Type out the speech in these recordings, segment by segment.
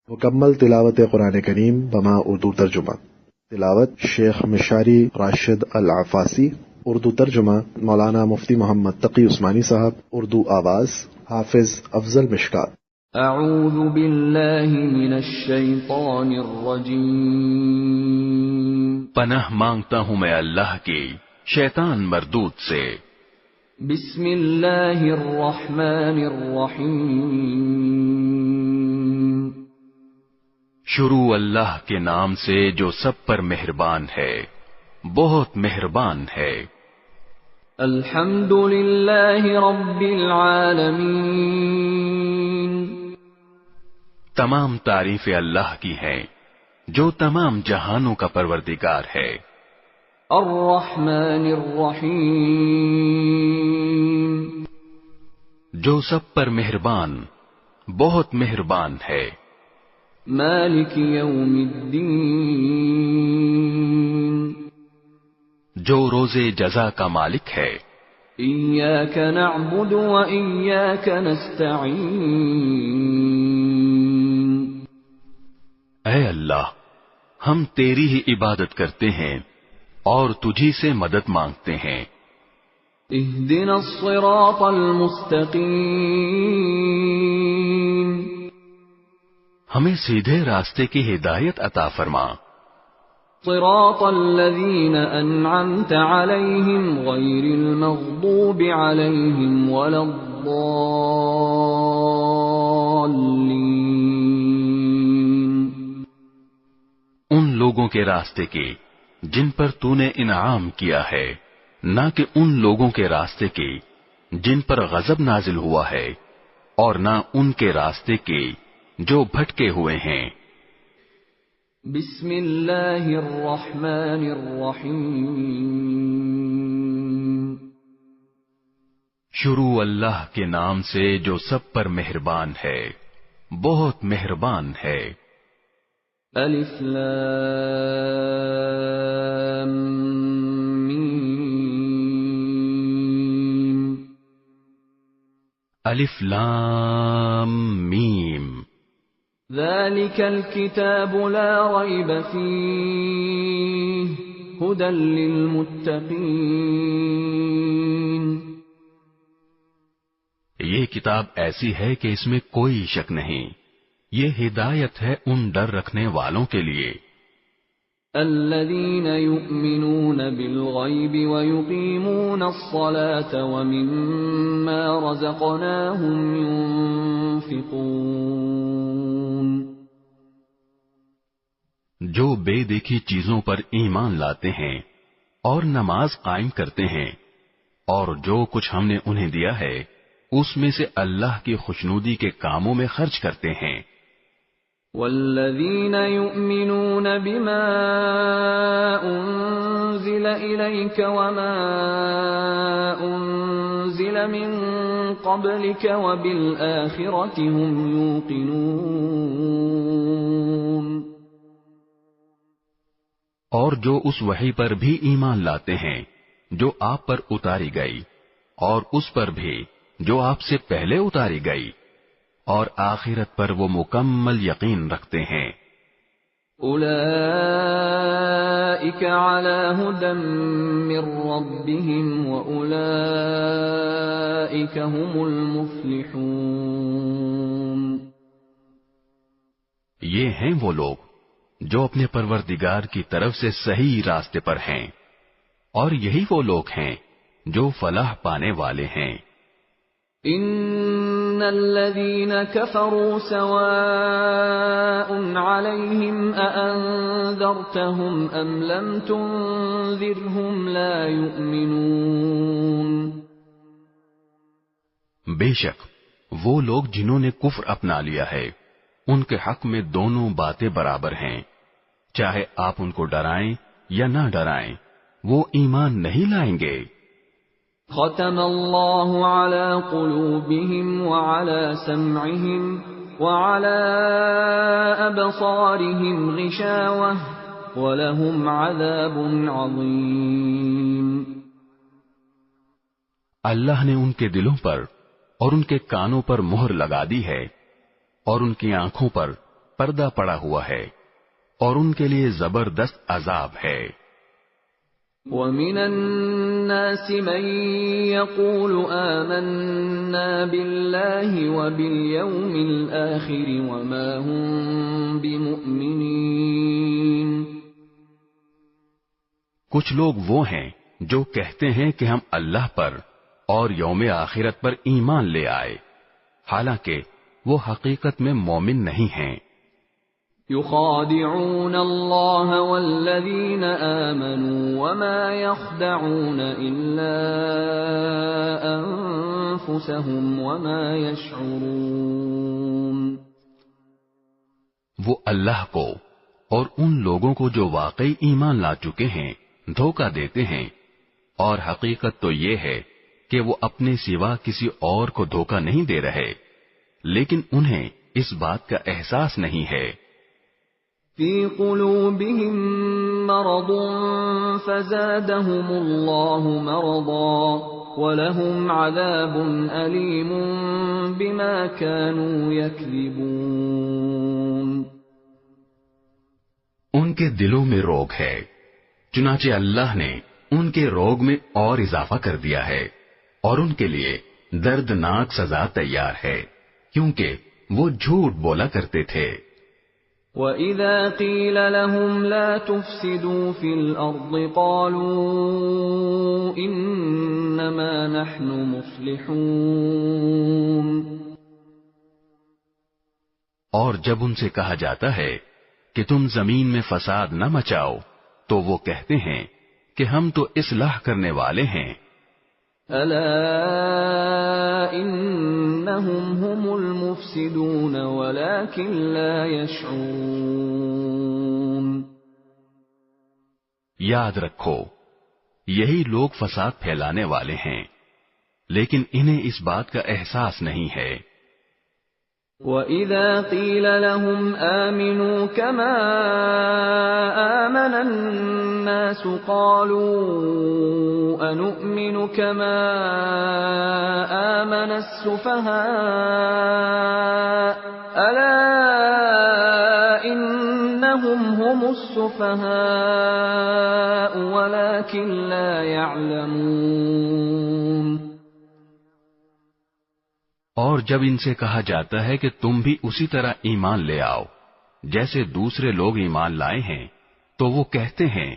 مکمل تلاوت قرآن کریم بما اردو ترجمہ. تلاوت شیخ مشاری راشد العفاسی. اردو ترجمہ مولانا مفتی محمد تقی عثمانی صاحب. اردو آواز حافظ افضل مشکات. اعوذ باللہ من الشیطان الرجیم. پناہ مانگتا ہوں میں اللہ کی شیطان مردود سے. بسم اللہ الرحمن الرحیم. شروع اللہ کے نام سے جو سب پر مہربان ہے، بہت مہربان ہے. الحمد للہ رب العالمین. تمام تعریفیں اللہ کی ہیں جو تمام جہانوں کا پروردگار ہے. الرحمن الرحیم. جو سب پر مہربان، بہت مہربان ہے. مالک یوم الدین. جو روز جزا کا مالک ہے. ایاک نعبد و ایاک نستعین. اے اللہ، ہم تیری ہی عبادت کرتے ہیں اور تجھی سے مدد مانگتے ہیں. اہدنا الصراط المستقیم. ہمیں سیدھے راستے کی ہدایت عطا فرما. صراط الذین انعمت علیہم غیر المغضوب علیہم ولا الضالین. ان لوگوں کے راستے کی جن پر تو نے انعام کیا ہے، نہ کہ ان لوگوں کے راستے کی جن پر غضب نازل ہوا ہے، اور نہ ان کے راستے کی جو بھٹکے ہوئے ہیں. بسم اللہ الرحمن الرحیم. شروع اللہ کے نام سے جو سب پر مہربان ہے، بہت مہربان ہے. الف لام میم. الف لام میم. ذلك الكتاب لا ريب فيه هدى للمتقين. یہ کتاب ایسی ہے کہ اس میں کوئی شک نہیں، یہ ہدایت ہے ان ڈر رکھنے والوں کے لیے. الذين يؤمنون بالغيب ويقيمون الصلاة ومما رزقناهم ينفقون. جو بے دیکھی چیزوں پر ایمان لاتے ہیں اور نماز قائم کرتے ہیں، اور جو کچھ ہم نے انہیں دیا ہے اس میں سے اللہ کی خوشنودی کے کاموں میں خرچ کرتے ہیں. والذین یؤمنون بما انزل الیک وما انزل من قبلک وبالآخرة هم یوقنون. اور جو اس وحی پر بھی ایمان لاتے ہیں جو آپ پر اتاری گئی، اور اس پر بھی جو آپ سے پہلے اتاری گئی، اور آخرت پر وہ مکمل یقین رکھتے ہیں. اولئک علی ھدی من ربہم واولئک ھم المفلحون. یہ ہیں وہ لوگ جو اپنے پروردگار کی طرف سے صحیح راستے پر ہیں، اور یہی وہ لوگ ہیں جو فلاح پانے والے ہیں. ان الذين كفروا سواء عليهم أأنذرتهم ام لم تنذرهم لا يؤمنون. بے شک وہ لوگ جنہوں نے کفر اپنا لیا ہے، ان کے حق میں دونوں باتیں برابر ہیں، چاہے آپ ان کو ڈرائیں یا نہ ڈرائیں، وہ ایمان نہیں لائیں گے. ختم اللہ علی قلوبہم وعلی سمعہم وعلی ابصارہم غشاوہ ولہم عذاب عظیم. اللہ نے ان کے دلوں پر اور ان کے کانوں پر مہر لگا دی ہے، اور ان کی آنکھوں پر پردہ پڑا ہوا ہے اور ان کے لیے زبردست عذاب ہے۔ وَمِنَ النَّاسِ مَن يَقُولُ آمَنَّا بِاللَّهِ وَبِالْيَوْمِ الْآخِرِ وَمَا هُم بِمُؤْمِنِينَ۔ کچھ لوگ وہ ہیں جو کہتے ہیں کہ ہم اللہ پر اور یوم آخرت پر ایمان لے آئے، حالانکہ وہ حقیقت میں مومن نہیں ہیں۔ يخادعون الله والذين آمنوا وما يخدعون إلا أنفسهم وما يشعرون۔ وہ اللہ کو اور ان لوگوں کو جو واقعی ایمان لا چکے ہیں دھوکہ دیتے ہیں، اور حقیقت تو یہ ہے کہ وہ اپنے سوا کسی اور کو دھوکہ نہیں دے رہے، لیکن انہیں اس بات کا احساس نہیں ہے۔ فی قلوبہم مرض فزادہم اللہ مرضا ولہم عذاب علیم بما كانوا یکذبون۔ ان کے دلوں میں روگ ہے، چنانچہ اللہ نے ان کے روگ میں اور اضافہ کر دیا ہے، اور ان کے لیے دردناک سزا تیار ہے، کیونکہ وہ جھوٹ بولا کرتے تھے۔ وَإِذَا قِيلَ لَهُمْ لَا تُفْسِدُوا فِي الْأَرْضِ قَالُوا إِنَّمَا نَحْنُ مُصْلِحُونَ۔ اور جب ان سے کہا جاتا ہے کہ تم زمین میں فساد نہ مچاؤ تو وہ کہتے ہیں کہ ہم تو اصلاح کرنے والے ہیں۔ أَلَا إِنَّهُمْ هُمُ الْمُفْسِدُونَ وَلَكِنْ لَا يَشْعُرُونَ۔ یاد رکھو، یہی لوگ فساد پھیلانے والے ہیں، لیکن انہیں اس بات کا احساس نہیں ہے۔ وَإِذَا قِيلَ لَهُمْ آمِنُوا كَمَا آمَنَ النَّاسُ قَالُوا أَنُؤْمِنُ كَمَا آمَنَ السُّفَهَاءُ أَلَا إِنَّهُمْ هُمُ السُّفَهَاءُ وَلَكِنْ لَا يَعْلَمُونَ۔ اور جب ان سے کہا جاتا ہے کہ تم بھی اسی طرح ایمان لے آؤ جیسے دوسرے لوگ ایمان لائے ہیں، تو وہ کہتے ہیں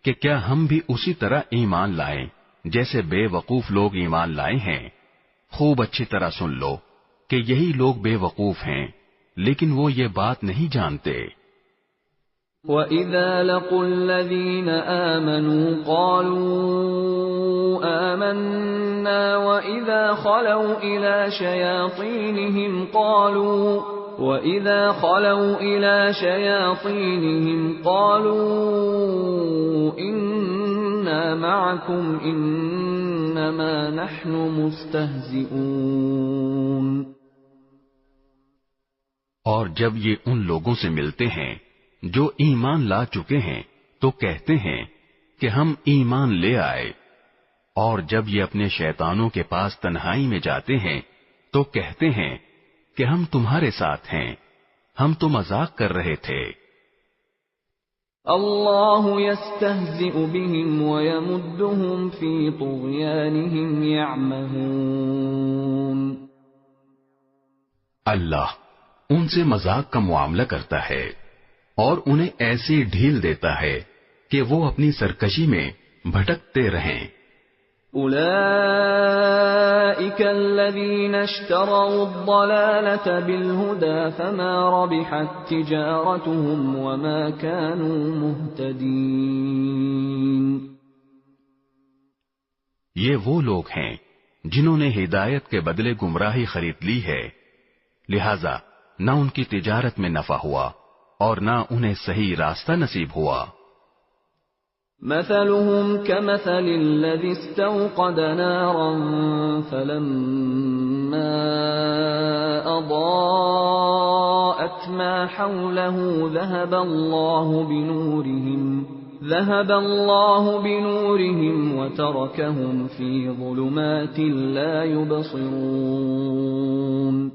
کہ کیا ہم بھی اسی طرح ایمان لائیں جیسے بے وقوف لوگ ایمان لائے ہیں۔ خوب اچھی طرح سن لو کہ یہی لوگ بے وقوف ہیں، لیکن وہ یہ بات نہیں جانتے۔ وَإِذَا لَقُوا الَّذِينَ آمَنُوا قَالُوا آمَنَّا وَإِذَا خَلَوْا إِلَى شَيَاطِينِهِمْ قَالُوا إِنَّا مَعَكُمْ إِنَّمَا نَحْنُ مُسْتَهْزِئُونَ۔ اور جب یہ ان لوگوں سے ملتے ہیں جو ایمان لا چکے ہیں تو کہتے ہیں کہ ہم ایمان لے آئے، اور جب یہ اپنے شیطانوں کے پاس تنہائی میں جاتے ہیں تو کہتے ہیں کہ ہم تمہارے ساتھ ہیں، ہم تو مذاق کر رہے تھے۔ اللہ یستہزئ بہم ویمدہم فی طغیانہم یعمہون۔ اللہ ان سے مذاق کا معاملہ کرتا ہے اور انہیں ایسی ڈھیل دیتا ہے کہ وہ اپنی سرکشی میں بھٹکتے رہیں۔ اولئک الذین اشتروا الضلالة بالہدى فما ربحت تجارتهم وما كانوا مہتدین۔ یہ وہ لوگ ہیں جنہوں نے ہدایت کے بدلے گمراہی خرید لی ہے، لہذا نہ ان کی تجارت میں نفع ہوا اور نہ انہیں صحیح راستہ نصیب ہوا۔ مثلهم كمثل الذي استوقد نارا فلما أضاءت ما حوله ذهب الله بنورهم وتركهم في ظلمات لا يبصرون۔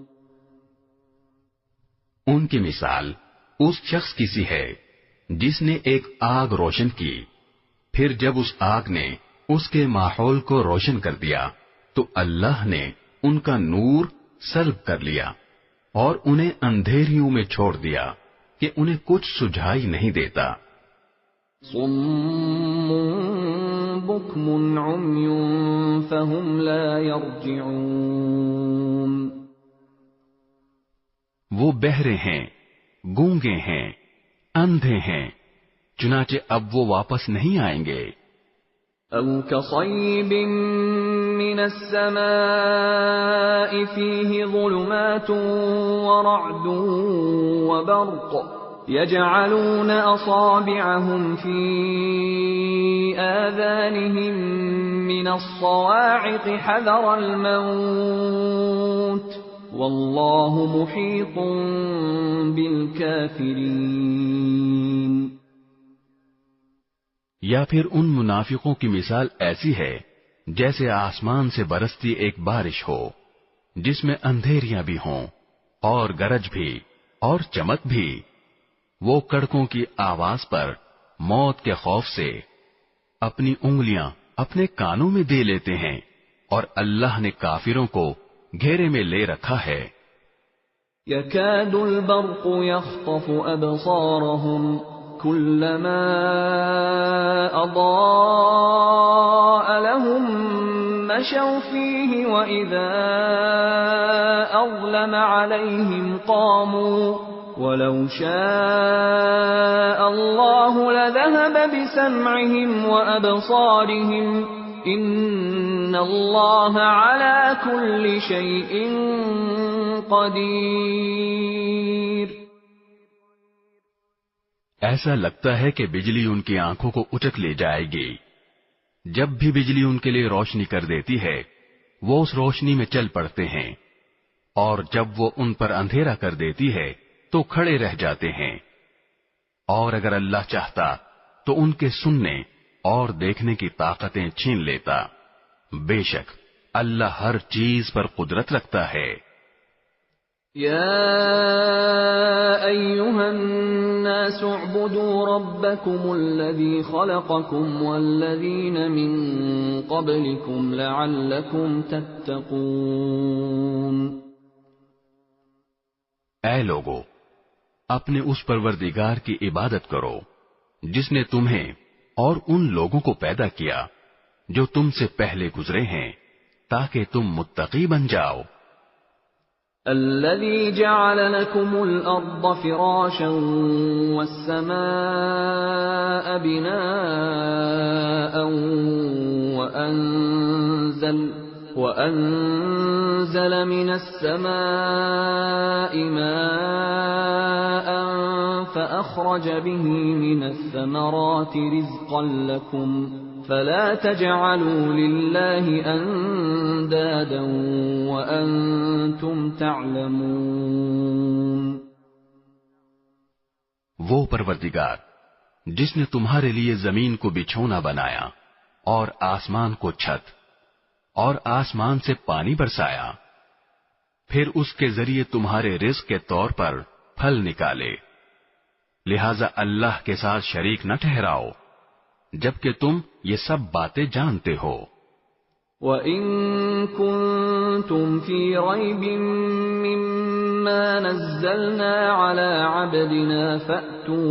ان کی مثال اس شخص کی سی ہے جس نے ایک آگ روشن کی، پھر جب اس آگ نے اس کے ماحول کو روشن کر دیا تو اللہ نے ان کا نور سلب کر لیا اور انہیں اندھیریوں میں چھوڑ دیا کہ انہیں کچھ سجھائی نہیں دیتا۔ صم بکم عمی فهم لا يرجعون، وہ بہرے ہیں، گونگے ہیں، اندھے ہیں، چنانچہ اب وہ واپس نہیں آئیں گے۔ او کصیب من السماء فیہ ظلمات ورعد وبرق يجعلون أصابعهم في آذانهم من الصواعق حذر الموت والله محيط بالكافرين۔ یا پھر ان منافقوں کی مثال ایسی ہے جیسے آسمان سے برستی ایک بارش ہو جس میں اندھیریاں بھی ہوں اور گرج بھی اور چمک بھی، وہ کڑکوں کی آواز پر موت کے خوف سے اپنی انگلیاں اپنے کانوں میں دے لیتے ہیں، اور اللہ نے کافروں کو گھیرے میں لے رکھا ہے۔ يكاد البرق يخطف أبصارهم كلما أضاء لهم مشوا فيه وإذا أظلم عليهم قاموا وَلَوْ شَاءَ اللَّهُ لَذَهَبَ بِسَمْعِهِمْ وَأَبْصَارِهِمْ إِنَّ اللَّهَ عَلَى كُلِّ شَيْءٍ قَدِيرٌ۔ ایسا لگتا ہے کہ بجلی ان کی آنکھوں کو اچک لے جائے گی۔ جب بھی بجلی ان کے لیے روشنی کر دیتی ہے وہ اس روشنی میں چل پڑتے ہیں، اور جب وہ ان پر اندھیرا کر دیتی ہے تو کھڑے رہ جاتے ہیں، اور اگر اللہ چاہتا تو ان کے سننے اور دیکھنے کی طاقتیں چھین لیتا۔ بے شک اللہ ہر چیز پر قدرت رکھتا ہے۔ یا ایھا الناس اعبدوا ربکم الذی خلقکم والذین من قبلکم لعلکم تتقون۔ اے لوگو، اپنے اس پروردگار کی عبادت کرو جس نے تمہیں اور ان لوگوں کو پیدا کیا جو تم سے پہلے گزرے ہیں تاکہ تم متقی بن جاؤ۔ الذي جعل لكم الأرض فراشا والسماء بناء وأنزل من السماء ماء فأخرج به من الثمرات رزقا لكم فلا تجعلوا لله اندادا وانتم تعلمون۔ وہ پروردگار جس نے تمہارے لیے زمین کو بچھونا بنایا اور آسمان کو چھت اور آسمان سے پانی برسایا، پھر اس کے ذریعے تمہارے رزق کے طور پر پھل نکالے، لہذا اللہ کے ساتھ شریک نہ ٹھہراؤ جبکہ تم یہ سب باتیں جانتے ہو۔ وَإِن كُنتُمْ فِي رَيْبٍ مِّمَّا نَزَّلْنَا عَلَى عَبْدِنَا فَأْتُوا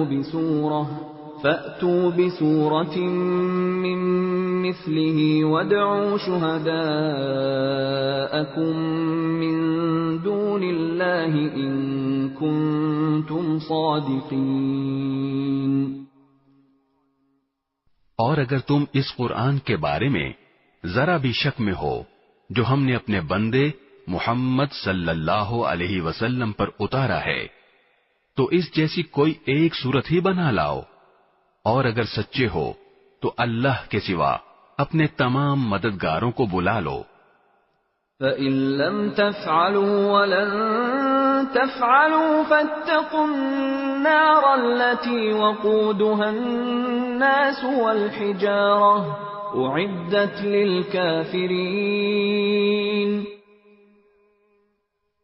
بِسُورَةٍ مِّن مِّثْلِهِ وَادْعُوا شُهَدَاءَكُم مِّن دُونِ اللَّهِ إِن كُنتُمْ صَادِقِينَ۔ اور اگر تم اس قرآن کے بارے میں ذرا بھی شک میں ہو جو ہم نے اپنے بندے محمد صلی اللہ علیہ وسلم پر اتارا ہے تو اس جیسی کوئی ایک صورت ہی بنا لاؤ، اور اگر سچے ہو تو اللہ کے سوا اپنے تمام مددگاروں کو بلا لو۔ فَإِن لَّمْ تَفْعَلُوا وَلَن تَفْعَلُوا فَاتَّقُوا النَّارَ الَّتِي وَقُودُهَا النَّاسُ وَالْحِجَارَةُ أُعِدَّتْ لِلْكَافِرِينَ۔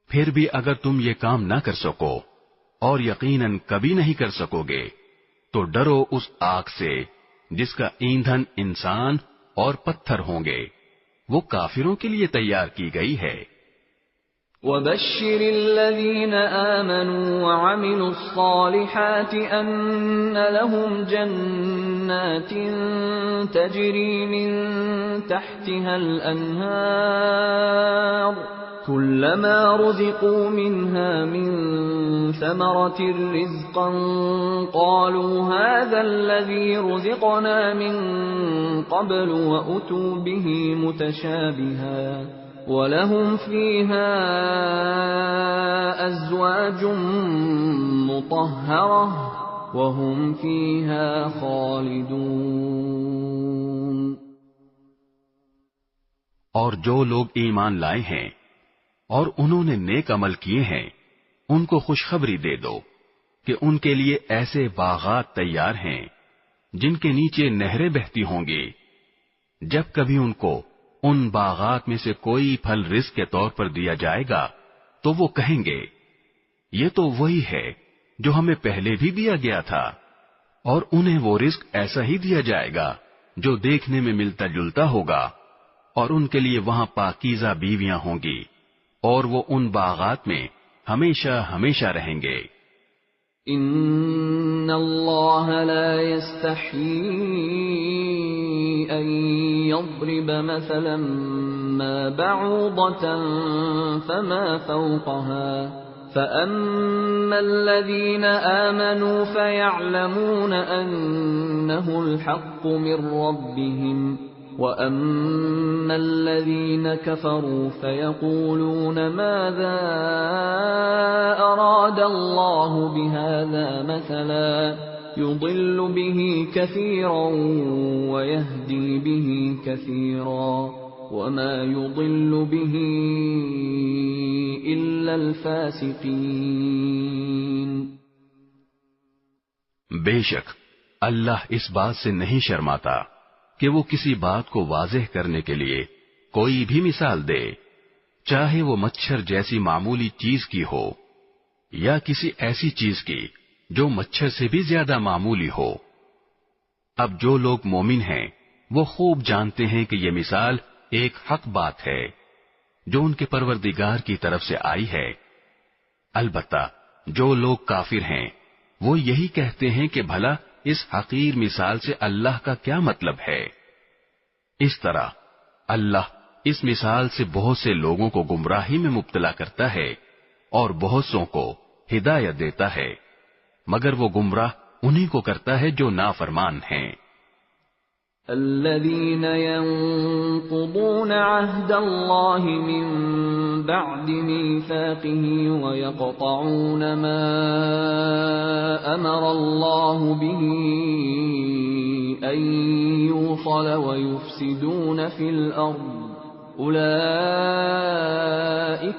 پھر بھی اگر تم یہ کام نہ کر سکو اور یقیناً کبھی نہیں کر سکو گے، تو ڈرو اس آگ سے جس کا ایندھن انسان اور پتھر ہوں گے، وہ کافروں کے لیے تیار کی گئی ہے۔ وَبَشِّرِ الَّذِينَ آمَنُوا وَعَمِلُوا الصَّالِحَاتِ أَنَّ لَهُمْ جَنَّاتٍ تَجْرِي مِن تَحْتِهَا الْأَنْهَارُ كُلَّمَا رُزِقُوا مِنْهَا مِن ثَمَرَةٍ رِزْقًا قَالُوا هَذَا الَّذِي رُزِقْنَا مِن قَبْلُ وَأُتُوا بِهِ مُتَشَابِهًا وَلَهُمْ فِيهَا أَزْوَاجٌ مُطَهَّرَةٌ وَهُمْ فِيهَا خَالِدُونَ۔ اور جو لوگ ایمان لائے ہیں اور انہوں نے نیک عمل کیے ہیں، ان کو خوشخبری دے دو کہ ان کے لیے ایسے باغات تیار ہیں جن کے نیچے نہریں بہتی ہوں گی۔ جب کبھی ان کو ان باغات میں سے کوئی پھل رزق کے طور پر دیا جائے گا تو وہ کہیں گے یہ تو وہی ہے جو ہمیں پہلے بھی دیا گیا تھا، اور انہیں وہ رزق ایسا ہی دیا جائے گا جو دیکھنے میں ملتا جلتا ہوگا، اور ان کے لیے وہاں پاکیزہ بیویاں ہوں گی، اور وہ ان باغات میں ہمیشہ ہمیشہ رہیں گے۔ ان اللہ لا يستحيي ان يضرب مثلا ما بعوضة فما فوقها فأما الذين آمنوا فيعلمون أنه الحق من ربهم وَأَمَّا الَّذِينَ كَفَرُوا فَيَقُولُونَ مَاذَا أَرَادَ اللَّهُ بِهَذَا مَثَلًا يُضِلُّ بِهِ كَثِيرًا وَيَهْدِي بِهِ كَثِيرًا وَمَا يُضِلُّ بِهِ إِلَّا الْفَاسِقِينَ۔ بے شک اللہ اس بات سے نہیں شرماتا کہ وہ کسی بات کو واضح کرنے کے لیے کوئی بھی مثال دے، چاہے وہ مچھر جیسی معمولی چیز کی ہو یا کسی ایسی چیز کی جو مچھر سے بھی زیادہ معمولی ہو۔ اب جو لوگ مومن ہیں وہ خوب جانتے ہیں کہ یہ مثال ایک حق بات ہے جو ان کے پروردگار کی طرف سے آئی ہے۔ البتہ جو لوگ کافر ہیں وہ یہی کہتے ہیں کہ بھلا اس حقیر مثال سے اللہ کا کیا مطلب ہے۔ اس طرح اللہ اس مثال سے بہت سے لوگوں کو گمراہی میں مبتلا کرتا ہے اور بہت سوں کو ہدایت دیتا ہے، مگر وہ گمراہ انہی کو کرتا ہے جو نافرمان ہیں۔ الذين ينقضون عهد الله من بعد ميثاقه ويقطعون ما أمر الله به أن يوصل ويفسدون في الأرض أولئك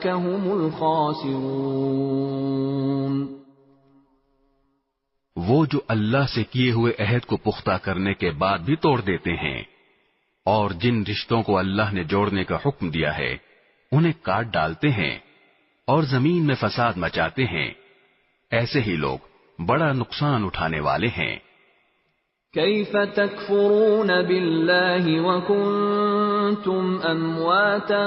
هم الخاسرون۔ وہ جو اللہ سے کیے ہوئے عہد کو پختہ کرنے کے بعد بھی توڑ دیتے ہیں اور جن رشتوں کو اللہ نے جوڑنے کا حکم دیا ہے انہیں کاٹ ڈالتے ہیں اور زمین میں فساد مچاتے ہیں، ایسے ہی لوگ بڑا نقصان اٹھانے والے ہیں۔ كيف تكفرون بالله وكنتم أمواتا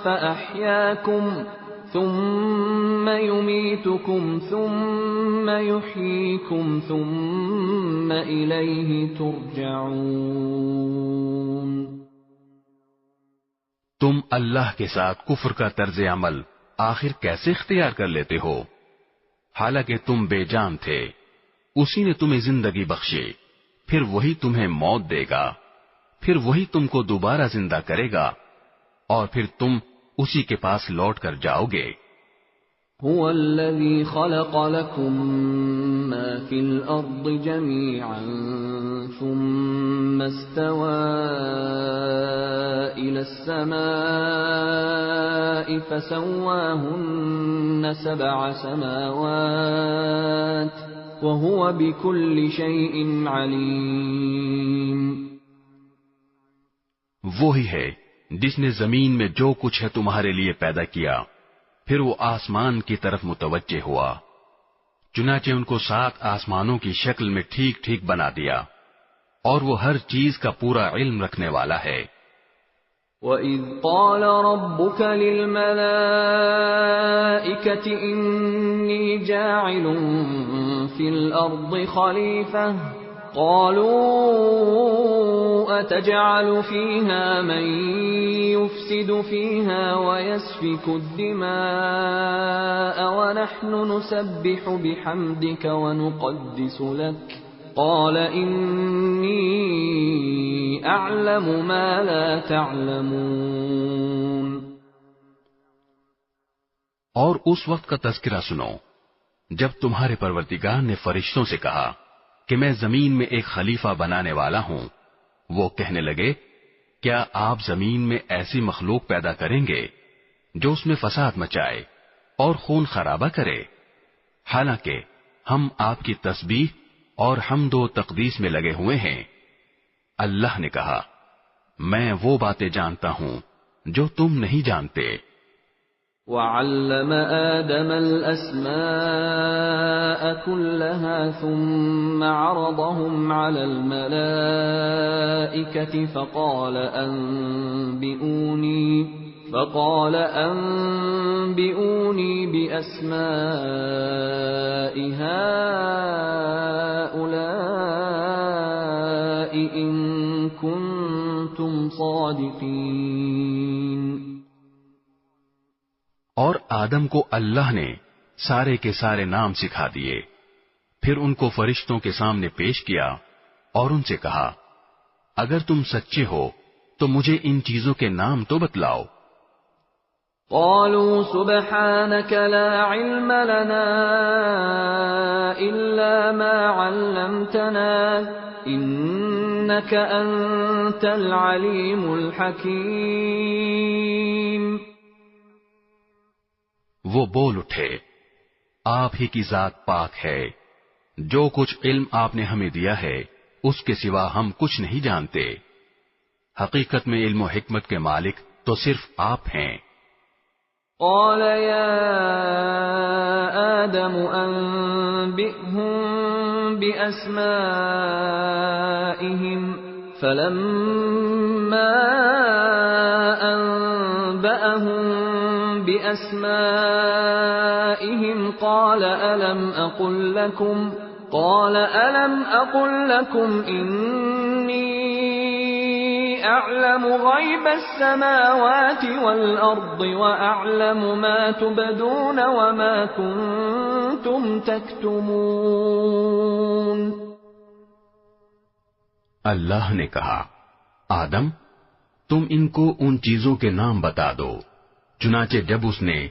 فأحياكم ثم يميتكم ثم يحييكم ثم إليه ترجعون۔ تم اللہ کے ساتھ کفر کا طرز عمل آخر کیسے اختیار کر لیتے ہو؟ حالانکہ تم بے جان تھے، اسی نے تمہیں زندگی بخشی، پھر وہی تمہیں موت دے گا، پھر وہی تم کو دوبارہ زندہ کرے گا، اور پھر تم اسی کے پاس لوٹ کر جاؤ گے۔ هو الذي خلق لكم ما في الأرض جميعا ثم استوى إلى السماء فسواهن 7 سماوات وهو بكل شيء عليم۔ وہی ہے جس نے زمین میں جو کچھ ہے تمہارے لیے پیدا کیا، پھر وہ آسمان کی طرف متوجہ ہوا، چنانچہ ان کو 7 آسمانوں کی شکل میں ٹھیک ٹھیک بنا دیا، اور وہ ہر چیز کا پورا علم رکھنے والا ہے۔ وَإِذْ قَالَ رَبُّكَ لِلْمَلَائِكَةِ إِنِّي جَاعِلٌ فِي الْأَرْضِ خَلِيفَةً قَالُوا أَتَجْعَلُ فِيهَا مَن يُفْسِدُ فِيهَا وَيَسْفِكُ الدِّمَاءَ وَنَحْنُ نُسَبِّحُ بِحَمْدِكَ وَنُقَدِّسُ لَكَ قال انی اعلم ما لا تعلمون۔ اور اس وقت کا تذکرہ سنو جب تمہارے پروردگار نے فرشتوں سے کہا کہ میں زمین میں ایک خلیفہ بنانے والا ہوں۔ وہ کہنے لگے کیا آپ زمین میں ایسی مخلوق پیدا کریں گے جو اس میں فساد مچائے اور خون خرابہ کرے، حالانکہ ہم آپ کی تسبیح اور حمد و تقدیس میں لگے ہوئے ہیں۔ اللہ نے کہا میں وہ باتیں جانتا ہوں جو تم نہیں جانتے۔ وَعَلَّمَ آدَمَ الْأَسْمَاءَ كُلَّهَا ثُمَّ عَرَضَهُمْ عَلَى الْمَلَائِكَةِ فقال أنبئوني بأسماء هؤلاء إن كنتم صادقين۔ اور آدم کو اللہ نے سارے کے سارے نام سکھا دیے، پھر ان کو فرشتوں کے سامنے پیش کیا اور ان سے کہا اگر تم سچے ہو تو مجھے ان چیزوں کے نام تو بتلاؤ۔ قالوا سبحانك لا علم لنا إلا ما علمتنا إنك أنت العليم الحكيم۔ وہ بول اٹھے آپ ہی کی ذات پاک ہے، جو کچھ علم آپ نے ہمیں دیا ہے اس کے سوا ہم کچھ نہیں جانتے، حقیقت میں علم و حکمت کے مالک تو صرف آپ ہیں۔ قال يا آدم أنبئهم بأسمائهم فلما أنبأهم بأسمائهم قال ألم أقل لكم إني أعلم غيب السماوات والأرض وأعلم ما تبدون وما كنتم تكتمون۔ اللہ نے کہا آدم تم ان کو ان چیزوں کے نام بتا دو، چنانچہ جب اس نے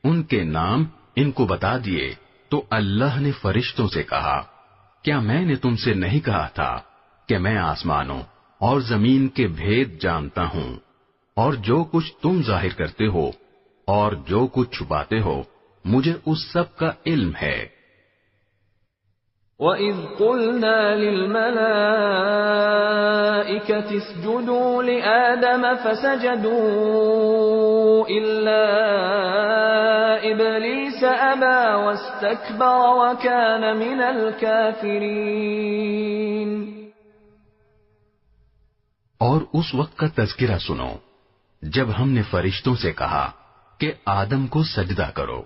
ان کے نام ان کو بتا دیے تو اللہ نے فرشتوں سے کہا کیا میں نے تم سے نہیں کہا تھا کہ میں آسمانوں اور زمین کے بھید جانتا ہوں، اور جو کچھ تم ظاہر کرتے ہو اور جو کچھ چھپاتے ہو مجھے اس سب کا علم ہے۔ وَإِذْ قُلْنَا لِلْمَلَائِكَةِ اسْجُدُوا لِآدَمَ فَسَجَدُوا إِلَّا إِبْلِيسَ أَبَى وَاسْتَكْبَرَ وَكَانَ مِنَ الْكَافِرِينَ۔ اور اس وقت کا تذکرہ سنو جب ہم نے فرشتوں سے کہا کہ آدم کو سجدہ کرو،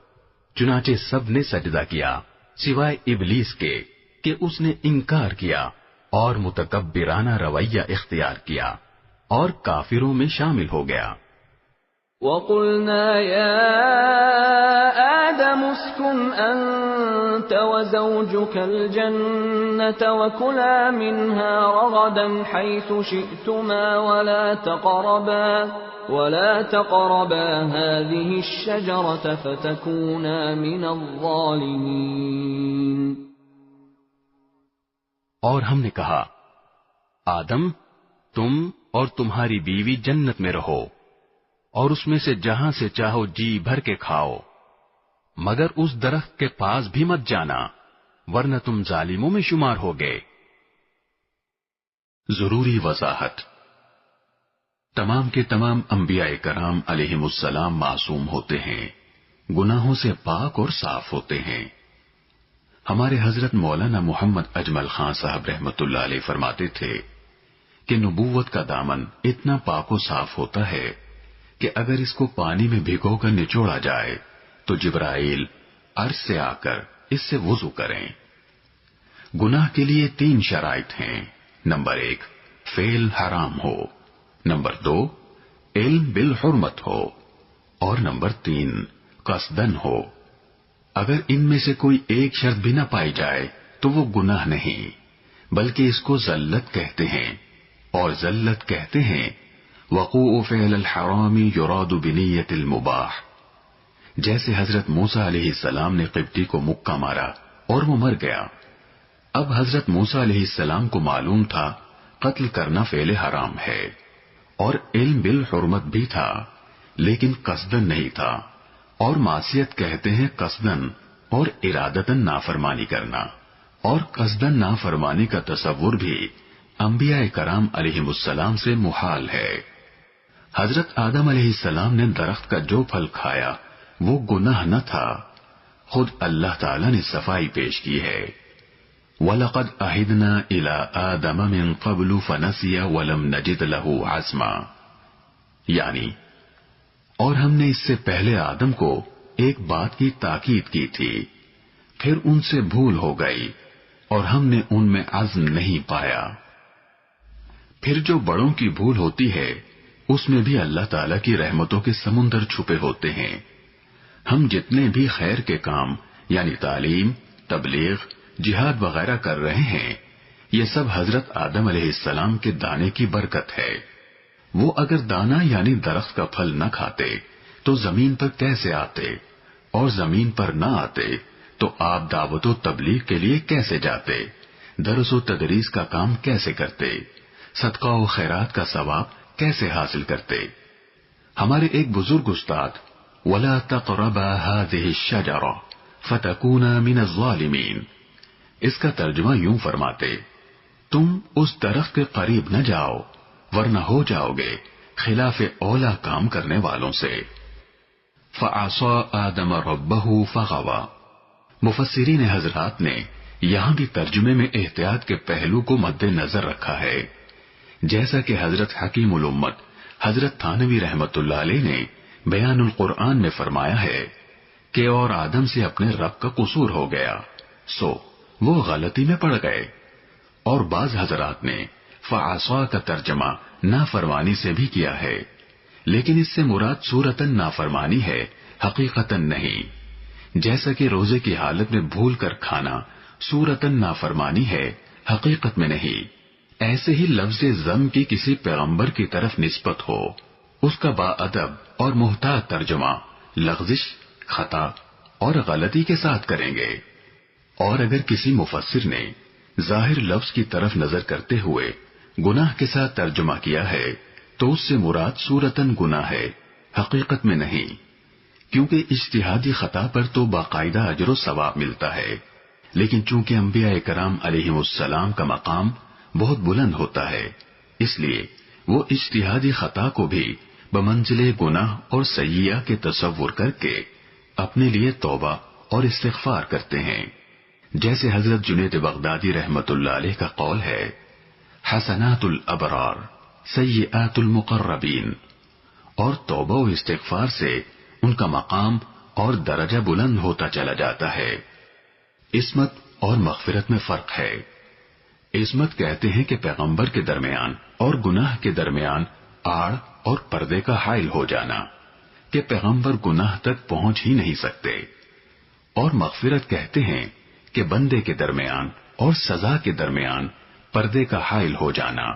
چنانچہ سب نے سجدہ کیا سوائے ابلیس کے کہ اس نے انکار کیا اور متکبرانہ رویہ اختیار کیا اور کافروں میں شامل ہو گیا۔ وَقُلْنَا يَا آدَمُ اسْكُنْ أَنْتَ وَزَوْجُكَ الْجَنَّةَ وَكُلَا مِنْهَا رَغَدًا حَيْثُ شِئْتُمَا وَلَا تَقْرَبَا هَذِهِ الشَّجَرَةَ فَتَكُونَا مِنَ الظَّالِمِينَ۔ اور ہم نے کہا آدم تم اور تمہاری بیوی جنت میں رہو اور اس میں سے جہاں سے چاہو جی بھر کے کھاؤ، مگر اس درخت کے پاس بھی مت جانا ورنہ تم ظالموں میں شمار ہوگے۔ ضروری وضاحت، تمام کے تمام انبیاء کرام علیہم السلام معصوم ہوتے ہیں، گناہوں سے پاک اور صاف ہوتے ہیں، ہمارے حضرت مولانا محمد اجمل خان صاحب رحمت اللہ علیہ فرماتے تھے کہ نبوت کا دامن اتنا پاک و صاف ہوتا ہے کہ اگر اس کو پانی میں بھگو کر نچوڑا جائے تو جبرائیل عرش سے آ کر اس سے وضو کریں۔ گناہ کے لیے 3 شرائط ہیں۔ نمبر 1، فعل حرام ہو، نمبر 2، علم بالحرمت ہو، اور نمبر 3، قصدن ہو۔ اگر ان میں سے کوئی ایک شرط بھی نہ پائی جائے تو وہ گناہ نہیں، بلکہ اس کو ذلت کہتے ہیں، اور ذلت کہتے ہیں وقوع فعل الحرام یراد بنیت المباح۔ جیسے حضرت موسیٰ علیہ السلام نے قبطی کو مکہ مارا اور وہ مر گیا۔ اب حضرت موسیٰ علیہ السلام کو معلوم تھا قتل کرنا فعل حرام ہے، اور علم بالحرمت بھی تھا، لیکن قصدن نہیں تھا، اور معصیت کہتے ہیں قصدن اور ارادتن نافرمانی کرنا، اور قصدن نافرمانی کا تصور بھی انبیاء کرام علیہم السلام سے محال ہے۔ حضرت آدم علیہ السلام نے درخت کا جو پھل کھایا وہ گناہ نہ تھا، خود اللہ تعالی نے صفائی پیش کی ہے۔ وَلَقَدْ أَعِدْنَا إِلَىٰ آدَمَ مِن قَبْلُ فَنَسِيَ وَلَمْ نَجِدْ لَهُ عَزْمًا، یعنی اور ہم نے اس سے پہلے آدم کو ایک بات کی تاکید کی تھی، پھر ان سے بھول ہو گئی اور ہم نے ان میں عزم نہیں پایا۔ پھر جو بڑوں کی بھول ہوتی ہے اس میں بھی اللہ تعالی کی رحمتوں کے سمندر چھپے ہوتے ہیں۔ ہم جتنے بھی خیر کے کام یعنی تعلیم، تبلیغ، جہاد وغیرہ کر رہے ہیں، یہ سب حضرت آدم علیہ السلام کے دانے کی برکت ہے۔ وہ اگر دانا یعنی درخت کا پھل نہ کھاتے تو زمین پر کیسے آتے، اور زمین پر نہ آتے تو آپ دعوت و تبلیغ کے لیے کیسے جاتے، درس و تدریس کا کام کیسے کرتے، صدقہ و خیرات کا ثواب کیسے حاصل کرتے۔ ہمارے ایک بزرگ استاد وَلَا تَقْرَبَا هَٰذِهِ الشَّجَرَةَ فَتَكُونَا مِنَ الظَّالِمِينَ، اس کا ترجمہ یوں فرماتے، تم اس درخت کے قریب نہ جاؤ ورنہ ہو جاؤ گے خلاف اولا کام کرنے والوں سے۔ فَعَصَىٰ آدَمَ رَبَّهُ فَغَوَىٰ، مفسرین حضرات نے یہاں بھی ترجمے میں احتیاط کے پہلو کو مد نظر رکھا ہے، جیسا کہ حضرت حکیم الامت حضرت تھانوی رحمت اللہ علیہ نے بیان القرآن میں فرمایا ہے کہ اور آدم سے اپنے رب کا قصور ہو گیا، سو وہ غلطی میں پڑ گئے۔ اور بعض حضرات نے فعصا کا ترجمہ نافرمانی سے بھی کیا ہے، لیکن اس سے مراد صورتاً نافرمانی ہے، حقیقتاً نہیں۔ جیسا کہ روزے کی حالت میں بھول کر کھانا صورتاً نافرمانی ہے، حقیقت میں نہیں، ایسے ہی لفظ ذم کی کسی پیغمبر کی طرف نسبت ہو، اس کا با ادب اور محتاط ترجمہ لغزش، خطا اور غلطی کے ساتھ کریں گے۔ اور اگر کسی مفسر نے ظاہر لفظ کی طرف نظر کرتے ہوئے گناہ کے ساتھ ترجمہ کیا ہے تو اس سے مراد صورتاً گناہ ہے، حقیقت میں نہیں، کیونکہ اجتہادی خطا پر تو باقاعدہ اجر و ثواب ملتا ہے، لیکن چونکہ انبیاء کرام علیہم السلام کا مقام بہت بلند ہوتا ہے، اس لیے وہ اجتہادی خطا کو بھی بمنزلے گناہ اور سیئہ کے تصور کر کے اپنے لیے توبہ اور استغفار کرتے ہیں۔ جیسے حضرت جنید بغدادی رحمت اللہ علیہ کا قول ہے، حسنات الابرار سیئات المقربین، اور توبہ و استغفار سے ان کا مقام اور درجہ بلند ہوتا چلا جاتا ہے۔ عصمت اور مغفرت میں فرق ہے۔ عصمت کہتے ہیں کہ پیغمبر کے درمیان اور گناہ کے درمیان آڑ اور پردے کا حائل ہو جانا کہ پیغمبر گناہ تک پہنچ ہی نہیں سکتے، اور مغفرت کہتے ہیں کہ بندے کے درمیان اور سزا کے درمیان پردے کا حائل ہو جانا۔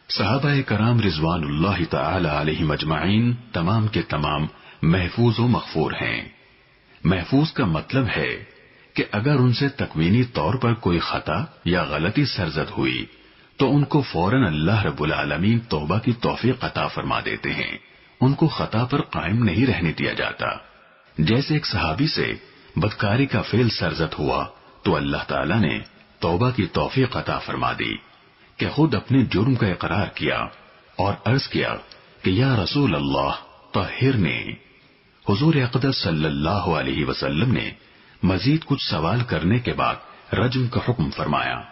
صحابہ کرام رضوان اللہ تعالی علیہم اجمعین تمام کے تمام محفوظ و مغفور ہیں۔ محفوظ کا مطلب ہے کہ اگر ان سے تکوینی طور پر کوئی خطا یا غلطی سرزد ہوئی تو ان کو فوراً اللہ رب العالمین توبہ کی توفیق عطا فرما دیتے ہیں، ان کو خطا پر قائم نہیں رہنے دیا جاتا۔ جیسے ایک صحابی سے بدکاری کا فعل سرزد ہوا تو اللہ تعالیٰ نے توبہ کی توفیق عطا فرما دی کہ خود اپنے جرم کا اقرار کیا اور عرض کیا کہ یا رسول اللہ طہرنی۔ حضور اقدس صلی اللہ علیہ وسلم نے مزید کچھ سوال کرنے کے بعد رجم کا حکم فرمایا۔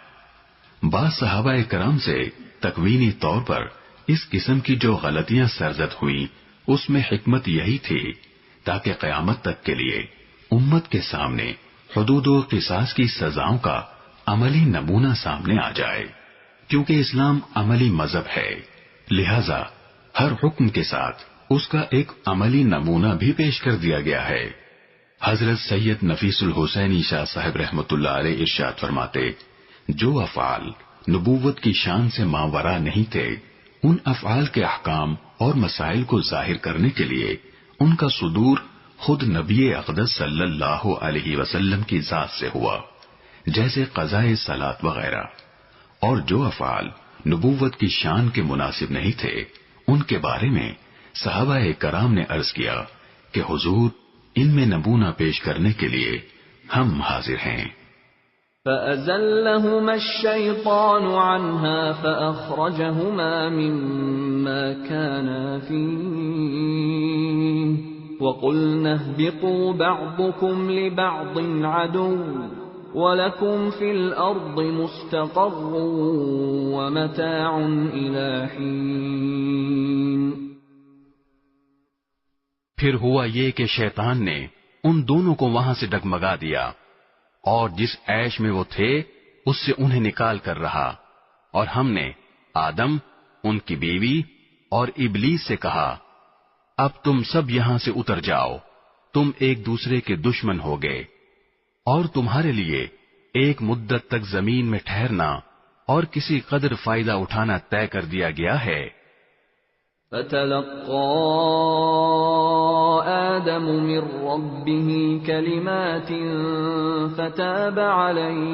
بعض صحابہ کرام سے تکوینی طور پر اس قسم کی جو غلطیاں سرزد ہوئیں اس میں حکمت یہی تھی تاکہ قیامت تک کے لیے امت کے سامنے حدود و قصاص کی سزاؤں کا عملی نمونہ سامنے آ جائے، کیونکہ اسلام عملی مذہب ہے، لہذا ہر حکم کے ساتھ اس کا ایک عملی نمونہ بھی پیش کر دیا گیا ہے۔ حضرت سید نفیس الحسینی شاہ صاحب رحمۃ اللہ علیہ ارشاد فرماتے، جو افعال نبوت کی شان سے ماورا نہیں تھے، ان افعال کے احکام اور مسائل کو ظاہر کرنے کے لیے ان کا صدور خود نبی اقدس صلی اللہ علیہ وسلم کی ذات سے ہوا، جیسے قضاء صلاۃ وغیرہ۔ اور جو افعال نبوت کی شان کے مناسب نہیں تھے ان کے بارے میں صحابہ کرام نے عرض کیا کہ حضور ان میں نمونہ پیش کرنے کے لیے ہم حاضر ہیں۔ فَأَزَلَّهُمَا الشَّيْطَانُ عَنْهَا فَأَخْرَجَهُمَا مِمَّا كَانَا فِيهِ وَقُلْنَا اهْبِطُوا بَعْضُكُمْ لِبَعْضٍ عَدُوٌّ وَلَكُمْ فِي الْأَرْضِ مُسْتَقَرٌّ وَمَتَاعٌ إِلَىٰ حِينٍ۔ پھر ہوا یہ کہ شیطان نے ان دونوں کو وہاں سے ڈگمگا دیا اور جس عیش میں وہ تھے اس سے انہیں نکال کر رہا، اور ہم نے آدم، ان کی بیوی اور ابلیس سے کہا، اب تم سب یہاں سے اتر جاؤ، تم ایک دوسرے کے دشمن ہو گئے، اور تمہارے لیے ایک مدت تک زمین میں ٹھہرنا اور کسی قدر فائدہ اٹھانا طے کر دیا گیا ہے۔ فَتَلَقَّى آدَمُ مِن رَّبِّهِ كَلِمَاتٍ فَتَابَ عَلَيْهِ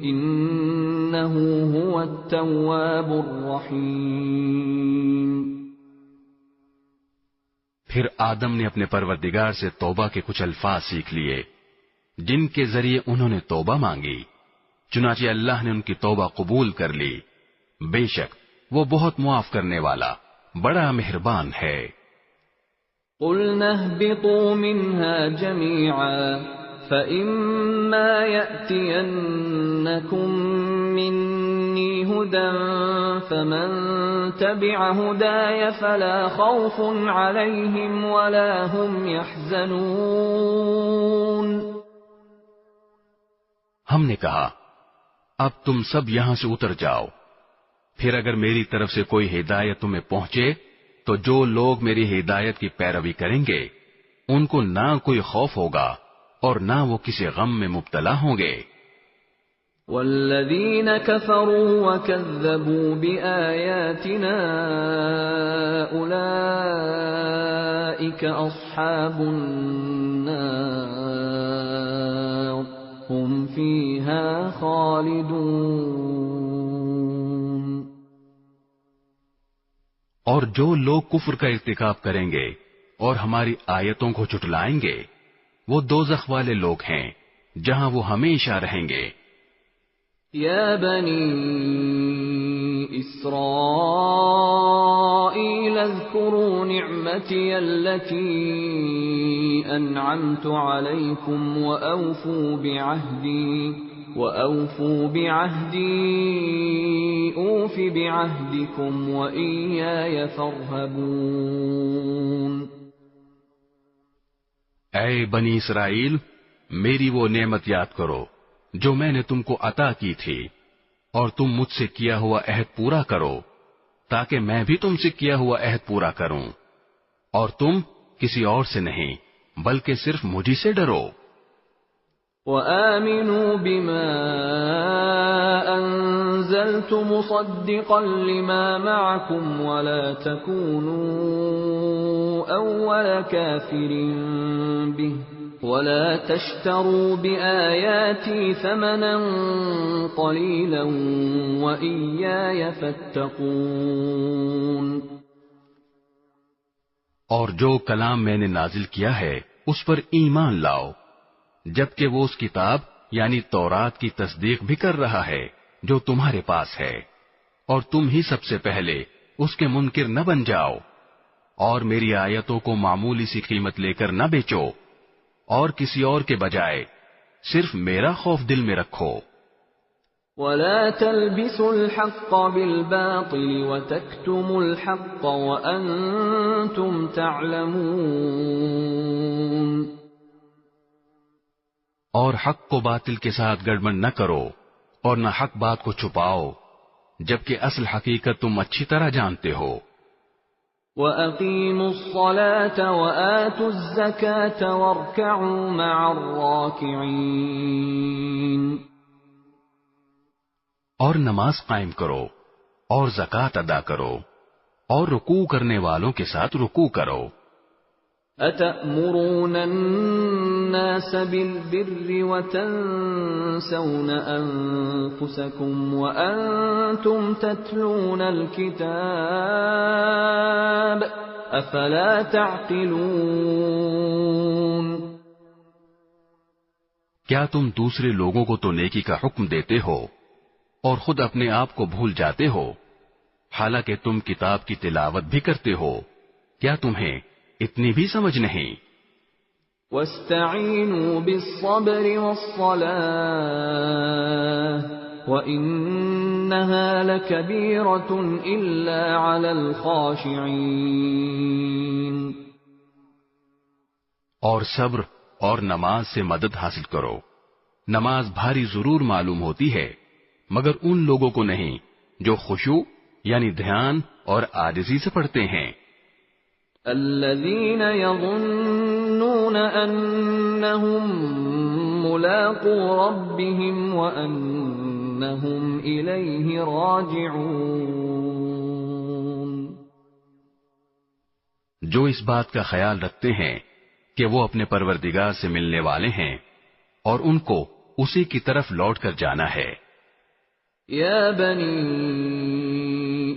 إِنَّهُ هُوَ التَّوَّابُ الرَّحِيمُ۔ پھر آدم نے اپنے پروردگار سے توبہ کے کچھ الفاظ سیکھ لیے جن کے ذریعے انہوں نے توبہ مانگی، چنانچہ اللہ نے ان کی توبہ قبول کر لی، بے شک وہ بہت معاف کرنے والا بڑا مہربان ہے۔ قُلْنَا اهْبِطُوا مِنْهَا جَمِيعًا فَإِمَّا يَأْتِيَنَّكُم مِّنِّي هُدًى فَمَن تَبِعَ هُدَايَ فَلَا خَوْفٌ عَلَيْهِمْ وَلَا هُمْ يَحْزَنُونَ۔ ہم نے کہا اب تم سب یہاں سے اتر جاؤ، پھر اگر میری طرف سے کوئی ہدایت تمہیں پہنچے تو جو لوگ میری ہدایت کی پیروی کریں گے ان کو نہ کوئی خوف ہوگا اور نہ وہ کسی غم میں مبتلا ہوں گے۔ والذین کفروا وکذبوا بآیاتنا اولئک اصحاب النار هم فیہا خالدون۔ اور جو لوگ کفر کا ارتکاب کریں گے اور ہماری آیتوں کو جھٹلائیں گے وہ دوزخ والے لوگ ہیں جہاں وہ ہمیشہ رہیں گے۔ یا بنی اسرائیل اذکروا نعمتی التي انعمت علیکم وأوفوا بعهدي أوف بعهدكم وإياي فارهبون۔ اے بنی اسرائیل، میری وہ نعمت یاد کرو جو میں نے تم کو عطا کی تھی، اور تم مجھ سے کیا ہوا عہد پورا کرو تاکہ میں بھی تم سے کیا ہوا عہد پورا کروں، اور تم کسی اور سے نہیں بلکہ صرف مجھی سے ڈرو۔ وآمنوا بما أنزلت مصدقا لما معكم ولا تكونوا أول كافر به ولا تشتروا بآياتي ثمنا قليلا وإياي فاتقون۔ اور جو کلام میں نے نازل کیا ہے اس پر ایمان لاؤ، جبکہ وہ اس کتاب یعنی تورات کی تصدیق بھی کر رہا ہے جو تمہارے پاس ہے، اور تم ہی سب سے پہلے اس کے منکر نہ بن جاؤ، اور میری آیتوں کو معمولی سی قیمت لے کر نہ بیچو، اور کسی اور کے بجائے صرف میرا خوف دل میں رکھو. وَلَا تَلْبِسُوا الْحَقَّ بِالْبَاطِلِ وَتَكْتُمُوا الْحَقَّ وَأَنْتُمْ تَعْلَمُونَ. اور حق کو باطل کے ساتھ گڑبڑ نہ کرو اور نہ حق بات کو چھپاؤ جبکہ اصل حقیقت تم اچھی طرح جانتے ہو. وَأَقِيمُوا الصَّلَاةَ وَآتُوا الزَّكَاةَ وَارْكَعُوا مَعَ الرَّاكِعِينَ. اور نماز قائم کرو اور زکوٰۃ ادا کرو اور رکوع کرنے والوں کے ساتھ رکوع کرو. أَتَأْمُرُونَ النَّاسَ بِالْبِرِّ وَتَنْسَوْنَ أَنفُسَكُمْ وَأَنْتُمْ تَتْلُونَ الْكِتَابَ أَفَلَا تَعْقِلُونَ. کیا تم دوسرے لوگوں کو تو نیکی کا حکم دیتے ہو اور خود اپنے آپ کو بھول جاتے ہو حالانکہ تم کتاب کی تلاوت بھی کرتے ہو؟ کیا تمہیں اتنی بھی سمجھ نہیں؟ وَاسْتَعِینُوا بِالصَّبْرِ وَالصَّلَاةِ وَإِنَّهَا لَكَبِيرَةٌ إِلَّا عَلَى الْخَاشِعِينَ. اور صبر اور نماز سے مدد حاصل کرو. نماز بھاری ضرور معلوم ہوتی ہے مگر ان لوگوں کو نہیں جو خشوع یعنی دھیان اور عاجزی سے پڑھتے ہیں. الذين يظنون أنهم ملاقو ربهم وأنهم إليه راجعون. جو اس بات کا خیال رکھتے ہیں کہ وہ اپنے پروردگار سے ملنے والے ہیں اور ان کو اسی کی طرف لوٹ کر جانا ہے. يا بني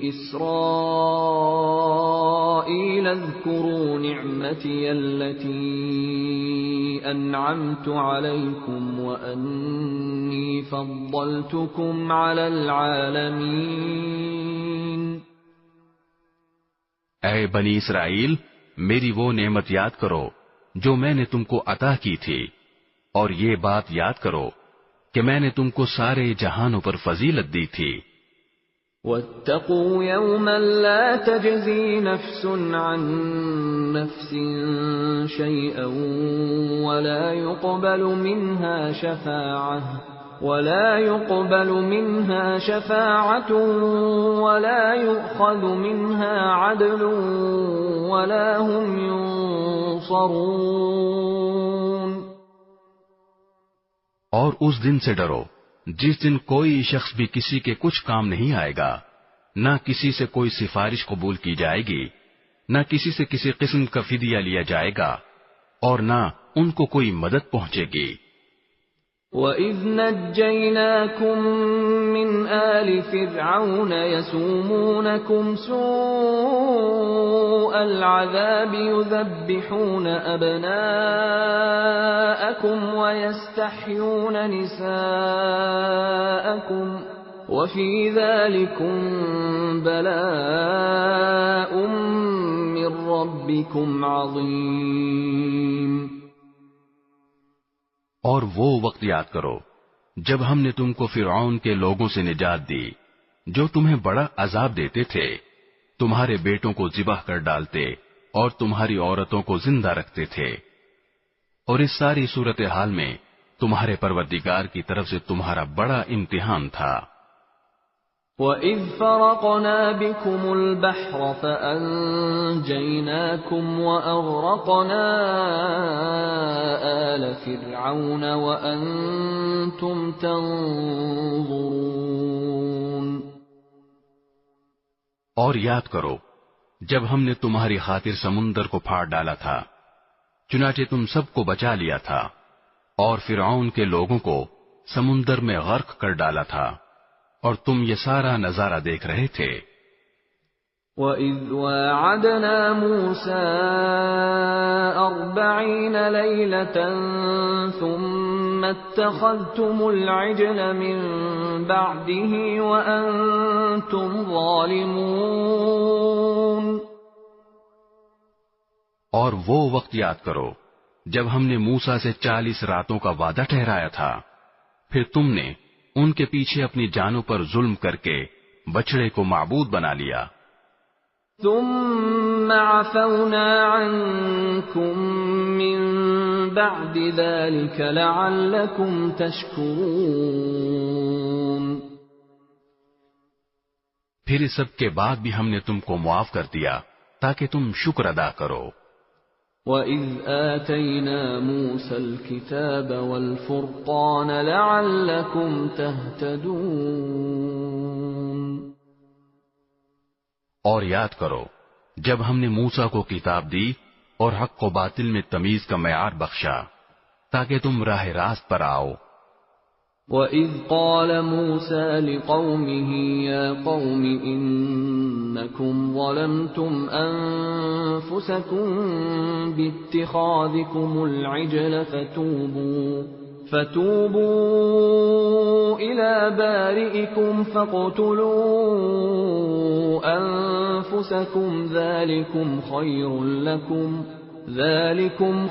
إسرائيل اذكروا نعمتي التي أنعمت عليكم وأني فضلتكم على العالمين. اے بنی اسرائیل میری وہ نعمت یاد کرو جو میں نے تم کو عطا کی تھی اور یہ بات یاد کرو کہ میں نے تم کو سارے جہانوں پر فضیلت دی تھی. وَاتَّقُوا يَوْمًا لَا تَجْزِي نَفْسٌ عَن نَفْسٍ شَيْئًا وَلَا يُقْبَلُ مِنْهَا شَفَاعَةٌ وَلَا يُؤْخَذُ مِنْهَا عَدْلٌ وَلَا هُمْ يُنصَرُونَ. اور اس دن سے ڈرو جس دن کوئی شخص بھی کسی کے کچھ کام نہیں آئے گا، نہ کسی سے کوئی سفارش قبول کی جائے گی، نہ کسی سے کسی قسم کا فدیہ لیا جائے گا اور نہ ان کو کوئی مدد پہنچے گی. وَإِذْ نَجَّيْنَاكُمْ مِنْ آلِ فِرْعَوْنَ يَسُومُونَكُمْ سُوءَ الْعَذَابِ يُذَبِّحُونَ أَبْنَاءَكُمْ وَيَسْتَحْيُونَ نِسَاءَكُمْ وَفِي ذَلِكُمْ بَلَاءٌ مِّن رَّبِّكُمْ عَظِيمٌ. اور وہ وقت یاد کرو جب ہم نے تم کو فرعون کے لوگوں سے نجات دی جو تمہیں بڑا عذاب دیتے تھے، تمہارے بیٹوں کو ذبح کر ڈالتے اور تمہاری عورتوں کو زندہ رکھتے تھے، اور اس ساری صورتحال میں تمہارے پروردگار کی طرف سے تمہارا بڑا امتحان تھا. وَإِذْ فَرَقْنَا بِكُمُ الْبَحْرَ فَأَنْجَيْنَاكُمْ وَأَغْرَقْنَا آلَ فِرْعَوْنَ وَأَنْتُمْ تَنْظُرُونَ. اور یاد کرو جب ہم نے تمہاری خاطر سمندر کو پھاڑ ڈالا تھا، چنانچہ تم سب کو بچا لیا تھا اور فرعون کے لوگوں کو سمندر میں غرق کر ڈالا تھا اور تم یہ سارا نظارہ دیکھ رہے تھے. وَإِذْ وَاعَدْنَا مُوسَىٰ 40 لَيْلَةً ثُمَّ اتَّخَذْتُمُ الْعِجْلَ مِن بَعْدِهِ وَأَنْتُمْ ظَالِمُونَ. اور وہ وقت یاد کرو جب ہم نے موسیٰ سے 40 راتوں کا وعدہ ٹھہرایا تھا، پھر تم نے ان کے پیچھے اپنی جانوں پر ظلم کر کے بچڑے کو معبود بنا لیا۔ ثم عفونا عنكم من بعد ذلك لعلكم تشكرون۔ پھر اس سب کے بعد بھی ہم نے تم کو معاف کر دیا تاکہ تم شکر ادا کرو۔ وَإِذْ آتَيْنَا مُوسَى الْكِتَابَ وَالْفُرْقَانَ لَعَلَّكُمْ تَهْتَدُونَ۔ اور یاد کرو جب ہم نے موسیٰ کو کتاب دی اور حق و باطل میں تمیز کا معیار بخشا تاکہ تم راہ راست پر آؤ۔ وَإِذْ قَالَ مُوسَى لِقَوْمِهِ يَا قَوْمِ إِنَّكُمْ ظَلَمْتُمْ أَنفُسَكُمْ بِاتِّخَاذِكُمُ الْعِجْلَ فَتُوبُوا إِلَى بَارِئِكُمْ فَاقْتُلُوا أَنفُسَكُمْ ذَلِكُمْ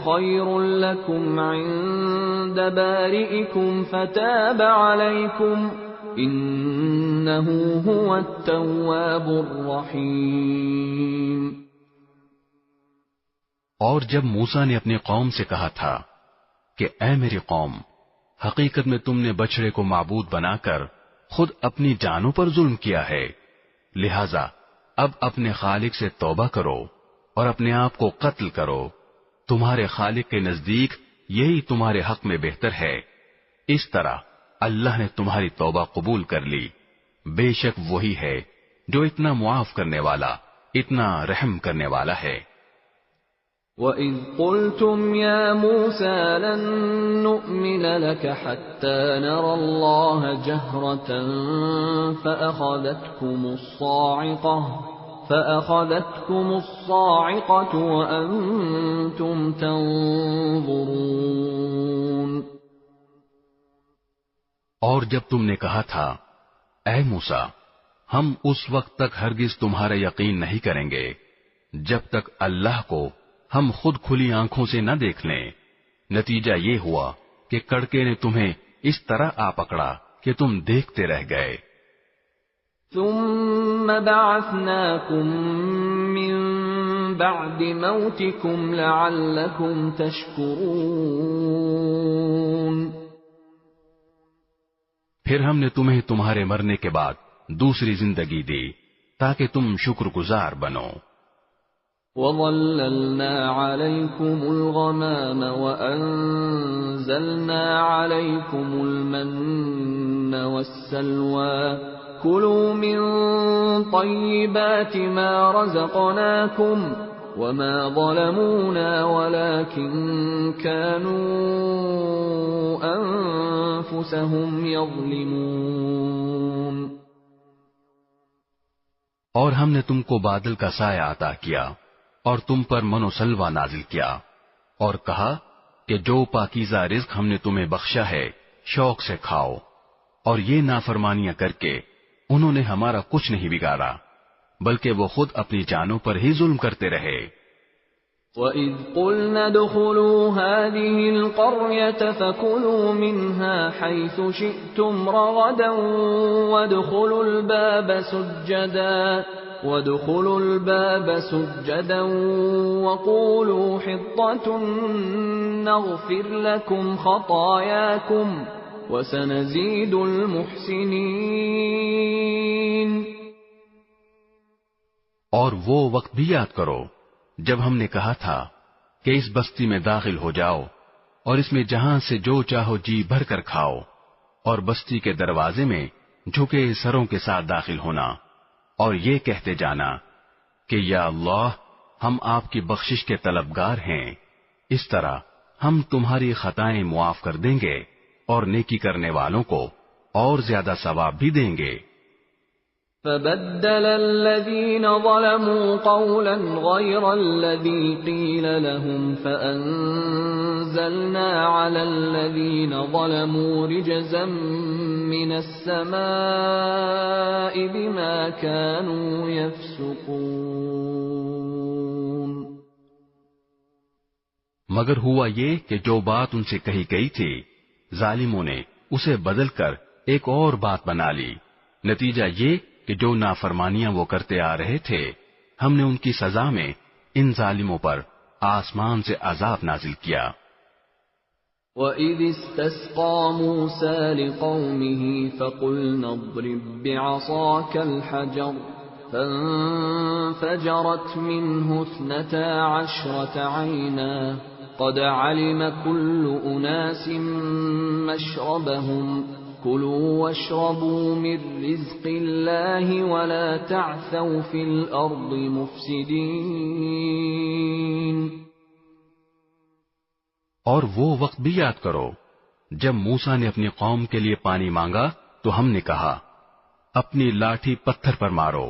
خَيْرٌ لَكُمْ عِندَ بَارِئِكُمْ فَتَابَ عَلَيْكُمْ إِنَّهُ هُوَ التَّوَّابُ الرَّحِيمُ۔ اور جب موسیٰ نے اپنی قوم سے کہا تھا کہ اے میری قوم، حقیقت میں تم نے بچڑے کو معبود بنا کر خود اپنی جانوں پر ظلم کیا ہے، لہذا اب اپنے خالق سے توبہ کرو اور اپنے آپ کو قتل کرو، تمہارے خالق کے نزدیک یہی تمہارے حق میں بہتر ہے۔ اس طرح اللہ نے تمہاری توبہ قبول کر لی، بے شک وہی ہے جو اتنا معاف کرنے والا، اتنا رحم کرنے والا ہے۔ وَإِذْ قُلْتُمْ يَا مُوسَى لَن نُّؤْمِنَ لَكَ حَتَّى نَرَى اللَّهَ جَهْرَةً فَأَخَذَتْكُمُ الصَّاعِقَةُ وَأَنْتُمْ تَنظُرُونَ۔ اور جب تم نے کہا تھا اے موسیٰ، ہم اس وقت تک ہرگز تمہارا یقین نہیں کریں گے جب تک اللہ کو ہم خود کھلی آنکھوں سے نہ دیکھ لیں، نتیجہ یہ ہوا کہ کڑکے نے تمہیں اس طرح آ پکڑا کہ تم دیکھتے رہ گئے۔ ثم بعثناكم من بعد موتكم لعلكم تشكرون۔ پھر ہم نے تمہیں تمہارے مرنے کے بعد دوسری زندگی دی تاکہ تم شکر گزار بنو۔ وَظَلَّلْنَا عَلَيْكُمُ الْغَمَامَ وَأَنزَلْنَا عَلَيْكُمُ الْمَنَّ وَالسَّلْوَىٰ كُلُوا مِن طَيِّبَاتِ مَا رَزَقْنَاكُمْ وَمَا ظَلَمُونَا وَلَٰكِن كَانُوا أَنفُسَهُمْ يَظْلِمُونَ۔ اور ہم نے تم کو بادل کا سایہ عطا کیا اور تم پر من و سلوہ نازل کیا اور کہا کہ جو پاکیزہ رزق ہم نے تمہیں بخشا ہے شوق سے کھاؤ، اور یہ نافرمانیاں کر کے انہوں نے ہمارا کچھ نہیں بگاڑا بلکہ وہ خود اپنی جانوں پر ہی ظلم کرتے رہے۔ وَإِذْ قُلْنَا ادْخُلُوا هَٰذِهِ الْقَرْيَةَ فَكُلُوا مِنْهَا حَيْثُ شِئْتُمْ رَغَدًا وَادْخُلُوا الْبَابَ سُجَّدًا وَقُولُوا حِطَّةٌ نَّغْفِرْ لَكُمْ خَطَايَاكُمْ وَسَنَزِيدُ الْمُحْسِنِينَ۔ اور وہ وقت بھی یاد کرو جب ہم نے کہا تھا کہ اس بستی میں داخل ہو جاؤ اور اس میں جہاں سے جو چاہو جی بھر کر کھاؤ، اور بستی کے دروازے میں جھکے سروں کے ساتھ داخل ہونا اور یہ کہتے جانا کہ یا اللہ ہم آپ کی بخشش کے طلبگار ہیں، اس طرح ہم تمہاری خطائیں معاف کر دیں گے اور نیکی کرنے والوں کو اور زیادہ ثواب بھی دیں گے۔ فَبَدَّلَ الَّذِينَ ظَلَمُوا قَوْلًا غَيْرَ الَّذِي قِيلَ لَهُمْ فَأَنزَلْنَا عَلَى الَّذِينَ ظَلَمُوا رِجْزًا مِّنَ السَّمَاءِ بِمَا كَانُوا يَفْسُقُونَ۔ مگر ہوا یہ کہ جو بات ان سے کہی گئی تھی ظالموں نے اسے بدل کر ایک اور بات بنا لی. نتیجہ یہ کہ جو نافرمانیاں وہ کرتے آ رہے تھے ہم نے ان کی سزا میں ان ظالموں پر آسمان سے عذاب نازل کیا. وَإِذِ اسْتَسْقَى مُوسَى لِقَوْمِهِ فَقُلْنَا اضْرِب بِّعَصَاكَ الْحَجَرَ فَانفَجَرَتْ مِنْهُ 12 عَيْنًا قَدْ عَلِمَ كُلُّ أُنَاسٍ مَّشْرَبَهُمْ كُلُوا وَاشْرَبُوا مِن رِّزْقِ اللَّهِ وَلَا تَعْثَوْا فِي الْأَرْضِ مُفْسِدِينَ. اور وہ وقت بھی یاد کرو جب موسیٰ نے اپنی قوم کے لیے پانی مانگا تو ہم نے کہا اپنی لاٹھی پتھر پر مارو.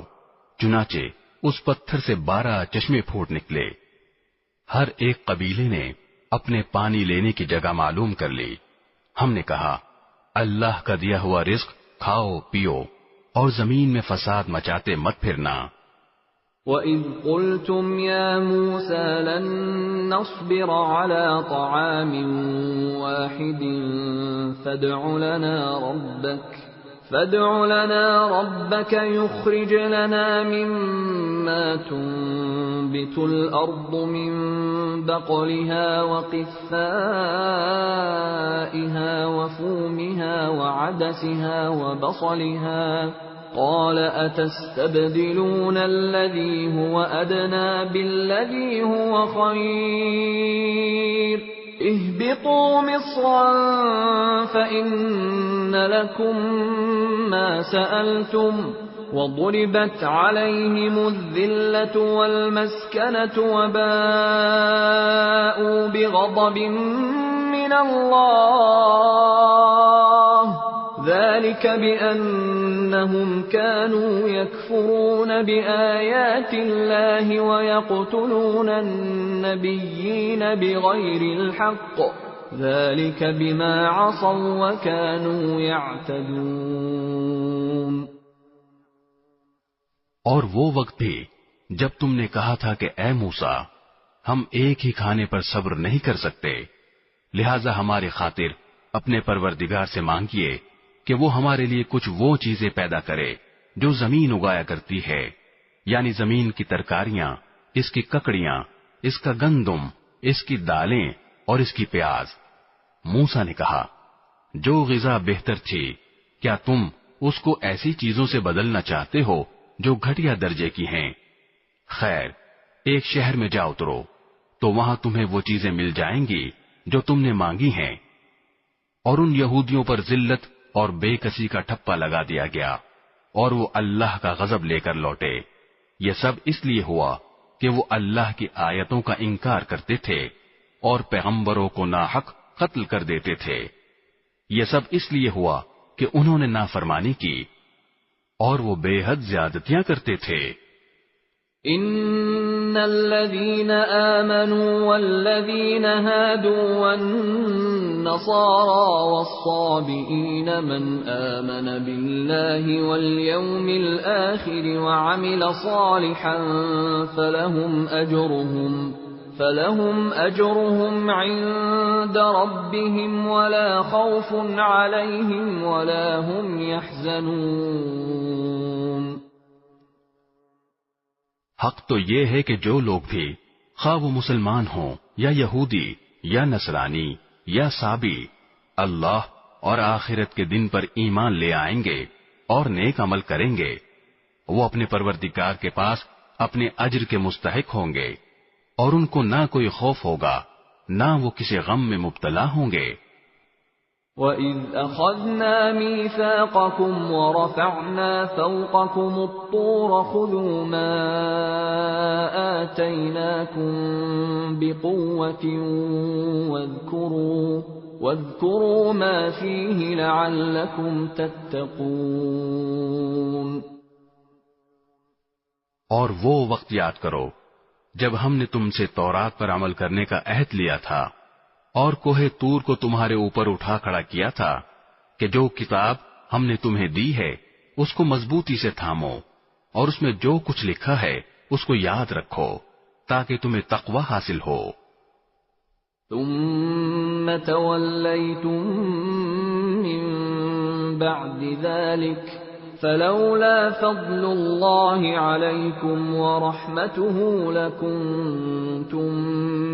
چنانچہ اس پتھر سے 12 چشمے پھوٹ نکلے. ہر ایک قبیلے نے اپنے پانی لینے کی جگہ معلوم کر لی. ہم نے کہا اللہ کا دیا ہوا رزق کھاؤ پیو اور زمین میں فساد مچاتے مت پھرنا. وَإِذْ قُلْتُمْ يَا مُوسَى لَن نَّصْبِرَ عَلَىٰ طَعَامٍ وَاحِدٍ فَادْعُ لَنَا رَبَّكَ يُخْرِجْ لَنَا مِمَّا تُنبِتُ الْأَرْضُ مِن بَقْلِهَا وَقِثَّائِهَا وَفُومِهَا وَعَدَسِهَا وَبَصَلِهَا قَالَ أَتَسْتَبْدِلُونَ الَّذِي هُوَ أَدْنَىٰ بِالَّذِي هُوَ خَيْرٌ اهْبِطُوا مِصْرًا فَإِنَّ لَكُم مَّا سَأَلْتُمْ وَضُرِبَتْ عَلَيْهِمُ الذِّلَّةُ وَالْمَسْكَنَةُ وَبَاءُوا بِغَضَبٍ مِّنَ اللَّهِ ذَلِكَ بِأَنَّهُمْ كَانُوا يَكْفُرُونَ بِآيَاتِ اللَّهِ وَيَقْتُلُونَ النَّبِيِّينَ بِغَيْرِ الْحَقِّ ذَلِكَ بِمَا عَصَوْا وَكَانُوا يَعْتَدُونَ. اور وہ وقت بھی جب تم نے کہا تھا کہ اے موسیٰ ہم ایک ہی کھانے پر صبر نہیں کر سکتے لہذا ہماری خاطر اپنے پروردگار سے مانگیے کہ وہ ہمارے لیے کچھ وہ چیزیں پیدا کرے جو زمین اگایا کرتی ہے یعنی زمین کی ترکاریاں اس کی ککڑیاں اس کا گندم اس کی دالیں اور اس کی پیاز. موسیٰ نے کہا جو غذا بہتر تھی کیا تم اس کو ایسی چیزوں سے بدلنا چاہتے ہو جو گھٹیا درجے کی ہیں؟ خیر ایک شہر میں جا اترو تو وہاں تمہیں وہ چیزیں مل جائیں گی جو تم نے مانگی ہیں. اور ان یہودیوں پر ذلت اور بے کسی کا ٹھپا لگا دیا گیا اور وہ اللہ کا غضب لے کر لوٹے. یہ سب اس لیے ہوا کہ وہ اللہ کی آیتوں کا انکار کرتے تھے اور پیغمبروں کو ناحق قتل کر دیتے تھے. یہ سب اس لیے ہوا کہ انہوں نے نافرمانی کی اور وہ بے حد زیادتیاں کرتے تھے. ان الذين آمنوا والذين هادوا والنصارى والصابئين من آمن بالله واليوم الآخر وعمل صالحا فلهم أجرهم عند ربهم ولا خوف عليهم ولا هم يحزنون. حق تو یہ ہے کہ جو لوگ بھی خواہ وہ مسلمان ہوں یا یہودی یا نصرانی یا صابی اللہ اور آخرت کے دن پر ایمان لے آئیں گے اور نیک عمل کریں گے وہ اپنے پروردگار کے پاس اپنے اجر کے مستحق ہوں گے اور ان کو نہ کوئی خوف ہوگا نہ وہ کسی غم میں مبتلا ہوں گے. وَإِذْ أَخَذْنَا مِيثَاقَكُمْ وَرَفَعْنَا فَوْقَكُمُ الطُّورَ خُذُوا مَا آتَيْنَاكُمْ بِقُوَّةٍ وَاذْكُرُوا مَا فِيهِ لَعَلَّكُمْ تَتَّقُونَ. اور وہ وقت یاد کرو جب ہم نے تم سے تورات پر عمل کرنے کا عہد لیا تھا اور کوہ طور کو تمہارے اوپر اٹھا کھڑا کیا تھا کہ جو کتاب ہم نے تمہیں دی ہے اس کو مضبوطی سے تھامو اور اس میں جو کچھ لکھا ہے اس کو یاد رکھو تاکہ تمہیں تقوی حاصل ہو. ثم توليتم من بعد ذلك فلولا فضل الله عليكم ورحمته لكنتم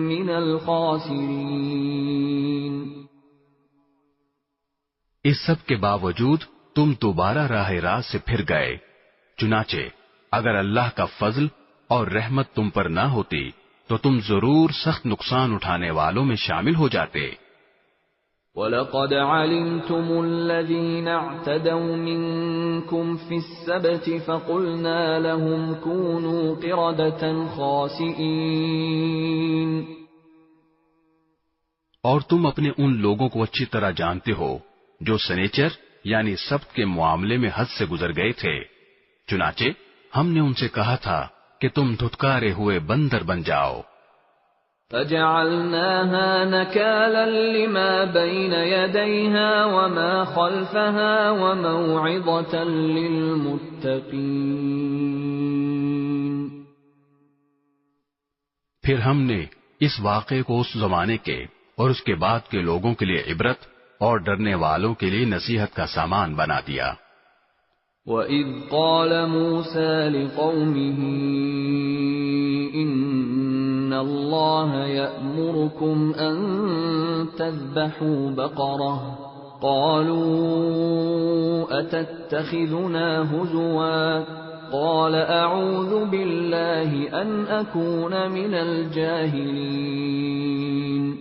من الخاسرين۔ اس سب کے باوجود تم دوبارہ راہ راست سے پھر گئے، چنانچہ اگر اللہ کا فضل اور رحمت تم پر نہ ہوتی تو تم ضرور سخت نقصان اٹھانے والوں میں شامل ہو جاتے۔ وَلَقَدْ عَلِمْتُمُ الَّذِينَ اعْتَدَوْا مِنكُمْ فِي السَّبْتِ فَقُلْنَا لَهُمْ كُونُوا قِرَدَةً خَاسِئِينَ۔ اور تم اپنے ان لوگوں کو اچھی طرح جانتے ہو جو سنیچر یعنی سبت کے معاملے میں حد سے گزر گئے تھے، چنانچہ ہم نے ان سے کہا تھا کہ تم دھتکارے ہوئے بندر بن جاؤ۔ فَجَعَلْنَاهَا نَكَالًا لِمَا بَيْنَ يَدَيْهَا وَمَا خَلْفَهَا وَمَوْعِظَةً لِلْمُتَّقِينَ۔ پھر ہم نے اس واقعے کو اس زمانے کے اور اس کے بعد کے لوگوں کے لیے عبرت اور ڈرنے والوں کے لیے نصیحت کا سامان بنا دیا۔ وَإِذْ قَالَ مُوسَى لِقَوْمِهِ إِنَّ اللَّهَ يَأْمُرُكُمْ أَن تَذْبَحُوا بَقَرَةً قَالُوا أَتَتَّخِذُنَا هُزُوًا قَالَ أَعُوذُ بِاللَّهِ أَنْ أَكُونَ مِنَ الْجَاهِلِينَ۔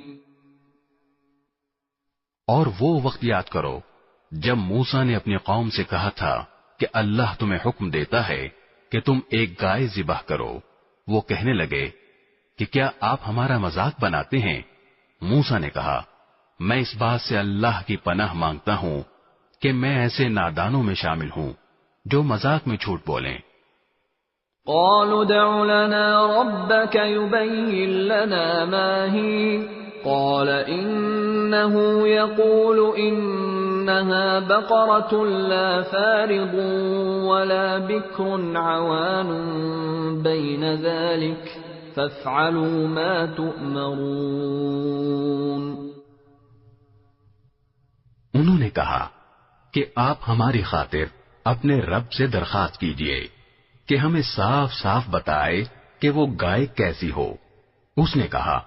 اور وہ وقت یاد کرو جب موسیٰ نے اپنی قوم سے کہا تھا کہ اللہ تمہیں حکم دیتا ہے کہ تم ایک گائے ذبح کرو۔ وہ کہنے لگے کہ کیا آپ ہمارا مذاق بناتے ہیں؟ موسیٰ نے کہا میں اس بات سے اللہ کی پناہ مانگتا ہوں کہ میں ایسے نادانوں میں شامل ہوں جو مذاق میں جھوٹ بولیں۔ قالوا ادع لنا ربك يبين لنا ما هي قال إنه يقول إنها بقرة لا فارض ولا بكر عوان بين ذلك فافعلوا ما تؤمرون۔ انہوں نے کہا کہ آپ ہماری خاطر اپنے رب سے درخواست کیجئے کہ ہمیں صاف صاف بتائے کہ وہ گائے کیسی ہو۔ اس نے کہا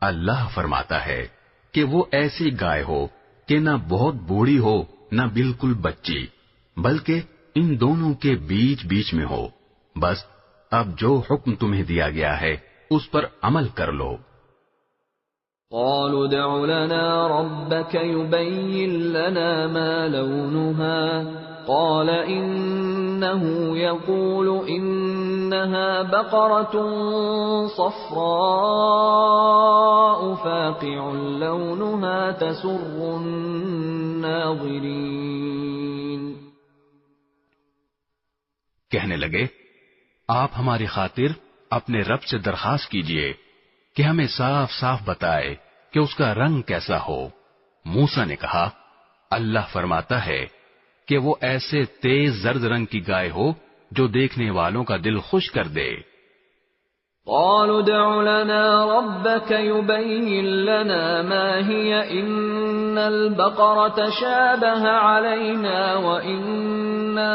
اللہ فرماتا ہے کہ وہ ایسی گائے ہو کہ نہ بہت بوڑھی ہو نہ بالکل بچی، بلکہ ان دونوں کے بیچ بیچ میں ہو۔ بس اب جو حکم تمہیں دیا گیا ہے اس پر عمل کر لو۔ قالوا ادع لنا ربك يبين لنا ما لونها قال إنه يقول إنها بقرة صفراء فاقع لونها تسر الناظرين۔ کہنے لگے آپ ہماری خاطر اپنے رب سے درخواست کیجئے کہ ہمیں صاف صاف بتائے کہ اس کا رنگ کیسا ہو۔ موسیٰ نے کہا اللہ فرماتا ہے کہ وہ ایسے تیز زرد رنگ کی گائے ہو جو دیکھنے والوں کا دل خوش کر دے۔ قالوا ادع لنا ربك يبين لنا ما هي إن البقرة شابه علينا وإنا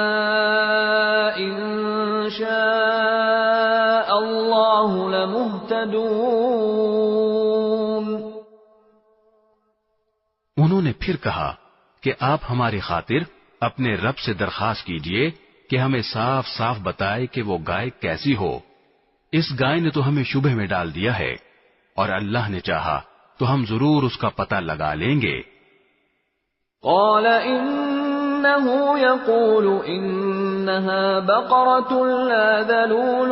إن شاء الله لمهتدون۔ انہوں نے پھر کہا کہ آپ ہماری خاطر اپنے رب سے درخواست کیجئے کہ ہمیں صاف صاف بتائے کہ وہ گائے کیسی ہو۔ اس گائے نے تو ہمیں شبہ میں ڈال دیا ہے، اور اللہ نے چاہا تو ہم ضرور اس کا پتہ لگا لیں گے۔ قال إنه يقول إنها بقرة لا ذلول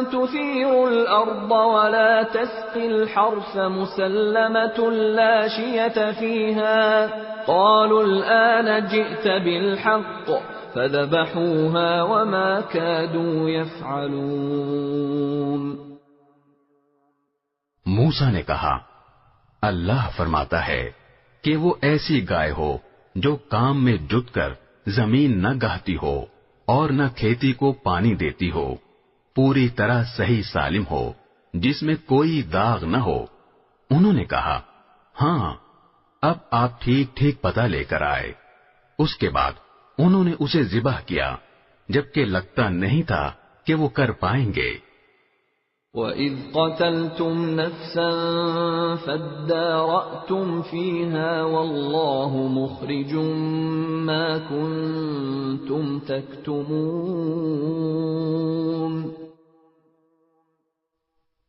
تثير الأرض ولا تسقي الحرث مسلمة لا شية فيها قالوا الآن جئت بالحق فذبحوها وما كادوا يفعلون۔ موسیٰ نے کہا اللہ فرماتا ہے کہ وہ ایسی گائے ہو جو کام میں جت کر زمین نہ گہتی ہو اور نہ کھیتی کو پانی دیتی ہو، پوری طرح صحیح سالم ہو، جس میں کوئی داغ نہ ہو۔ انہوں نے کہا ہاں اب آپ ٹھیک ٹھیک پتہ لے کر آئے۔ اس کے بعد انہوں نے اسے ذبح کیا جبکہ لگتا نہیں تھا کہ وہ کر پائیں گے۔ وَإِذْ قَتَلْتُمْ نَفْسًا فَادَّارَأْتُمْ فِيهَا وَاللَّهُ مُخْرِجٌ مَا كُنْتُمْ تَكْتُمُونَ۔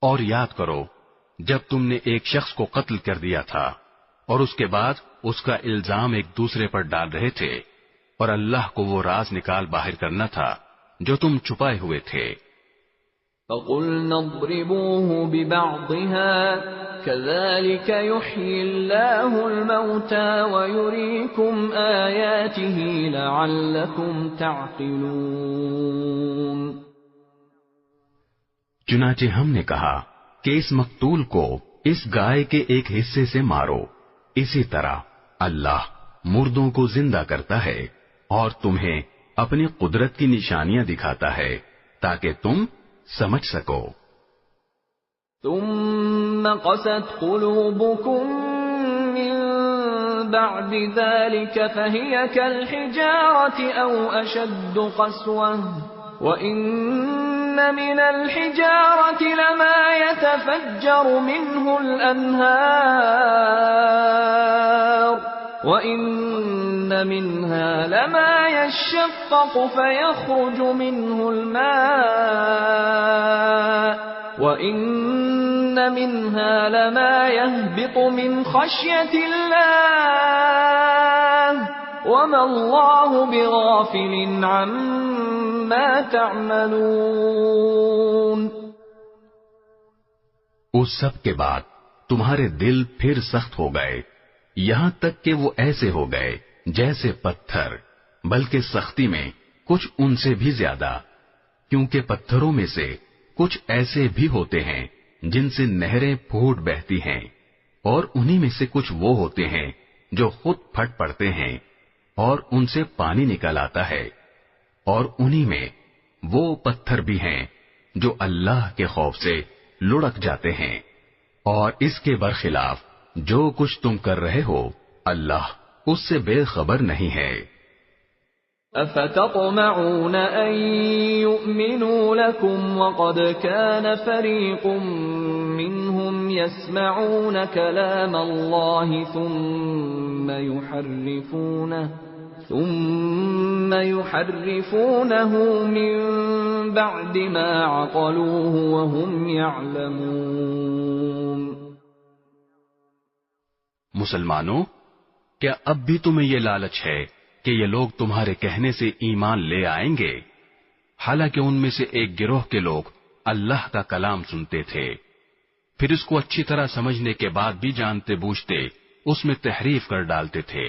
اور یاد کرو جب تم نے ایک شخص کو قتل کر دیا تھا اور اس کے بعد اس کا الزام ایک دوسرے پر ڈال رہے تھے، اور اللہ کو وہ راز نکال باہر کرنا تھا جو تم چھپائے ہوئے تھے۔ فَقُلْنَا اضْرِبُوهُ بِبَعْضِهَا كَذَلِكَ يُحْيِي اللَّهُ الْمَوْتَى وَيُرِيكُمْ آيَاتِهِ لَعَلَّكُمْ تَعْقِلُونَ۔ چنانچہ ہم نے کہا کہ اس مقتول کو اس گائے کے ایک حصے سے مارو، اسی طرح اللہ مردوں کو زندہ کرتا ہے اور تمہیں اپنی قدرت کی نشانیاں دکھاتا ہے تاکہ تم سمجھ سکو۔ ثم قست قلوبكم من بعد ذلك فهي كالحجارة أو أشد قسوة وإن من الحجارة لما يتفجر منه الأنهار وَإِنَّ مِنْهَا لَمَا يَشَّقَّقُ فَيَخْرُجُ مِنْهُ الْمَاءُ وَإِنَّ مِنْهَا لَمَا يَهْبِطُ مِنْ خَشْيَةِ اللَّهِ وَمَا اللَّهُ بِغَافِلٍ عَمَّا تَعْمَلُونَ۔ اس سب کے بعد تمہارے دل پھر سخت ہو گئے، یہاں تک کہ وہ ایسے ہو گئے جیسے پتھر، بلکہ سختی میں کچھ ان سے بھی زیادہ، کیونکہ پتھروں میں سے کچھ ایسے بھی ہوتے ہیں جن سے نہریں پھوٹ بہتی ہیں، اور انہی میں سے کچھ وہ ہوتے ہیں جو خود پھٹ پڑتے ہیں اور ان سے پانی نکل آتا ہے، اور انہی میں وہ پتھر بھی ہیں جو اللہ کے خوف سے لڑک جاتے ہیں، اور اس کے برخلاف جو کچھ تم کر رہے ہو اللہ اس سے بے خبر نہیں ہے۔ افتطمعون ان يؤمنوا لكم وقد كان فريق منهم يسمعون كلام الله ثم يحرفونه من بعد ما عقلوه وهم يعلمون۔ مسلمانوں، کیا اب بھی تمہیں یہ لالچ ہے کہ یہ لوگ تمہارے کہنے سے ایمان لے آئیں گے، حالانکہ ان میں سے ایک گروہ کے لوگ اللہ کا کلام سنتے تھے، پھر اس کو اچھی طرح سمجھنے کے بعد بھی جانتے بوجھتے اس میں تحریف کر ڈالتے تھے۔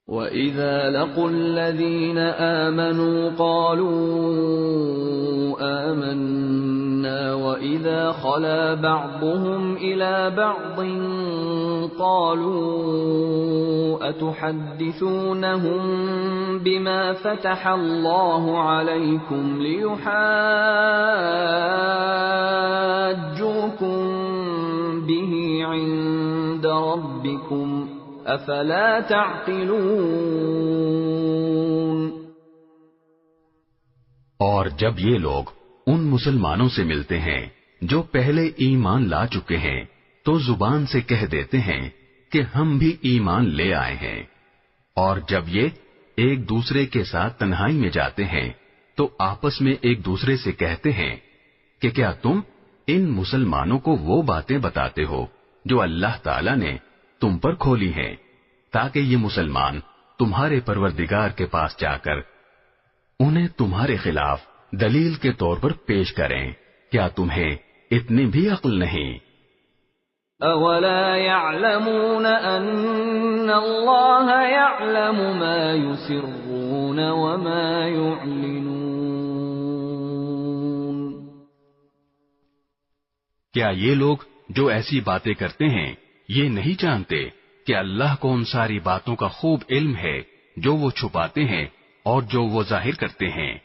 وَإِذَا لَقُوا الَّذِينَ آمَنُوا قَالُوا آمَنَّا وَإِذَا خَلَا بَعْضُهُمْ إِلَى بَعْضٍ قَالُوا أَتُحَدِّثُونَهُم بِمَا فَتَحَ اللَّهُ عَلَيْكُمْ لِيُحَاجُّوكُم بِهِ عِندَ رَبِّكُمْ افلا تعقلون۔ اور جب یہ لوگ ان مسلمانوں سے ملتے ہیں جو پہلے ایمان لا چکے ہیں تو زبان سے کہہ دیتے ہیں کہ ہم بھی ایمان لے آئے ہیں، اور جب یہ ایک دوسرے کے ساتھ تنہائی میں جاتے ہیں تو آپس میں ایک دوسرے سے کہتے ہیں کہ کیا تم ان مسلمانوں کو وہ باتیں بتاتے ہو جو اللہ تعالی نے تم پر کھولی ہیں، تاکہ یہ مسلمان تمہارے پروردگار کے پاس جا کر انہیں تمہارے خلاف دلیل کے طور پر پیش کریں۔ کیا تمہیں اتنی بھی عقل نہیں؟ اولا يعلمون ان اللہ يعلم ما يسرون وما يعلنون۔ کیا یہ لوگ جو ایسی باتیں کرتے ہیں یہ نہیں جانتے کہ اللہ کو ان ساری باتوں کا خوب علم ہے جو وہ چھپاتے ہیں اور جو وہ ظاہر کرتے ہیں؟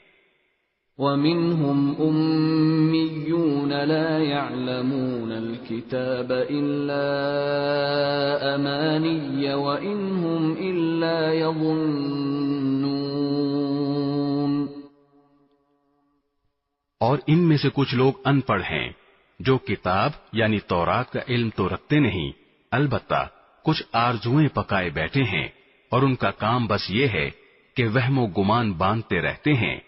وَمِنْهُمْ أُمِّيُّونَ لَا يَعْلَمُونَ الْكِتَابَ إِلَّا أَمَانِيَّ وَإِنْ هُمْ إِلَّا يَظُنُّونَ۔ اور ان میں سے کچھ لوگ ان پڑھ ہیں جو کتاب یعنی تورات کا علم تو رکھتے نہیں، البتہ کچھ آرزوئیں پکائے بیٹھے ہیں اور ان کا کام بس یہ ہے کہ وہم و گمان باندھتے رہتے ہیں۔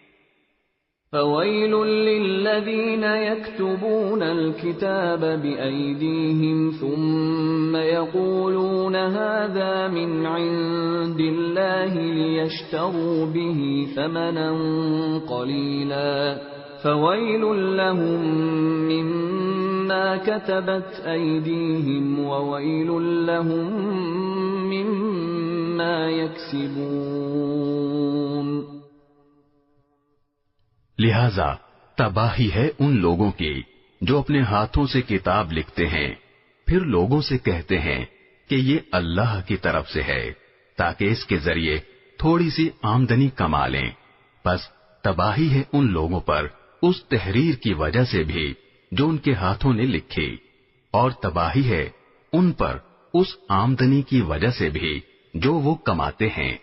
فَوَيْلٌ لِّلَّذِينَ يَكْتُبُونَ الْكِتَابَ بِأَيْدِيهِمْ ثُمَّ يَقُولُونَ هَٰذَا مِنْ عِندِ اللَّهِ لِيَشْتَرُوا بِهِ ثَمَنًا قَلِيلًا فَوَيْلٌ لَّهُم مِّمَّا كَتَبَتْ أَيْدِيهِمْ وَوَيْلٌ لَّهُم مِّمَّا يَكْسِبُونَ۔ لہذا تباہی ہے ان لوگوں کی جو اپنے ہاتھوں سے کتاب لکھتے ہیں پھر لوگوں سے کہتے ہیں کہ یہ اللہ کی طرف سے ہے تاکہ اس کے ذریعے تھوڑی سی آمدنی کما لیں، بس تباہی ہے ان لوگوں پر اس تحریر کی وجہ سے بھی جو ان کے ہاتھوں نے لکھی، اور تباہی ہے ان پر اس آمدنی کی وجہ سے بھی جو وہ کماتے ہیں۔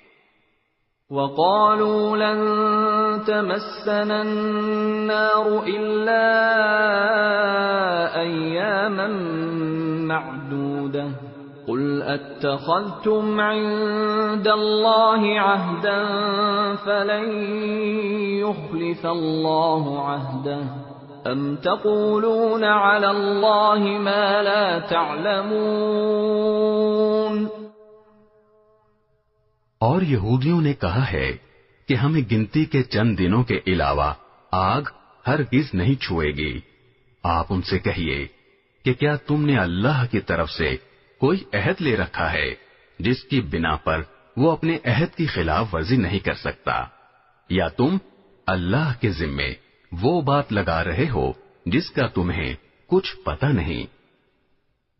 وَقَالُوا لَن تَمَسَّنَا النَّارُ إِلَّا أَيَّامًا مَّعْدُودَةً قُلْ أَتَّخَذْتُمْ عِندَ اللَّهِ عَهْدًا فَلَن يُخْلِفَ اللَّهُ عَهْدَهُ أَمْ تَقُولُونَ عَلَى اللَّهِ مَا لَا تَعْلَمُونَ۔ اور یہودیوں نے کہا ہے کہ ہمیں گنتی کے چند دنوں کے علاوہ آگ ہرگز نہیں چھوئے گی۔ آپ ان سے کہیے کہ کیا تم نے اللہ کی طرف سے کوئی عہد لے رکھا ہے جس کی بنا پر وہ اپنے عہد کی خلاف ورزی نہیں کر سکتا، یا تم اللہ کے ذمے وہ بات لگا رہے ہو جس کا تمہیں کچھ پتہ نہیں؟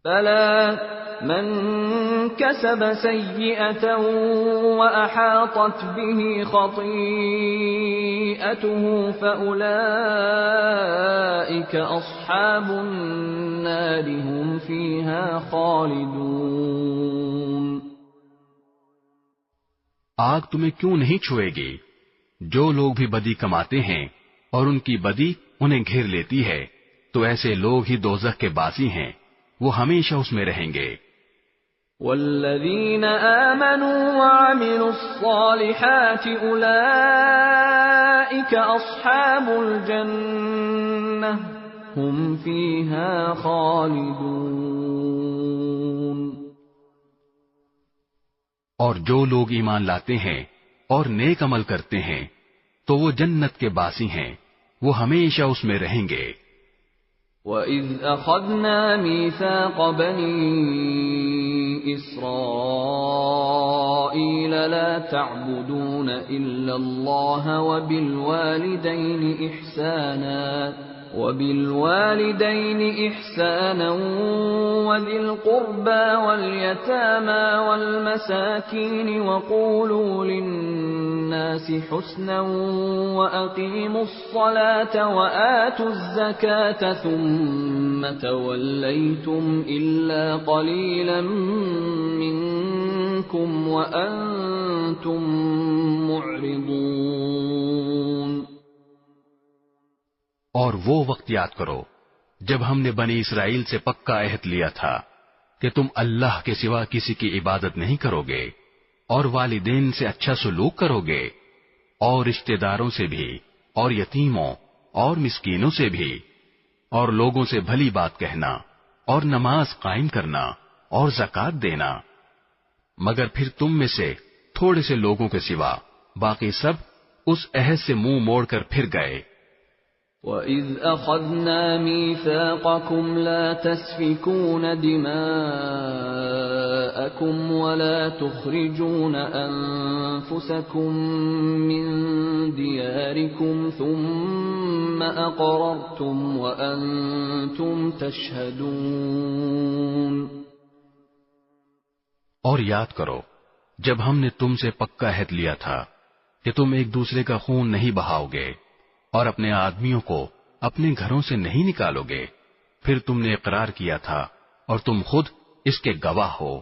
بَلَىٰ مَن كَسَبَ سَيِّئَةً وَأَحَاطَتْ بِهِ خَطِيئَتُهُ فَأُولَٰئِكَ أَصْحَابُ النَّارِ هُمْ فِيهَا خَالِدُونَ۔ آگ تمہیں کیوں نہیں چھوئے گی؟ جو لوگ بھی بدی کماتے ہیں اور ان کی بدی انہیں گھیر لیتی ہے تو ایسے لوگ ہی دوزخ کے باسی ہیں، وہ ہمیشہ اس میں رہیں گے۔ والذین آمنوا وعملوا الصالحات اولئک اصحاب الجنہ هم فیہا خالدون۔ اور جو لوگ ایمان لاتے ہیں اور نیک عمل کرتے ہیں تو وہ جنت کے باسی ہیں، وہ ہمیشہ اس میں رہیں گے۔ وَإِذْ أَخَذْنَا مِيثَاقَ بَنِي إِسْرَائِيلَ لَا تَعْبُدُونَ إِلَّا اللَّهَ وَبِالْوَالِدَيْنِ إِحْسَانًا وَذِي الْقُرْبَى وَالْيَتَامَى وَالْمَسَاكِينِ وَقُولُوا لِلنَّاسِ حُسْنًا وَأَقِيمُوا الصَّلَاةَ وَآتُوا الزَّكَاةَ ثُمَّ تَوَلَّيْتُمْ إِلَّا قَلِيلًا مِّنكُمْ وَأَنتُم مُّعْرِضُونَ۔ اور وہ وقت یاد کرو جب ہم نے بنی اسرائیل سے پکا عہد لیا تھا کہ تم اللہ کے سوا کسی کی عبادت نہیں کرو گے اور والدین سے اچھا سلوک کرو گے اور رشتہ داروں سے بھی اور یتیموں اور مسکینوں سے بھی اور لوگوں سے بھلی بات کہنا اور نماز قائم کرنا اور زکوٰۃ دینا، مگر پھر تم میں سے تھوڑے سے لوگوں کے سوا باقی سب اس عہد سے منہ موڑ کر پھر گئے۔ وَإِذْ أَخَذْنَا مِيثَاقَكُمْ لَا تَسْفِكُونَ دِمَاءَكُمْ وَلَا تُخْرِجُونَ أَنفُسَكُم مِّن دِيَارِكُمْ ثُمَّ أَقْرَرْتُمْ وَأَنتُمْ تَشْهَدُونَ۔ اور یاد کرو جب ہم نے تم سے پکا عہد لیا تھا کہ تم ایک دوسرے کا خون نہیں بہاؤ گے اور اپنے آدمیوں کو اپنے گھروں سے نہیں نکالو گے، پھر تم نے اقرار کیا تھا اور تم خود اس کے گواہ ہو۔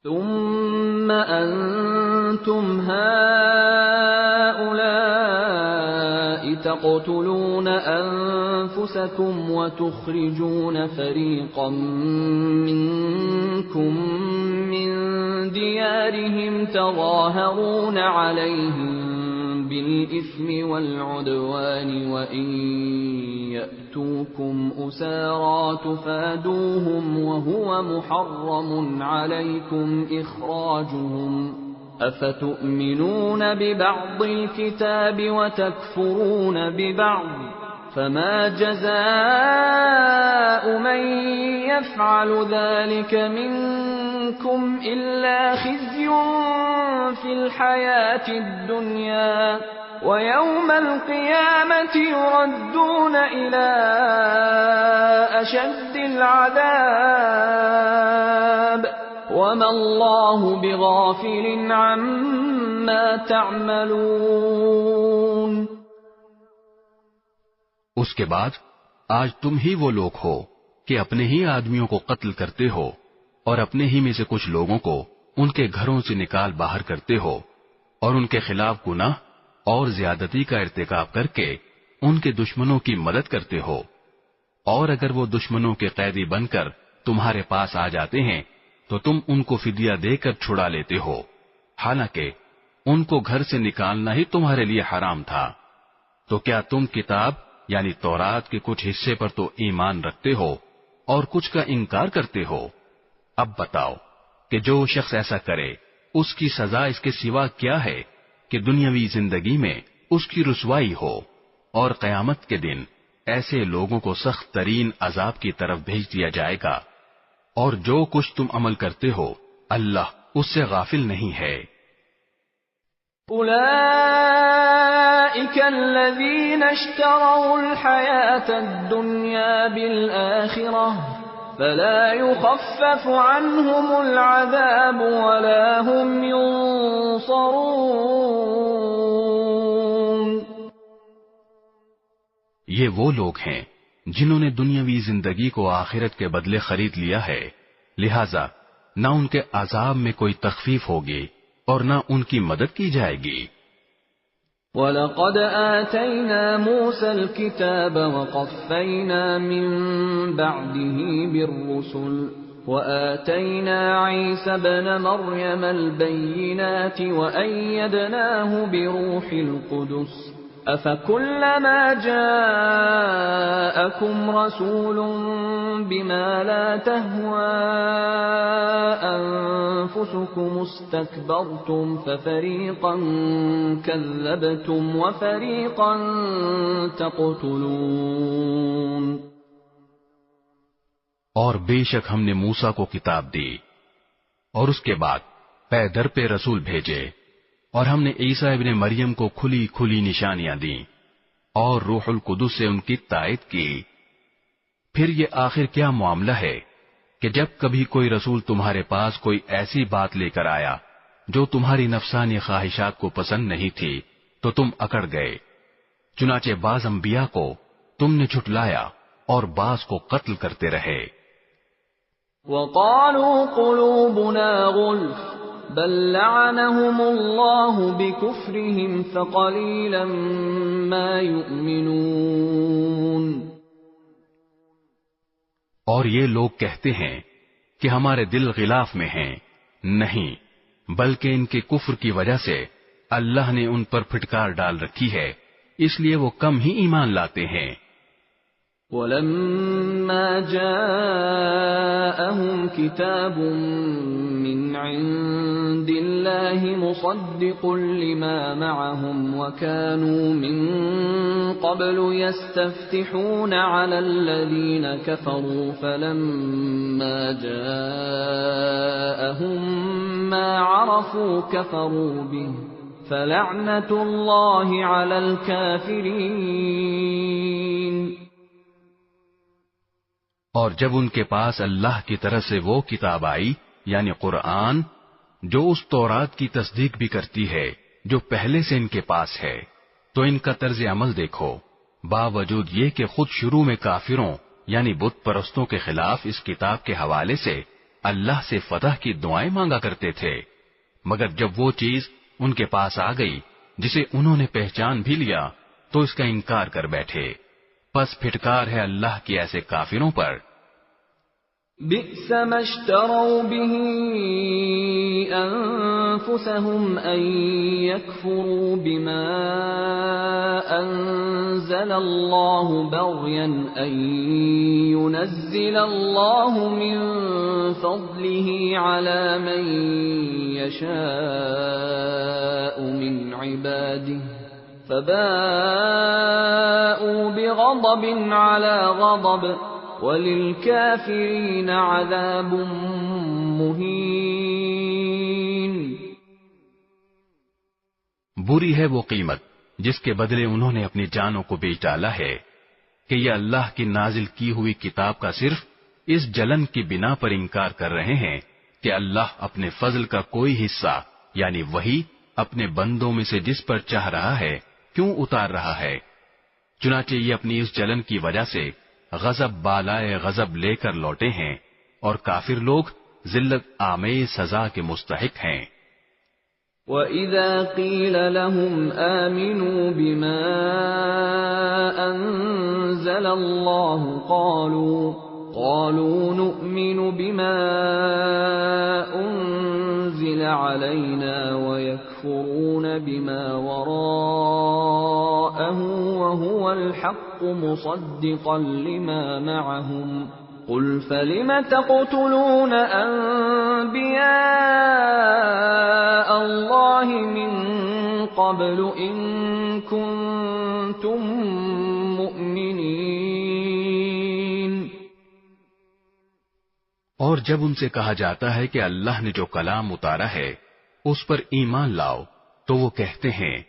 ثم أنتم هؤلاء تقتلون أنفسكم وتخرجون فريقا منكم من ديارهم تظاهرون عليهم بالإثم والعدوان وإن يأتوكم أسارى تفادوهم وهو محرم عليكم إخراجهم أفتؤمنون ببعض الكتاب وتكفرون ببعض فما جزاء من يفعل ذلك منكم إلا خزي في الحياة الدنيا ويوم القيامة يردون إلى أشد العذاب وما الله بغافل عما تعملون۔ اس کے بعد آج تم ہی وہ لوگ ہو کہ اپنے ہی آدمیوں کو قتل کرتے ہو اور اپنے ہی میں سے کچھ لوگوں کو ان کے گھروں سے نکال باہر کرتے ہو اور ان کے خلاف گناہ اور زیادتی کا ارتکاب کر کے ان کے دشمنوں کی مدد کرتے ہو، اور اگر وہ دشمنوں کے قیدی بن کر تمہارے پاس آ جاتے ہیں تو تم ان کو فدیہ دے کر چھڑا لیتے ہو، حالانکہ ان کو گھر سے نکالنا ہی تمہارے لیے حرام تھا۔ تو کیا تم کتاب یعنی تورات کے کچھ حصے پر تو ایمان رکھتے ہو اور کچھ کا انکار کرتے ہو؟ اب بتاؤ کہ جو شخص ایسا کرے اس کی سزا اس کے سوا کیا ہے کہ دنیاوی زندگی میں اس کی رسوائی ہو، اور قیامت کے دن ایسے لوگوں کو سخت ترین عذاب کی طرف بھیج دیا جائے گا، اور جو کچھ تم عمل کرتے ہو اللہ اس سے غافل نہیں ہے۔ أولئك الذين اشتروا الحياة الدنيا بالآخرة فلا يخفف عنهم العذاب ولا هم ينصرون۔ یہ وہ لوگ ہیں جنہوں نے دنیاوی زندگی کو آخرت کے بدلے خرید لیا ہے، لہذا نہ ان کے عذاب میں کوئی تخفیف ہوگی اور نہ ان کی مدد کی جائے گی۔ وَلَقَدْ آتَيْنَا مُوسَى الْكِتَابَ وَقَفَّيْنَا مِن بَعْدِهِ بِالرُّسُلِ وَآتَيْنَا عِيسَى ابْنَ مَرْيَمَ الْبَيِّنَاتِ وَأَيَّدْنَاهُ بِرُوحِ الْقُدُسِ أَفَكُلَّمَا جَاءَكُمْ رَسُولٌ بِمَا لَا تَهْوَى أَنفُسُكُمُ اسْتَكْبَرْتُمْ فَفَرِيقًا كَذَّبْتُمْ وَفَرِيقًا تَقْتُلُونَ۔ اور بے شک ہم نے موسیٰ کو کتاب دی اور اس کے بعد پے در پہ رسول بھیجے، اور ہم نے عیسیٰ ابن مریم کو کھلی کھلی نشانیاں دیں اور روح القدس سے ان کی تائید کی۔ پھر یہ آخر کیا معاملہ ہے کہ جب کبھی کوئی رسول تمہارے پاس کوئی ایسی بات لے کر آیا جو تمہاری نفسانی خواہشات کو پسند نہیں تھی تو تم اکڑ گئے، چنانچہ بعض انبیاء کو تم نے جھٹلایا اور بعض کو قتل کرتے رہے۔ وَقَالُوا قُلُوبُنَا غُلْفٌ بل لعنهم اللہ بکفرهم فقلیلا ما یؤمنون۔ اور یہ لوگ کہتے ہیں کہ ہمارے دل غلاف میں ہیں، نہیں بلکہ ان کے کفر کی وجہ سے اللہ نے ان پر پھٹکار ڈال رکھی ہے، اس لیے وہ کم ہی ایمان لاتے ہیں۔ وَلَمَّا جَاءَهُمْ كِتَابٌ مِّنْ عِندِ اللَّهِ مُصَدِّقٌ لِّمَا مَعَهُمْ وَكَانُوا مِن قَبْلُ يَسْتَفْتِحُونَ عَلَى الَّذِينَ كَفَرُوا فَلَمَّا جَاءَهُم مَّا عَرَفُوا كَفَرُوا بِهِ فَلَعْنَةُ اللَّهِ عَلَى الْكَافِرِينَ۔ اور جب ان کے پاس اللہ کی طرف سے وہ کتاب آئی یعنی قرآن جو اس تورات کی تصدیق بھی کرتی ہے جو پہلے سے ان کے پاس ہے، تو ان کا طرز عمل دیکھو، باوجود یہ کہ خود شروع میں کافروں یعنی بت پرستوں کے خلاف اس کتاب کے حوالے سے اللہ سے فتح کی دعائیں مانگا کرتے تھے، مگر جب وہ چیز ان کے پاس آ گئی جسے انہوں نے پہچان بھی لیا تو اس کا انکار کر بیٹھے۔ پس پھٹکار ہے اللہ کی ایسے کافروں پر۔ بئس ما اشتروا به انفسهم ان يكفروا بما انزل الله بغيا ان ينزل الله من فضله على من يشاء من عباده فباءوا بغضب على غضب وَلِلْكَافِرِينَ عَذَابٌ مُهِينٌ۔ بری ہے وہ قیمت جس کے بدلے انہوں نے اپنی جانوں کو بیچ ڈالا ہے کہ یہ اللہ کی نازل کی ہوئی کتاب کا صرف اس جلن کی بنا پر انکار کر رہے ہیں کہ اللہ اپنے فضل کا کوئی حصہ یعنی وہی اپنے بندوں میں سے جس پر چاہ رہا ہے کیوں اتار رہا ہے۔ چنانچہ یہ اپنی اس جلن کی وجہ سے غضب بالائے غضب لے کر لوٹے ہیں اور کافر لوگ ذلت آمیز سزا کے مستحق ہیں۔ وَإِذَا قِيلَ لَهُمْ آمِنُوا بِمَا أَنزَلَ اللَّهُ قَالُوا نُؤْمِنُ بِمَا أُنزِلَ عَلَيْنَا وَيَكْفُرُونَ بِمَا وَرَاءَهُ وَهُوَ الْحَقُّ مُصَدِّقًا لِمَا مَعَهُمْ قُلْ فَلِمَ تَقْتُلُونَ أَنبِيَاءَ اللَّهِ مِن قَبْلُ إِن كُنتُم مُّؤْمِنِينَ۔ اور جب ان سے کہا جاتا ہے کہ اللہ نے جو کلام اتارا ہے اس پر ایمان لاؤ تو وہ کہتے ہیں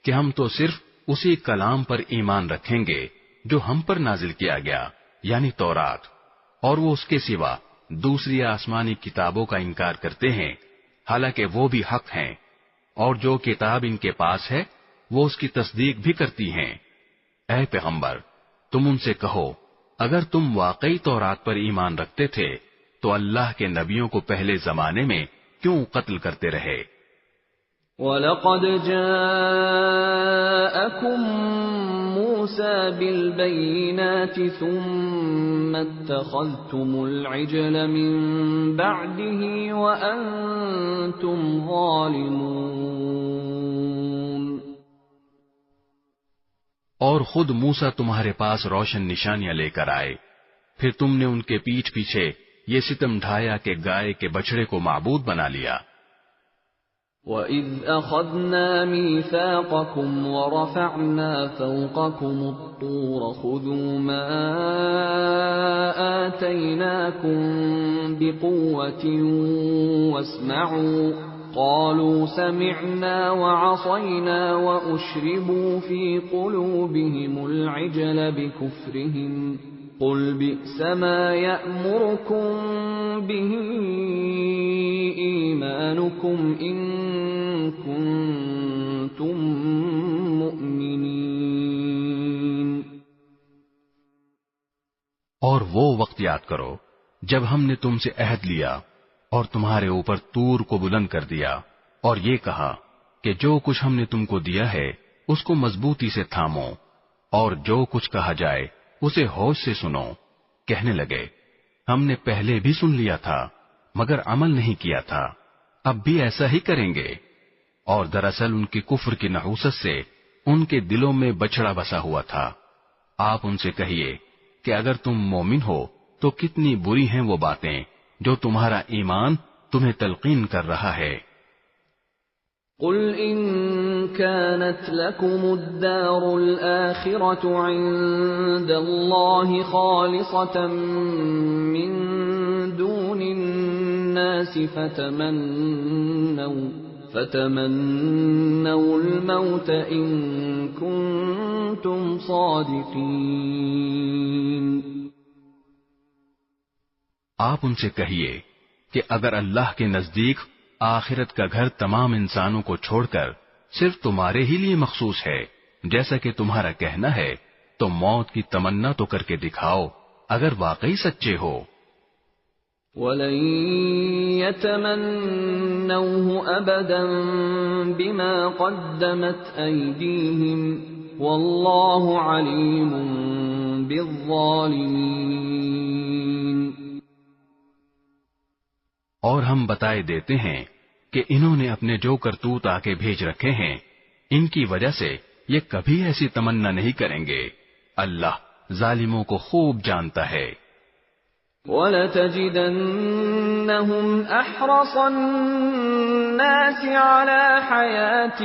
کہ ہم تو صرف اسی کلام پر ایمان رکھیں گے جو ہم پر نازل کیا گیا یعنی تورات، اور وہ اس کے سوا دوسری آسمانی کتابوں کا انکار کرتے ہیں حالانکہ وہ بھی حق ہیں، اور جو کتاب ان کے پاس ہے وہ اس کی تصدیق بھی کرتی ہیں۔ اے پیغمبر تم ان سے کہو اگر تم واقعی تورات پر ایمان رکھتے تھے تو اللہ کے نبیوں کو پہلے زمانے میں کیوں قتل کرتے رہے؟ وَلَقَدْ جَاءَكُم مُوسَى بِالْبَيِّنَاتِ ثُمَّ اتَّخَذْتُمُ الْعِجْلَ مِن بَعْدِهِ وَأَنتُمْ ظَالِمُونَ۔ اور خود موسیٰ تمہارے پاس روشن نشانیاں لے کر آئے، پھر تم نے ان کے پیٹھ پیچھے یہ ستم ڈھایا کہ گائے کے بچڑے کو معبود بنا لیا۔ وَإِذْ أَخَذْنَا مِيثَاقَكُمْ وَرَفَعْنَا فَوْقَكُمُ الطُّورَ خُذُوا مَا آتَيْنَاكُمْ بِقُوَّةٍ وَاسْمَعُوا قَالُوا سَمِعْنَا وَعَصَيْنَا وَأُشْرِبُوا فِي قُلُوبِهِمُ الْعِجْلَ بِكُفْرِهِمْ قُلْ بِئْسَ مَا يَأْمُرُكُمْ بِهِ إِيمَانُكُمْ إِن كُنتُم مُّؤْمِنِينَ۔ اور وہ وقت یاد کرو جب ہم نے تم سے عہد لیا اور تمہارے اوپر طور کو بلند کر دیا اور یہ کہا کہ جو کچھ ہم نے تم کو دیا ہے اس کو مضبوطی سے تھامو اور جو کچھ کہا جائے اسے ہوش سے سنو۔ کہنے لگے ہم نے پہلے بھی سن لیا تھا مگر عمل نہیں کیا تھا، اب بھی ایسا ہی کریں گے۔ اور دراصل ان کی کفر کی نحوست سے ان کے دلوں میں بچڑا بسا ہوا تھا۔ آپ ان سے کہیے کہ اگر تم مومن ہو تو کتنی بری ہیں وہ باتیں جو تمہارا ایمان تمہیں تلقین کر رہا ہے۔ قُلْ إِن كَانَتْ لَكُمُ الدَّارُ الْآخِرَةُ عِندَ اللَّهِ خَالِصَةً مِّن دُونِ النَّاسِ فَتَمَنَّوُا الْمَوْتَ إِن كُنتُمْ صَادِقِينَ۔ آپ ان سے کہیے کہ اگر اللہ کے نزدیک آخرت کا گھر تمام انسانوں کو چھوڑ کر صرف تمہارے ہی لیے مخصوص ہے جیسا کہ تمہارا کہنا ہے تو موت کی تمنا تو کر کے دکھاؤ اگر واقعی سچے ہو۔ وَلَن يَتَمَنَّوْهُ أَبَدًا بِمَا قَدَّمَتْ أَيْدِيهِمْ وَاللَّهُ عَلِيمٌ بِالظَّالِمِينَ۔ اور ہم بتائے دیتے ہیں کہ انہوں نے اپنے جو کرتوت آکے بھیج رکھے ہیں ان کی وجہ سے یہ کبھی ایسی تمنا نہیں کریں گے، اللہ ظالموں کو خوب جانتا ہے۔ وَلَتَجِدَنَّهُمْ أَحْرَصَ النَّاسِ عَلَى حَيَاةٍ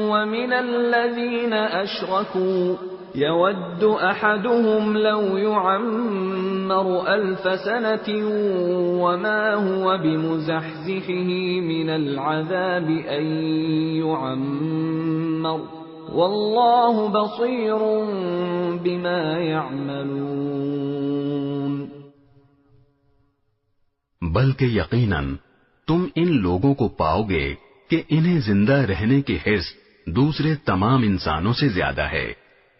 وَمِنَ الَّذِينَ أَشْرَكُوا يَوَدُّ أَحَدُهُمْ لَوْ يُعَمَّرُ أَلْفَ سَنَةٍ وَمَا هُوَ بِمُزَحْزِحِهِ مِنَ الْعَذَابِ أَن يُعَمَّرَ وَاللَّهُ بَصِيرٌ بِمَا يَعْمَلُونَ۔ بلکہ یقیناً تم ان لوگوں کو پاؤ گے کہ انہیں زندہ رہنے کی حرص دوسرے تمام انسانوں سے زیادہ ہے،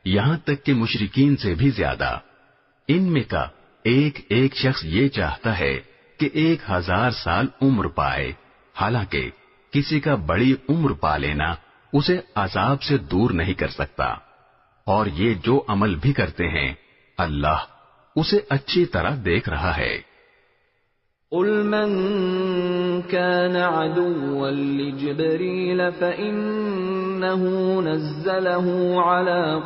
یہاں تک کہ مشرکین سے بھی زیادہ۔ ان میں کا ایک ایک شخص یہ چاہتا ہے کہ 1000 سال عمر پائے، حالانکہ کسی کا بڑی عمر پا لینا اسے عذاب سے دور نہیں کر سکتا، اور یہ جو عمل بھی کرتے ہیں اللہ اسے اچھی طرح دیکھ رہا ہے۔ قُلْ مَنْ كَانَ عَدُوًّا لِجِبْرِيلَ فَإِنَّهُ نَزَّلَهُ عَلَى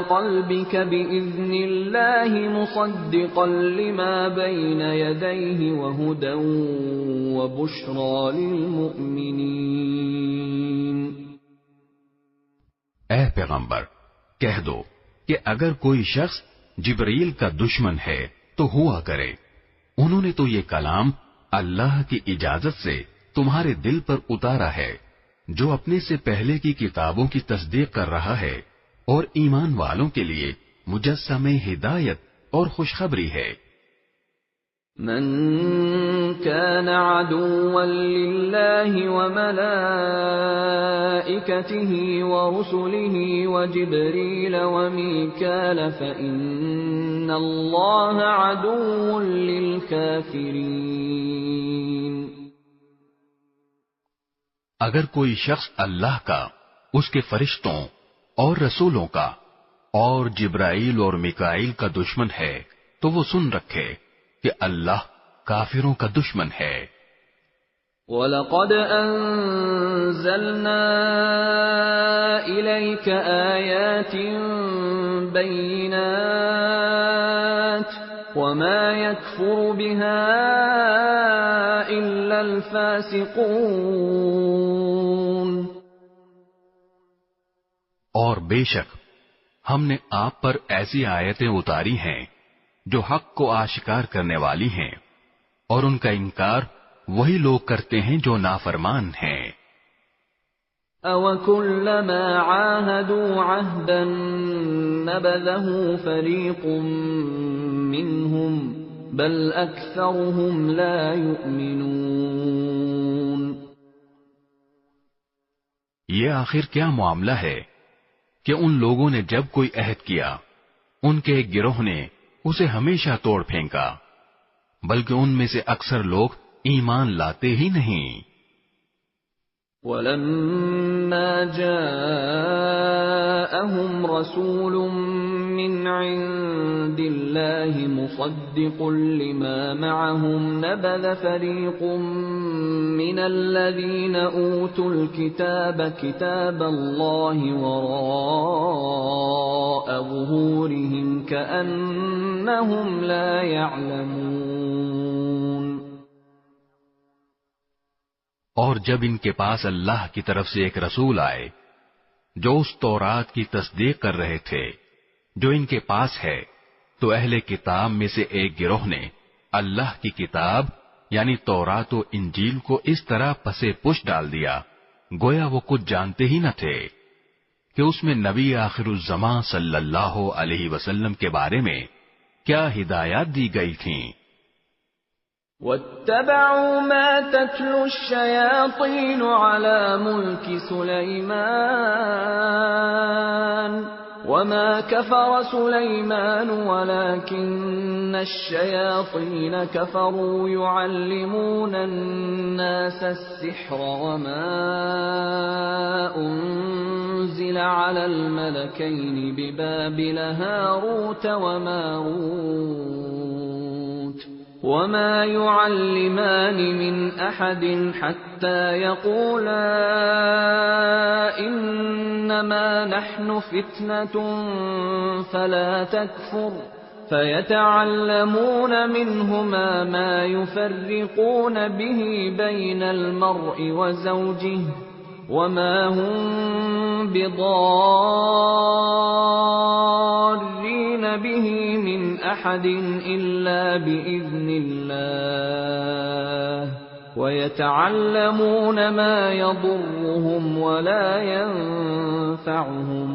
قَلْبِكَ بِإِذْنِ اللَّهِ مُصَدِّقًا لِمَا بَيْنَ يَدَيْهِ وَهُدًى وَبُشْرَى لِلْمُؤْمِنِينَ۔ اے پیغمبر کہہ دو کہ اگر کوئی شخص جبرائیل کا دشمن ہے تو ہوا کرے، انہوں نے تو یہ کلام اللہ کی اجازت سے تمہارے دل پر اتارا ہے، جو اپنے سے پہلے کی کتابوں کی تصدیق کر رہا ہے اور ایمان والوں کے لیے مجسم ہدایت اور خوشخبری ہے۔ من كان عدوا لله وملائكته ورسله وجبريل وميكال فإن الله عدو للكافرين۔ اگر کوئی شخص اللہ کا، اس کے فرشتوں اور رسولوں کا اور جبرائیل اور میکائیل کا دشمن ہے تو وہ سن رکھے کہ اللہ کافروں کا دشمن ہے۔ وَلَقَدْ أَنزَلْنَا إِلَيْكَ آيَاتٍ بَيِّنَاتٍ وَمَا يَكْفُرُ بِهَا إِلَّا الْفَاسِقُونَ۔ اور بے شک ہم نے آپ پر ایسی آیتیں اتاری ہیں جو حق کو آشکار کرنے والی ہیں، اور ان کا انکار وہی لوگ کرتے ہیں جو نافرمان ہیں۔ أَوَكُلَّمَا عَاهَدُوا عَهْدًا نَبَذَهُ فَرِيقٌ مِّنْهُمْ بَلْ أَكْثَرُهُمْ لَا يُؤْمِنُونَ۔ یہ آخر کیا معاملہ ہے کہ ان لوگوں نے جب کوئی عہد کیا ان کے ایک گروہ نے اسے ہمیشہ توڑ پھینکا، بلکہ ان میں سے اکثر لوگ ایمان لاتے ہی نہیں۔ وَلَمَّا جَاءَهُمْ رَسُولٌ مِّنْ عِندِ اللَّهِ مُصَدِّقٌ لِمَا مَعَهُمْ نَبَذَ فَرِيقٌ مِّنَ الَّذِينَ أُوتُوا الْكِتَابَ كِتَابَ اللَّهِ وَرَاءَ ظُهُورِهِمْ كَأَنَّهُمْ لَا يَعْلَمُونَ۔ اور جب ان کے پاس اللہ کی طرف سے ایک رسول آئے جو اس تورات کی تصدیق کر رہے تھے جو ان کے پاس ہے، تو اہل کتاب میں سے ایک گروہ نے اللہ کی کتاب یعنی تورات و انجیل کو اس طرح پسے پش ڈال دیا گویا وہ کچھ جانتے ہی نہ تھے کہ اس میں نبی آخر الزماں صلی اللہ علیہ وسلم کے بارے میں کیا ہدایات دی گئی تھیں۔ واتبعوا ما تتلو الشياطين على ملك سليمان وما كفر سليمان ولكن الشياطين كفروا يعلمون الناس السحر وما أنزل على الملكين ببابل هاروت وماروت وما يعلمان من أحد حتى يقولا إنما نحن فتنة فلا تكفر فيتعلمون منهما ما يفرقون به بين المرء وزوجه وما هم بضارين به من أحد إلا بإذن الله ويتعلمون ما يضرهم ولا ينفعهم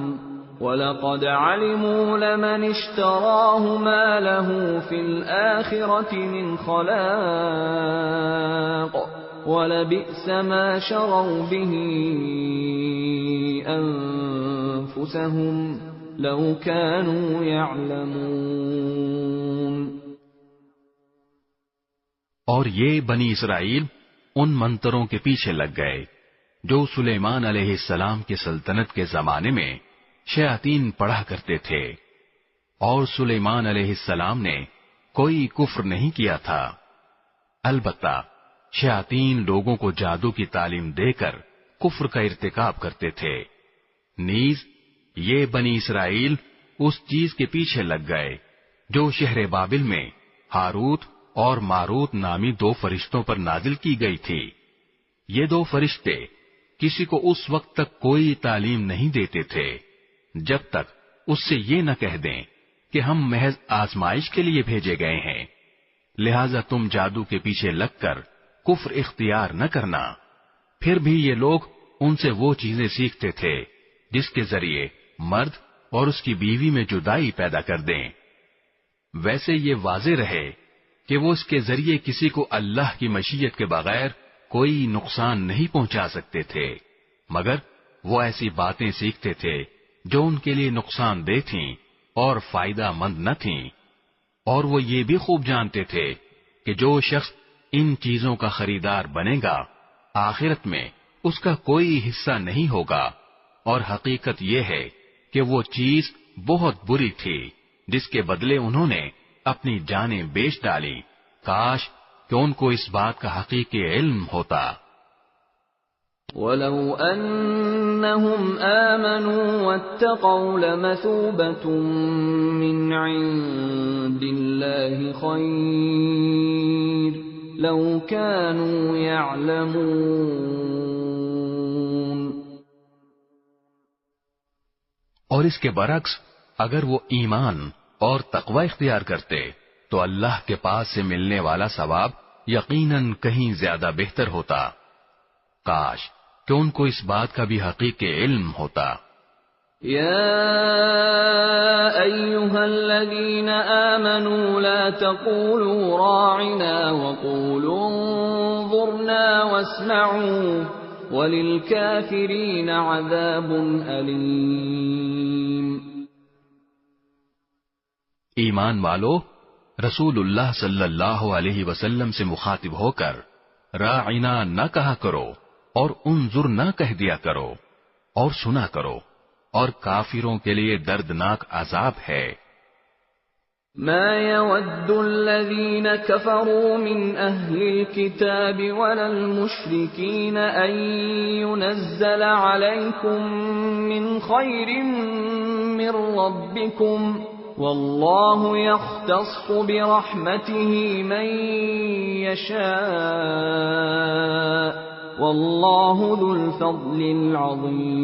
وَلَقَدْ عَلِمُوا لَمَنِ اشْتَرَاهُ مَا لَهُ فِي الْآخِرَةِ مِنْ خَلَاقٍ وَلَبِئْسَ مَا شَرَوْا بِهِ أَنفُسَهُمْ لَوْ كَانُوا يَعْلَمُونَ۔ اور یہ بنی اسرائیل ان منتروں کے پیچھے لگ گئے جو سلیمان علیہ السلام کی سلطنت کے زمانے میں شیاطین پڑھا کرتے تھے، اور سلیمان علیہ السلام نے کوئی کفر نہیں کیا تھا، البتہ شیاطین لوگوں کو جادو کی تعلیم دے کر کفر کا ارتکاب کرتے تھے۔ نیز یہ بنی اسرائیل اس چیز کے پیچھے لگ گئے جو شہر بابل میں ہاروت اور ماروت نامی دو فرشتوں پر نازل کی گئی تھی۔ یہ دو فرشتے کسی کو اس وقت تک کوئی تعلیم نہیں دیتے تھے جب تک اس سے یہ نہ کہہ دیں کہ ہم محض آزمائش کے لیے بھیجے گئے ہیں، لہذا تم جادو کے پیچھے لگ کر کفر اختیار نہ کرنا۔ پھر بھی یہ لوگ ان سے وہ چیزیں سیکھتے تھے جس کے ذریعے مرد اور اس کی بیوی میں جدائی پیدا کر دیں۔ ویسے یہ واضح رہے کہ وہ اس کے ذریعے کسی کو اللہ کی مشیت کے بغیر کوئی نقصان نہیں پہنچا سکتے تھے، مگر وہ ایسی باتیں سیکھتے تھے جو ان کے لیے نقصان دہ تھیں اور فائدہ مند نہ تھیں، اور وہ یہ بھی خوب جانتے تھے کہ جو شخص ان چیزوں کا خریدار بنے گا آخرت میں اس کا کوئی حصہ نہیں ہوگا، اور حقیقت یہ ہے کہ وہ چیز بہت بری تھی جس کے بدلے انہوں نے اپنی جانیں بیچ ڈالی۔ کاش کہ ان کو اس بات کا حقیقی علم ہوتا۔ وَلَوْ أَنَّهُمْ آمَنُوا وَاتَّقَوْا لَمَثُوبَةٌ مِّنْ عِندِ اللَّهِ خَيْرٌ لَوْ كَانُوا يَعْلَمُونَ۔ اور اس کے برعکس اگر وہ ایمان اور تقوی اختیار کرتے تو اللہ کے پاس سے ملنے والا ثواب یقیناً کہیں زیادہ بہتر ہوتا۔ کاش کہ ان کو اس بات کا بھی حقیقی علم ہوتا۔ یا ایھا الذین آمنوا لا تقولوا راعنا وقولوا انظرنا واسمعوا وللکافرین عذاب علیم۔ ایمان والو، رسول اللہ صلی اللہ علیہ وسلم سے مخاطب ہو کر راعنا نہ کہا کرو اور انظر نہ کہہ دیا کرو، اور سنا کرو، اور کافروں کے لیے دردناک عذاب ہے۔ ما يود الذين كفروا من أهل الكتاب ولا المشركين أن ينزل عليكم من خير من ربكم والله يختص برحمته من يشاء والله ذو الفضل العظيم۔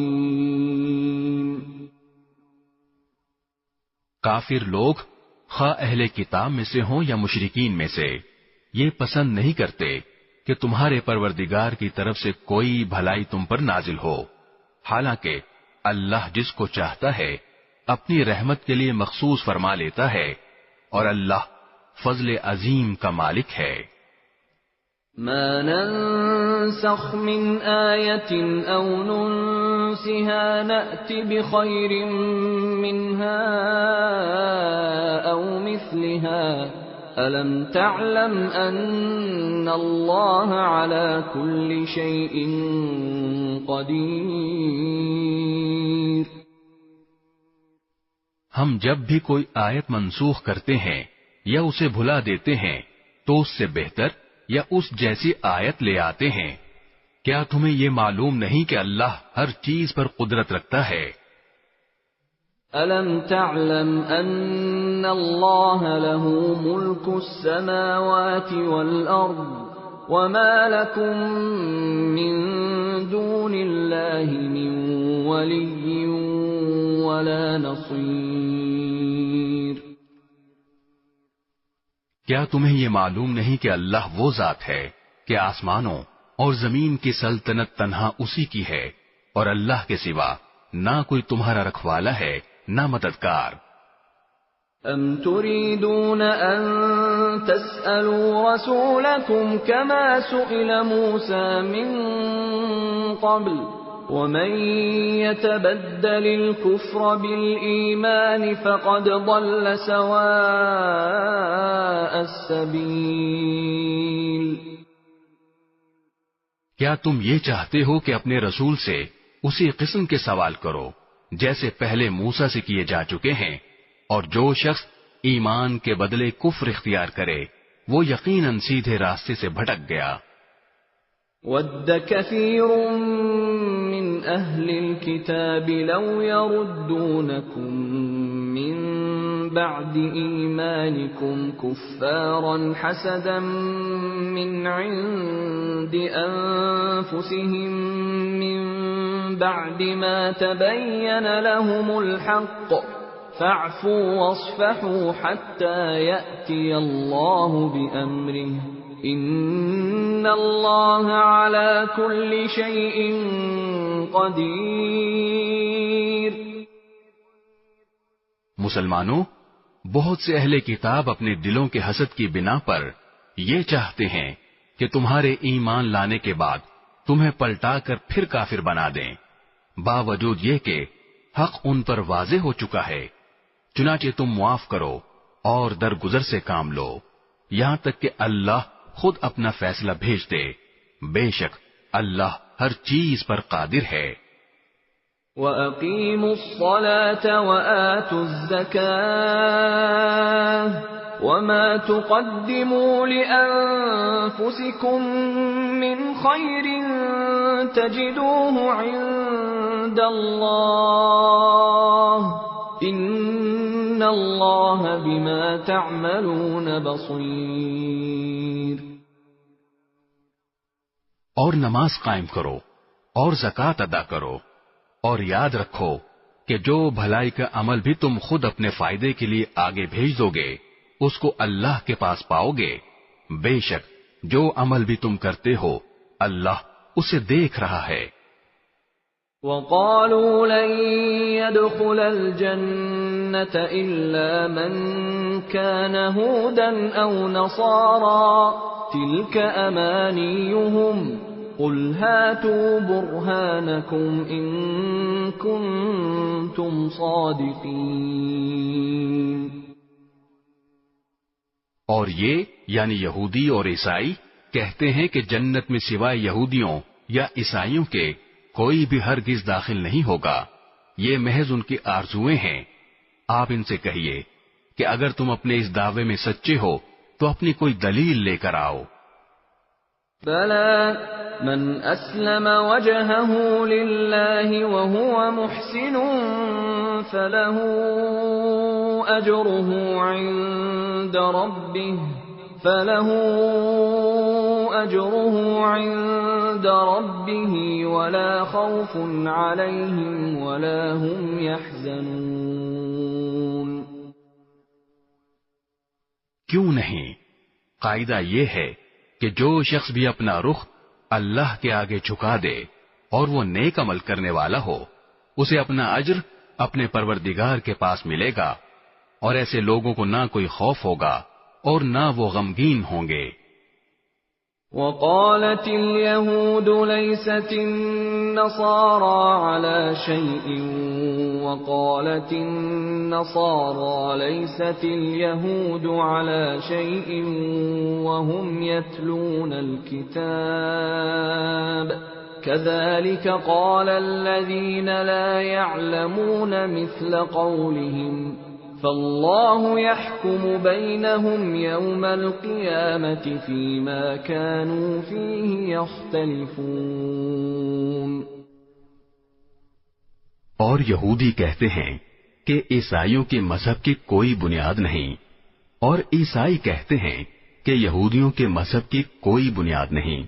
کافر لوگ خواہ اہل کتاب میں سے ہوں یا مشرکین میں سے یہ پسند نہیں کرتے کہ تمہارے پروردگار کی طرف سے کوئی بھلائی تم پر نازل ہو، حالانکہ اللہ جس کو چاہتا ہے اپنی رحمت کے لیے مخصوص فرما لیتا ہے، اور اللہ فضل عظیم کا مالک ہے۔ ما ننسخ من آية أو ننسها نأت بخير منها أو مثلها ألم تعلم أن الله على كل شيء قدير۔ ہم جب بھی کوئی آیت منسوخ کرتے ہیں یا اسے بھلا دیتے ہیں تو اس سے بہتر یا اس جیسی آیت لے آتے ہیں۔ کیا تمہیں یہ معلوم نہیں کہ اللہ ہر چیز پر قدرت رکھتا ہے؟ أَلَمْ تَعْلَمْ أَنَّ اللَّهَ لَهُ مُلْكُ السَّمَاوَاتِ وَالْأَرْضِ وَمَا لَكُمْ مِنْ دُونِ اللَّهِ مِنْ وَلِيٍّ وَلَا نَصِيرٍ۔ کیا تمہیں یہ معلوم نہیں کہ اللہ وہ ذات ہے کہ آسمانوں اور زمین کی سلطنت تنہا اسی کی ہے اور اللہ کے سوا نہ کوئی تمہارا رکھوالا ہے نہ مددگار۔ أَمْ تُرِيدُونَ أَن تَسْأَلُوا رَسُولَكُمْ كَمَا سُئِلَ مُوسَى مِن قَبْلُ وَمَن يَتَبَدَّلِ الْكُفْرَ بِالْإِيمَانِ فَقَدْ ضَلَّ سَوَاءَ السَّبِيلِ۔ کیا تم یہ چاہتے ہو کہ اپنے رسول سے اسی قسم کے سوال کرو جیسے پہلے موسیٰ سے کیے جا چکے ہیں، اور جو شخص ایمان کے بدلے کفر اختیار کرے وہ یقیناً سیدھے راستے سے بھٹک گیا۔ وَدَّ كَثِيرٌ مِّنْ أَهْلِ الْكِتَابِ لَوْ يَرُدُّونَكُمْ مِّن بَعْدِ إِيمَانِكُمْ كُفَّارًا حَسَدًا مِّنْ عِندِ أَنفُسِهِم مِّن بَعْدِ مَا تَبَيَّنَ لَهُمُ الْحَقُّ فَاعْفُوا وَاصْفَحُوا حَتَّى يَأْتِيَ اللَّهُ بِأَمْرِهِ إِنَّ اللَّهَ عَلَى كُلِّ شَيْءٍ قَدِيرٌ۔ مسلمانوں، بہت سے اہل کتاب اپنے دلوں کے حسد کی بنا پر یہ چاہتے ہیں کہ تمہارے ایمان لانے کے بعد تمہیں پلٹا کر پھر کافر بنا دیں، باوجود یہ کہ حق ان پر واضح ہو چکا ہے۔ چنانچہ تم معاف کرو اور درگزر سے کام لو یہاں تک کہ اللہ خود اپنا فیصلہ بھیج دے، بے شک اللہ ہر چیز پر قادر ہے۔ وَأَقِيمُوا الصَّلَاةَ وَآتُوا الزَّكَاةَ وَمَا تُقَدِّمُوا لِأَنفُسِكُم مِّنْ خَيْرٍ تَجِدُوهُ عِندَ اللَّهِ إِنَّ اللَّهَ بِمَا تَعْمَلُونَ بَصِيرٌ۔ اور نماز قائم کرو اور زکوٰۃ ادا کرو، اور یاد رکھو کہ جو بھلائی کا عمل بھی تم خود اپنے فائدے کے لیے آگے بھیج دو گے اس کو اللہ کے پاس پاؤ گے، بے شک جو عمل بھی تم کرتے ہو اللہ اسے دیکھ رہا ہے۔ وَقَالُوا لَن يَدْخُلَ الْجَنَّةَ إِلَّا مَن كَانَ هُودًا أَوْ نَصَارَىٰ تِلْكَ أَمَانِيُّهُمْ قُلْ هَاتُوا بُرْهَانَكُمْ إِن كُنتُمْ صَادِقِينَ۔ اور یہ یعنی یہودی اور عیسائی کہتے ہیں کہ جنت میں سوائے یہودیوں یا عیسائیوں کے کوئی بھی ہرگز داخل نہیں ہوگا، یہ محض ان کی آرزویں ہیں۔ آپ ان سے کہیے کہ اگر تم اپنے اس دعوے میں سچے ہو تو اپنی کوئی دلیل لے کر آؤ۔ بَلَىٰ مَنْ أَسْلَمَ وَجْهَهُ لِلَّهِ وَهُوَ مُحْسِنٌ فَلَهُ أَجْرُهُ عِندَ رَبِّهِ وَلَا خَوْفٌ عَلَيْهِمْ وَلَا هُمْ يَحْزَنُونَ۔ کیوں نہیں؟ قاعدہ یہ ہے کہ جو شخص بھی اپنا رخ اللہ کے آگے جھکا دے اور وہ نیک عمل کرنے والا ہو اسے اپنا اجر اپنے پروردگار کے پاس ملے گا، اور ایسے لوگوں کو نہ کوئی خوف ہوگا اور نہ وہ غمگین ہوں گے۔ وقالت اليهود ليست النصارى على شيء وقالت النصارى ليست اليهود على شيء وهم يتلون الكتاب كذلك قال الذين لا يعلمون مثل قولهم فالله يحكم بينهم يوم القيامة فيما كانوا فيه يختلفون۔ اور یہودی کہتے ہیں کہ عیسائیوں کے مذہب کی کوئی بنیاد نہیں، اور عیسائی کہتے ہیں کہ یہودیوں کے مذہب کی کوئی بنیاد نہیں،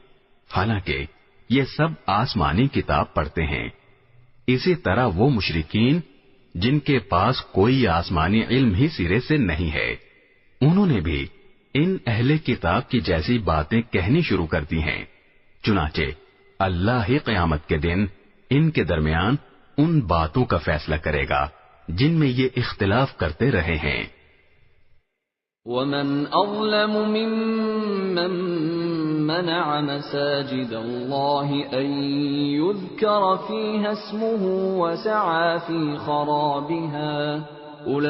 حالانکہ یہ سب آسمانی کتاب پڑھتے ہیں۔ اسی طرح وہ مشرکین جن کے پاس کوئی آسمانی علم ہی سرے سے نہیں ہے، انہوں نے بھی ان اہل کتاب کی جیسی باتیں کہنی شروع کر دی ہیں۔ چنانچہ اللہ ہی قیامت کے دن ان کے درمیان ان باتوں کا فیصلہ کرے گا جن میں یہ اختلاف کرتے رہے ہیں۔ وَمَنْ أَظْلَمُ مِمَّنْ مَنَعَ مَسَاجِدَ اللَّهِ أَنْ يُذْكَرَ فِيهَا اسْمُهُ وَسَعَى فِي خَرَابِهَا أُولَئِكَ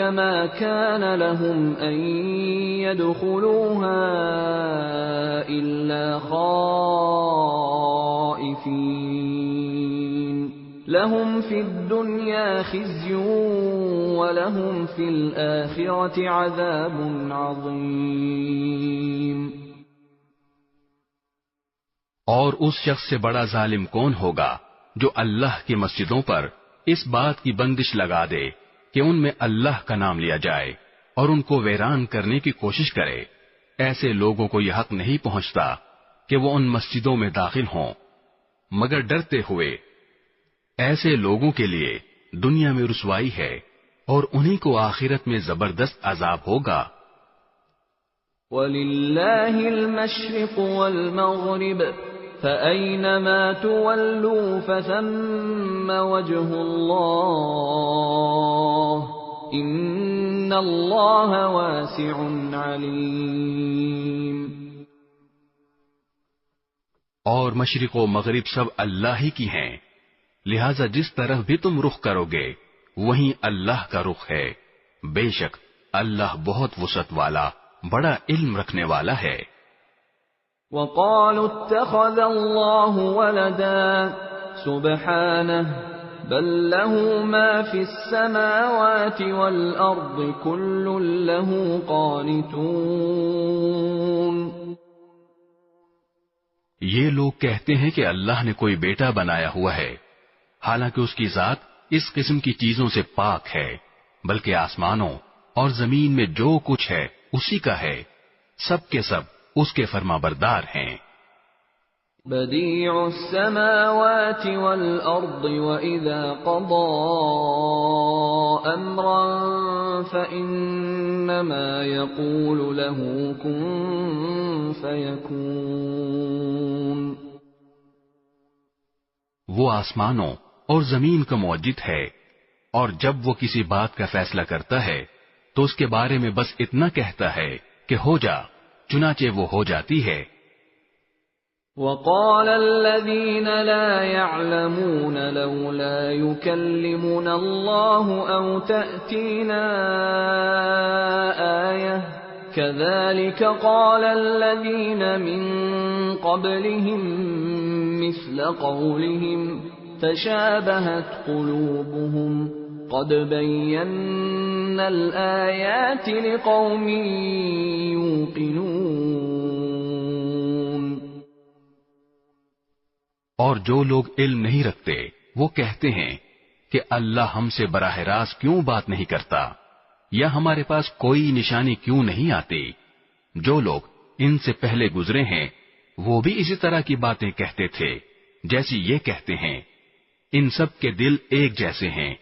مَا كَانَ لَهُمْ أَنْ يَدْخُلُوهَا إِلَّا خَائِفِينَ لَهُمْ فِي الدُّنْيَا خِزْيٌ وَلَهُمْ فِي الْآخِرَةِ عَذَابٌ عَظِيمٌ۔ اور اس شخص سے بڑا ظالم کون ہوگا جو اللہ کی مسجدوں پر اس بات کی بندش لگا دے کہ ان میں اللہ کا نام لیا جائے اور ان کو ویران کرنے کی کوشش کرے۔ ایسے لوگوں کو یہ حق نہیں پہنچتا کہ وہ ان مسجدوں میں داخل ہوں مگر ڈرتے ہوئے۔ ایسے لوگوں کے لیے دنیا میں رسوائی ہے اور انہی کو آخرت میں زبردست عذاب ہوگا۔ وَلِلَّهِ الْمَشْرِقُ وَالْمَغْرِبُ فَأَيْنَمَا تُوَلُّوا فَثَمَّ وَجْهُ اللَّهِ إِنَّ اللَّهَ وَاسِعٌ عَلِيمٌ۔ اور مشرق و مغرب سب اللہ ہی کی ہیں، لہذا جس طرف بھی تم رخ کرو گے وہیں اللہ کا رخ ہے، بے شک اللہ بہت وسعت والا بڑا علم رکھنے والا ہے۔ وَقَالُوا اتَّخَذَ اللَّهُ وَلَدًا سُبْحَانَهُ بَل لَّهُ مَا فِي السَّمَاوَاتِ وَالْأَرْضِ كُلٌّ لَّهُ قَانِتُونَ۔ یہ لوگ کہتے ہیں کہ اللہ نے کوئی بیٹا بنایا ہوا ہے، حالانکہ اس کی ذات اس قسم کی چیزوں سے پاک ہے، بلکہ آسمانوں اور زمین میں جو کچھ ہے اسی کا ہے، سب کے سب اس کے فرمانبردار ہیں۔ بدیع السماوات والارض واذا قضى امرا فانما يقول له كن فيكون۔ وہ آسمانوں اور زمین کا موجد ہے، اور جب وہ کسی بات کا فیصلہ کرتا ہے تو اس کے بارے میں بس اتنا کہتا ہے کہ ہو جا، چنانچہ وہ ہو جاتی ہے۔ وقال الذين لا يعلمون لولا يكلمنا الله أو تأتينا آية كذلك قال الذين من قبلهم مثل قولهم تشابهت قلوبهم قد بينا الآيات لقوم يوقنون۔ اور جو لوگ علم نہیں رکھتے وہ کہتے ہیں کہ اللہ ہم سے براہ راست کیوں بات نہیں کرتا، یا ہمارے پاس کوئی نشانی کیوں نہیں آتی۔ جو لوگ ان سے پہلے گزرے ہیں وہ بھی اسی طرح کی باتیں کہتے تھے جیسی یہ کہتے ہیں، ان سب کے دل ایک جیسے ہیں۔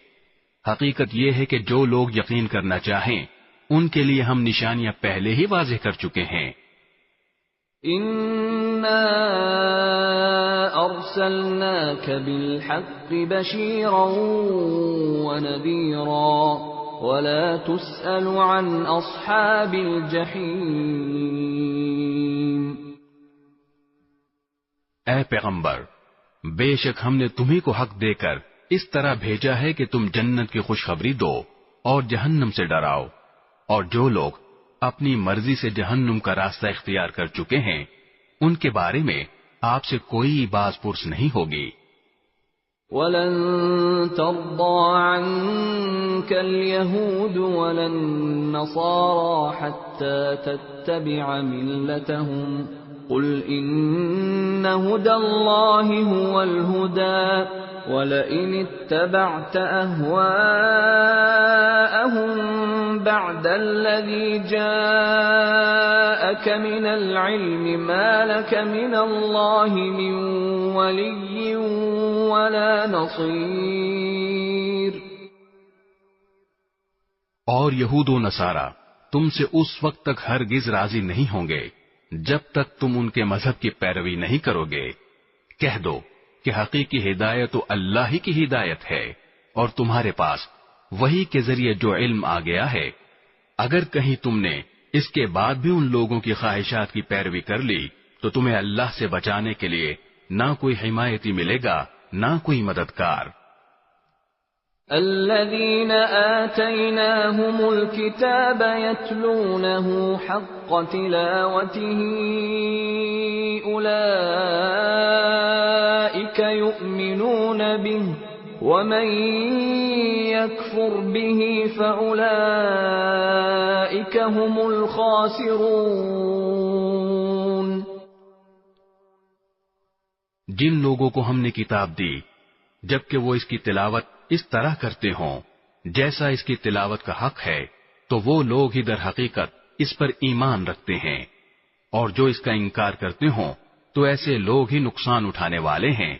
حقیقت یہ ہے کہ جو لوگ یقین کرنا چاہیں ان کے لیے ہم نشانیاں پہلے ہی واضح کر چکے ہیں۔ اِنَّا أَرْسَلْنَاكَ بِالْحَقِّ بَشِيرًا وَنَذِيرًا ولا تسأل عن أصحاب الجحيم۔ اے پیغمبر، بے شک ہم نے تمہیں کو حق دے کر اس طرح بھیجا ہے کہ تم جنت کی خوشخبری دو اور جہنم سے ڈراؤ، اور جو لوگ اپنی مرضی سے جہنم کا راستہ اختیار کر چکے ہیں ان کے بارے میں آپ سے کوئی باز پرس نہیں ہوگی۔ وَلَن تَرْضَىٰ عَنكَ الْيَهُودُ وَلَا النَّصَارَىٰ حَتَّىٰ تَتَّبِعَ مِلَّتَهُمْ قُلْ إِنَّ هُدَى اللَّهِ هُوَ الْهُدَىٰ وَلَئِنِ اتَّبَعْتَ أَهْوَاءَهُم بَعْدَ الَّذِي جَاءَكَ مِنَ الْعِلْمِ مَا لَكَ مِنَ اللَّهِ مِن وَلِيٍّ وَلَا نَصِيرٍ۔ اور یہود و نصارہ تم سے اس وقت تک ہرگز راضی نہیں ہوں گے جب تک تم ان کے مذہب کی پیروی نہیں کرو گے۔ کہہ دو کہ حقیقی ہدایت تو اللہ ہی کی ہدایت ہے، اور تمہارے پاس وہی کے ذریعے جو علم آ گیا ہے، اگر کہیں تم نے اس کے بعد بھی ان لوگوں کی خواہشات کی پیروی کر لی تو تمہیں اللہ سے بچانے کے لیے نہ کوئی حمایتی ملے گا نہ کوئی مددگار۔ الذين آتيناهم الكتاب يتلونه حق تلاوته أولئك يؤمنون به ومن يكفر به فأولئك هم الخاسرون۔ جن لوگوں کو ہم نے کتاب دی جبکہ وہ اس کی تلاوت اس طرح کرتے ہوں جیسا اس کی تلاوت کا حق ہے، تو وہ لوگ ہی در حقیقت اس پر ایمان رکھتے ہیں، اور جو اس کا انکار کرتے ہوں تو ایسے لوگ ہی نقصان اٹھانے والے ہیں۔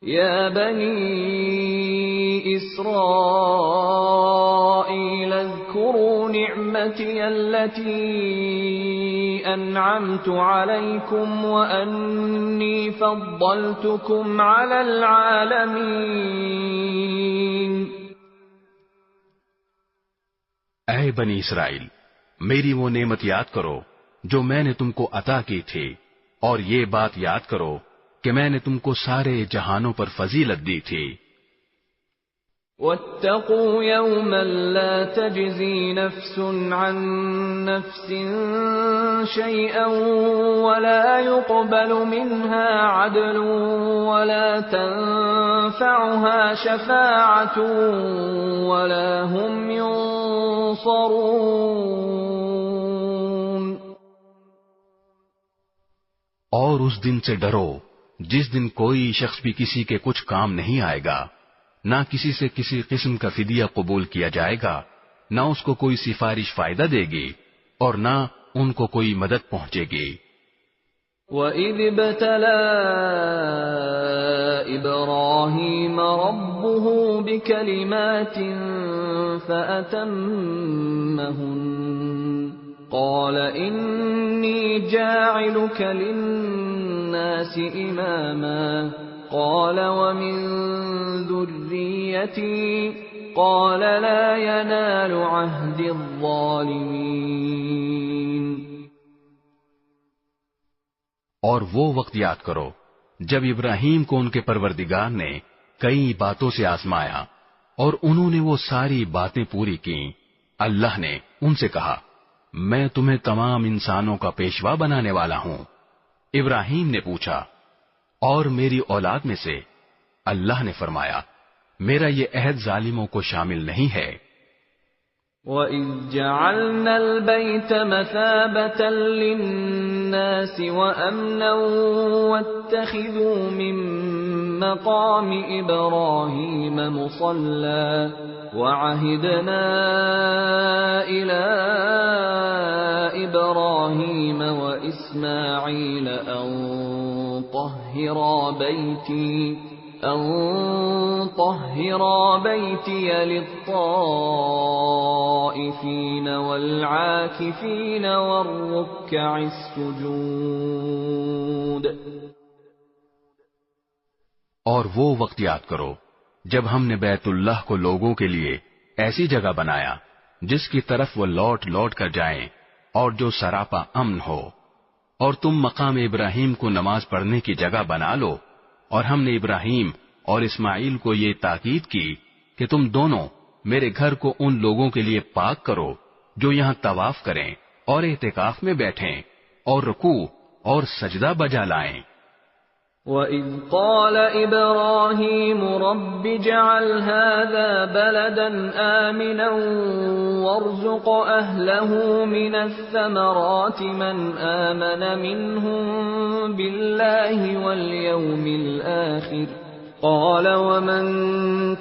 یا بنی اسرائیل اذکروا نعمتی التي انعمت علیکم وانی فضلتکم علی العالمین۔ اے بنی اسرائیل، میری وہ نعمت یاد کرو جو میں نے تم کو عطا کی تھی، اور یہ بات یاد کرو کہ میں نے تم کو سارے جہانوں پر فضیلت دی تھی۔ وَاتَّقُوا يَوْمًا لَا تَجْزِي نَفْسٌ عَن نَّفْسٍ شَيْئًا وَلَا يُقْبَلُ مِنْهَا عَدْلٌ وَلَا تَنفَعُهَا شَفَاعَةٌ وَلَا هُمْ يُنصَرُونَ۔ اور اس دن سے ڈرو جس دن کوئی شخص بھی کسی کے کچھ کام نہیں آئے گا، نہ کسی سے کسی قسم کا فدیہ قبول کیا جائے گا، نہ اس کو کوئی سفارش فائدہ دے گی اور نہ ان کو کوئی مدد پہنچے گی۔ وَإِذِ ابْتَلَىٰ إِبْرَاهِيمَ رَبُّهُ بِكَلِمَاتٍ فَأَتَمَّهُنَّ قَالَ إِنِّي جَاعِلُكَ لِلنَّاسِ إِمَامًا قَالَ وَمِن ذُرِّيَّتِي قَالَ لَا يَنَالُ عَهْدِ الظَّالِمِينَ۔ اور وہ وقت یاد کرو جب ابراہیم کو ان کے پروردگار نے کئی باتوں سے آزمایا اور انہوں نے وہ ساری باتیں پوری کی۔ اللہ نے ان سے کہا، میں تمہیں تمام انسانوں کا پیشوا بنانے والا ہوں۔ ابراہیم نے پوچھا، اور میری اولاد میں سے؟ اللہ نے فرمایا، میرا یہ عہد ظالموں کو شامل نہیں ہے۔ وَإِذْ جَعَلْنَا الْبَيْتَ مَثَابَةً لِلنَّاسِ وَأَمْنًا وَاتَّخِذُوا مِن مَّقَامِ إِبْرَاهِيمَ مُصَلًّى وَعَهِدْنَا إِلَىٰ إِبْرَاهِيمَ وَإِسْمَاعِيلَ أَن طَهِّرَا بَيْتِيَ لِلطَّائِفِينَ وَالْعَاكِفِينَ وَالرُّكَّعِ السُّجُودِ۔ اور وہ وقت یاد کرو جب ہم نے بیت اللہ کو لوگوں کے لیے ایسی جگہ بنایا جس کی طرف وہ لوٹ لوٹ کر جائیں اور جو سراپا امن ہو، اور تم مقام ابراہیم کو نماز پڑھنے کی جگہ بنا لو، اور ہم نے ابراہیم اور اسماعیل کو یہ تاکید کی کہ تم دونوں میرے گھر کو ان لوگوں کے لیے پاک کرو جو یہاں طواف کریں اور اعتکاف میں بیٹھیں اور رکوع اور سجدہ بجا لائیں۔ وَإِذْ قَالَ إِبْرَاهِيمُ رَبِّ اجْعَلْ هَذَا بَلَدًا آمِنًا وَارْزُقْ أَهْلَهُ مِنَ الثَّمَرَاتِ مَنْ آمَنَ مِنْهُمْ بِاللَّهِ وَالْيَوْمِ الْآخِرِ قَالَ وَمَنْ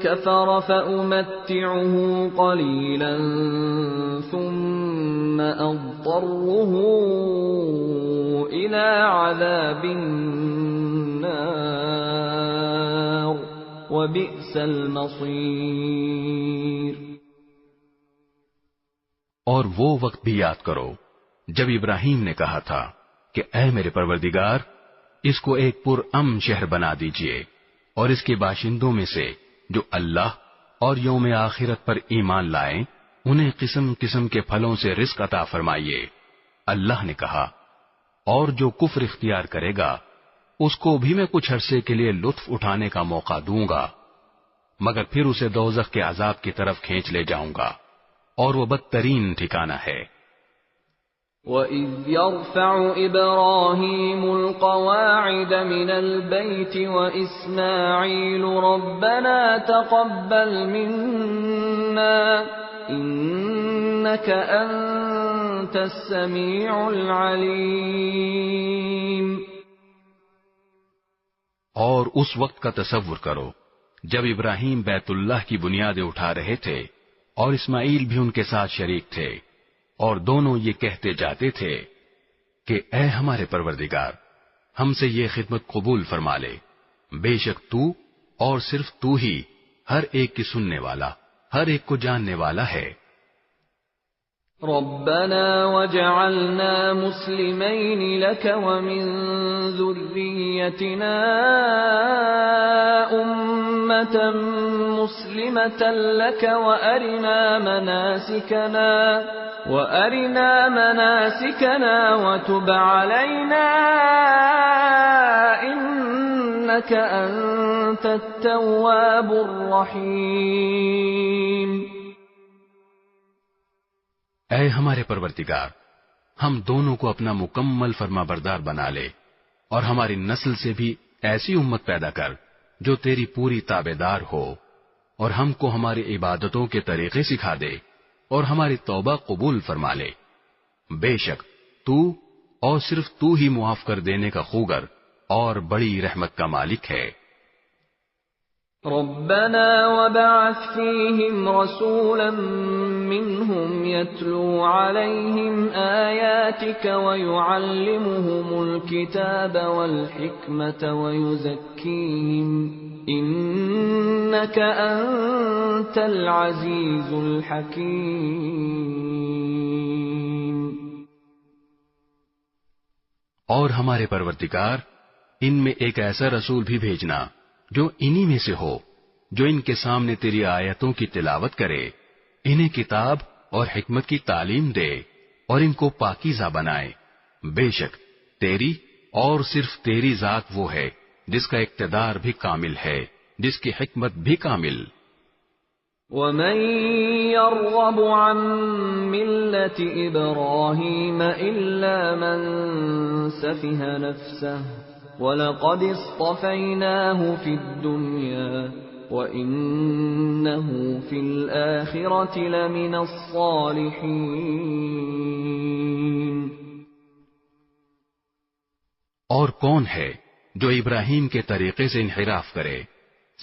كَفَرَ فَأُمَتِّعُهُ قَلِيلًا ثُمَّ أَضْطَرُّهُ إِلَى عَذَابِ النَّارِ وَبِئْسَ الْمَصِيرُ۔ اور وہ وقت بھی یاد کرو جب ابراہیم نے کہا تھا کہ اے میرے پروردگار، اس کو ایک پرامن شہر بنا دیجئے اور اس کے باشندوں میں سے جو اللہ اور یوم آخرت پر ایمان لائیں انہیں قسم قسم کے پھلوں سے رزق عطا فرمائیے۔ اللہ نے کہا، اور جو کفر اختیار کرے گا اس کو بھی میں کچھ عرصے کے لیے لطف اٹھانے کا موقع دوں گا، مگر پھر اسے دوزخ کے عذاب کی طرف کھینچ لے جاؤں گا، اور وہ بدترین ٹھکانہ ہے۔ وَإِذْ يَرْفَعُ إِبْرَاهِيمُ الْقَوَاعِدَ مِنَ الْبَيْتِ وَإِسْمَاعِيلُ رَبَّنَا تَقَبَّلْ مِنَّا إِنَّكَ أَنْتَ السَّمِيعُ الْعَلِيمُ۔ اور اس وقت کا تصور کرو جب ابراہیم بیت اللہ کی بنیادیں اٹھا رہے تھے اور اسماعیل بھی ان کے ساتھ شریک تھے، اور دونوں یہ کہتے جاتے تھے کہ اے ہمارے پروردگار، ہم سے یہ خدمت قبول فرما لے، بے شک تو اور صرف تو ہی ہر ایک کی سننے والا، ہر ایک کو جاننے والا ہے۔ ربنا وجعلنا مسلمين لك ومن ذريتنا أمة مسلمة لك وأرنا مناسكنا وتب علينا إنك أنت التواب الرحيم۔ اے ہمارے پروردگار، ہم دونوں کو اپنا مکمل فرما بردار بنا لے، اور ہماری نسل سے بھی ایسی امت پیدا کر جو تیری پوری تابع دار ہو، اور ہم کو ہماری عبادتوں کے طریقے سکھا دے اور ہماری توبہ قبول فرما لے۔ بے شک تو اور صرف تو ہی معاف کر دینے کا خوگر اور بڑی رحمت کا مالک ہے۔ ربنا وبعث فيهم رسولا منهم يتلو عليهم آياتك ويعلمهم الكتاب والحكمة ويزكيهم إنك أنت العزيز الحكيم۔ اور ہمارے پروردگار، ان میں ایک ایسا رسول بھی بھیجنا جو انہی میں سے ہو، جو ان کے سامنے تیری آیتوں کی تلاوت کرے، انہیں کتاب اور حکمت کی تعلیم دے اور ان کو پاکیزہ بنائے۔ بے شک تیری اور صرف تیری ذات وہ ہے جس کا اقتدار بھی کامل ہے، جس کی حکمت بھی کامل۔ وَمَن يَرْغَبُ عَن مِّلَّةِ إِبْرَاهِيمَ إِلَّا مَن سَفِهَ نَفْسَهُ وَلَقَدِ اصْطَفَيْنَاهُ فِي الدُّنْيَا وَإِنَّهُ فِي الْآخِرَةِ لَمِنَ الصَّالِحِينَ۔ اور کون ہے جو ابراہیم کے طریقے سے انحراف کرے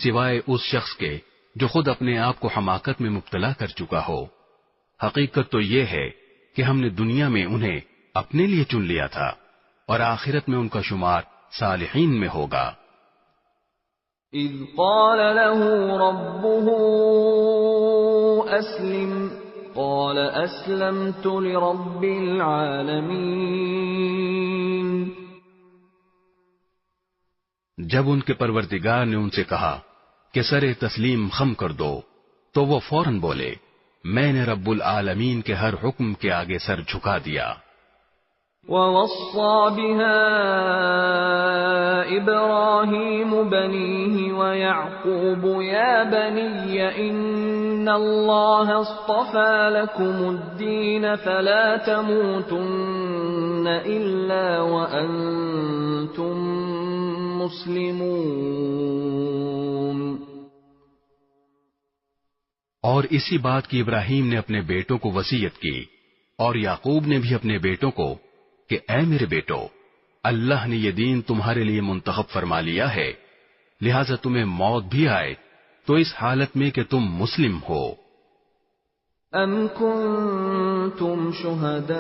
سوائے اس شخص کے جو خود اپنے آپ کو حماقت میں مبتلا کر چکا ہو۔ حقیقت تو یہ ہے کہ ہم نے دنیا میں انہیں اپنے لیے چن لیا تھا اور آخرت میں ان کا شمار صالحین میں ہوگا۔ اذ قال له ربه اسلم قال اسلمت لرب العالمین۔ جب ان کے پروردگار نے ان سے کہا کہ سر تسلیم خم کر دو، تو وہ فوراً بولے میں نے رب العالمین کے ہر حکم کے آگے سر جھکا دیا۔ وَوَصَّى بِهَا إِبْرَاهِيمُ بَنِيهِ وَيَعْقُوبُ يَا بَنِيَّ إِنَّ اللَّهَ اصْطَفَى لَكُمُ الدِّينَ فَلَا تَمُوتُنَّ إِلَّا وَأَنْتُمْ مُسْلِمُونَ۔ اور اسی بات کی ابراہیم نے اپنے بیٹوں کو وصیت کی، اور یعقوب نے بھی اپنے بیٹوں کو کہ اے میرے بیٹو، اللہ نے یہ دین تمہارے لیے منتخب فرما لیا ہے، لہذا تمہیں موت بھی آئے تو اس حالت میں کہ تم مسلم ہو۔ أَمْ كُنْتُمْ شُهَدَاءَ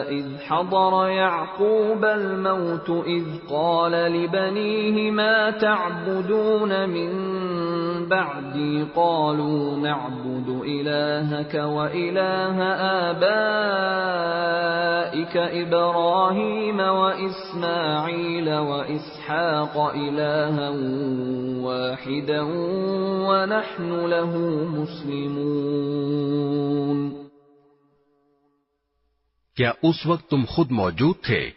إِذْ حَضَرَ يَعْقُوبَ الْمَوْتُ إِذْ قَالَ لِبَنِيهِ مَا تَعْبُدُونَ مِنْ بَعْدِي قَالُوا نَعْبُدُ إِلَٰهَكَ وَإِلَٰهَ آبَائِكَ إِبْرَاهِيمَ وَإِسْمَاعِيلَ وَإِسْحَاقَ إِلَٰهًا وَاحِدًا وَنَحْنُ لَهُ مُسْلِمُونَ۔ کیا اس وقت تم خود موجود تھے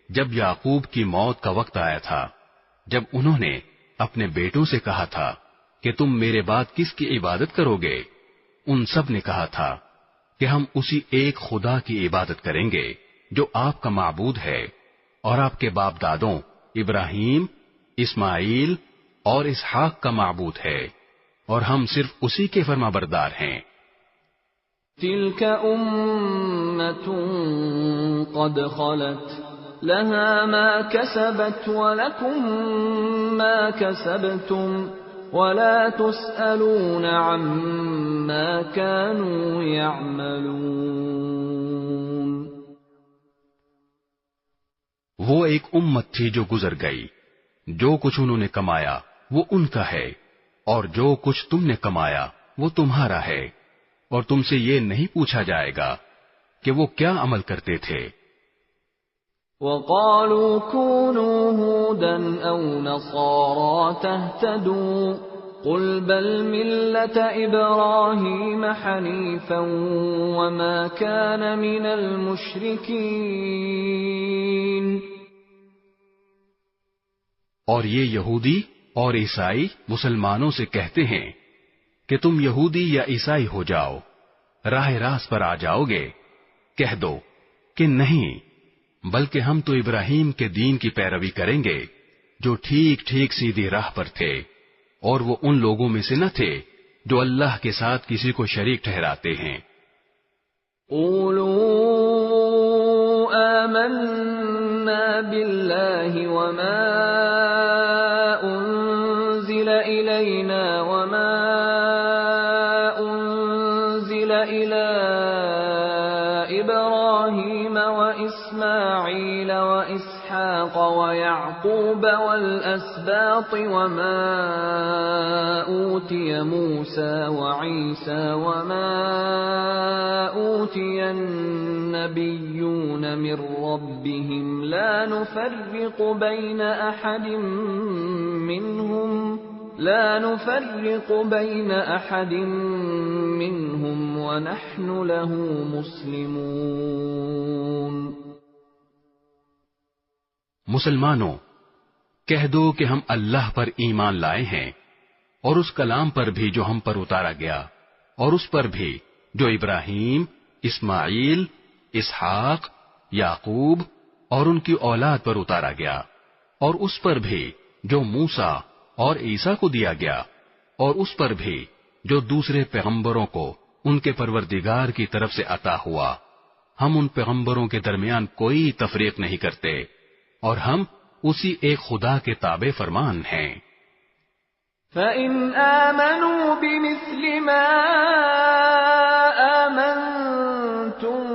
جب یعقوب کی موت کا وقت آیا تھا، جب انہوں نے اپنے بیٹوں سے کہا تھا کہ تم میرے بعد کس کی عبادت کرو گے؟ ان سب نے کہا تھا کہ ہم اسی ایک خدا کی عبادت کریں گے جو آپ کا معبود ہے اور آپ کے باپ دادوں ابراہیم، اسماعیل اور اسحاق کا معبود ہے، اور ہم صرف اسی کے فرما بردار ہیں۔ تِلْكَ أُمَّةٌ قَدْ خَلَتْ لَهَا مَا كَسَبَتْ وَلَكُمْ مَا كَسَبْتُمْ وَلَا تُسْأَلُونَ عَمَّا كَانُوا يَعْمَلُونَ۔ وہ ایک امت تھی جو گزر گئی، جو کچھ انہوں نے کمایا وہ ان کا ہے، اور جو کچھ تم نے کمایا وہ تمہارا ہے، اور تم سے یہ نہیں پوچھا جائے گا کہ وہ کیا عمل کرتے تھے۔ وَقَالُوا كُونُوا هُودًا أَوْ نَصَارَىٰ تَهْتَدُوا قُلْ بَلْ مِلَّةَ إِبْرَاهِيمَ حَنِيفًا وَمَا كَانَ مِنَ الْمُشْرِكِينَ۔ اور یہ یہودی اور عیسائی مسلمانوں سے کہتے ہیں کہ تم یہودی یا عیسائی ہو جاؤ، راہ راست پر آ جاؤ گے۔ کہہ دو کہ نہیں، بلکہ ہم تو ابراہیم کے دین کی پیروی کریں گے جو ٹھیک ٹھیک سیدھی راہ پر تھے، اور وہ ان لوگوں میں سے نہ تھے جو اللہ کے ساتھ کسی کو شریک ٹھہراتے ہیں۔ قولوا آمنا باللہ وما انزل الینا وما انزل الی ابراہیم واسماعیل واسحاق ویعقوب والاسباط وما اوتی موسى وعیسى وما اوتی النبیون من ربهم لا نفرق بین احد منهم ونحن له مسلمون۔ مسلمانوں، کہہ دو کہ ہم اللہ پر ایمان لائے ہیں، اور اس کلام پر بھی جو ہم پر اتارا گیا، اور اس پر بھی جو ابراہیم، اسماعیل، اسحاق، یعقوب اور ان کی اولاد پر اتارا گیا، اور اس پر بھی جو موسیٰ اور عیسیٰ کو دیا گیا، اور اس پر بھی جو دوسرے پیغمبروں کو ان کے پروردگار کی طرف سے عطا ہوا۔ ہم ان پیغمبروں کے درمیان کوئی تفریق نہیں کرتے، اور ہم اسی ایک خدا کے تابع فرمان ہیں۔ فَإِنْ آمَنُوا بِمِثْلِ مَا آمَنْتُمْ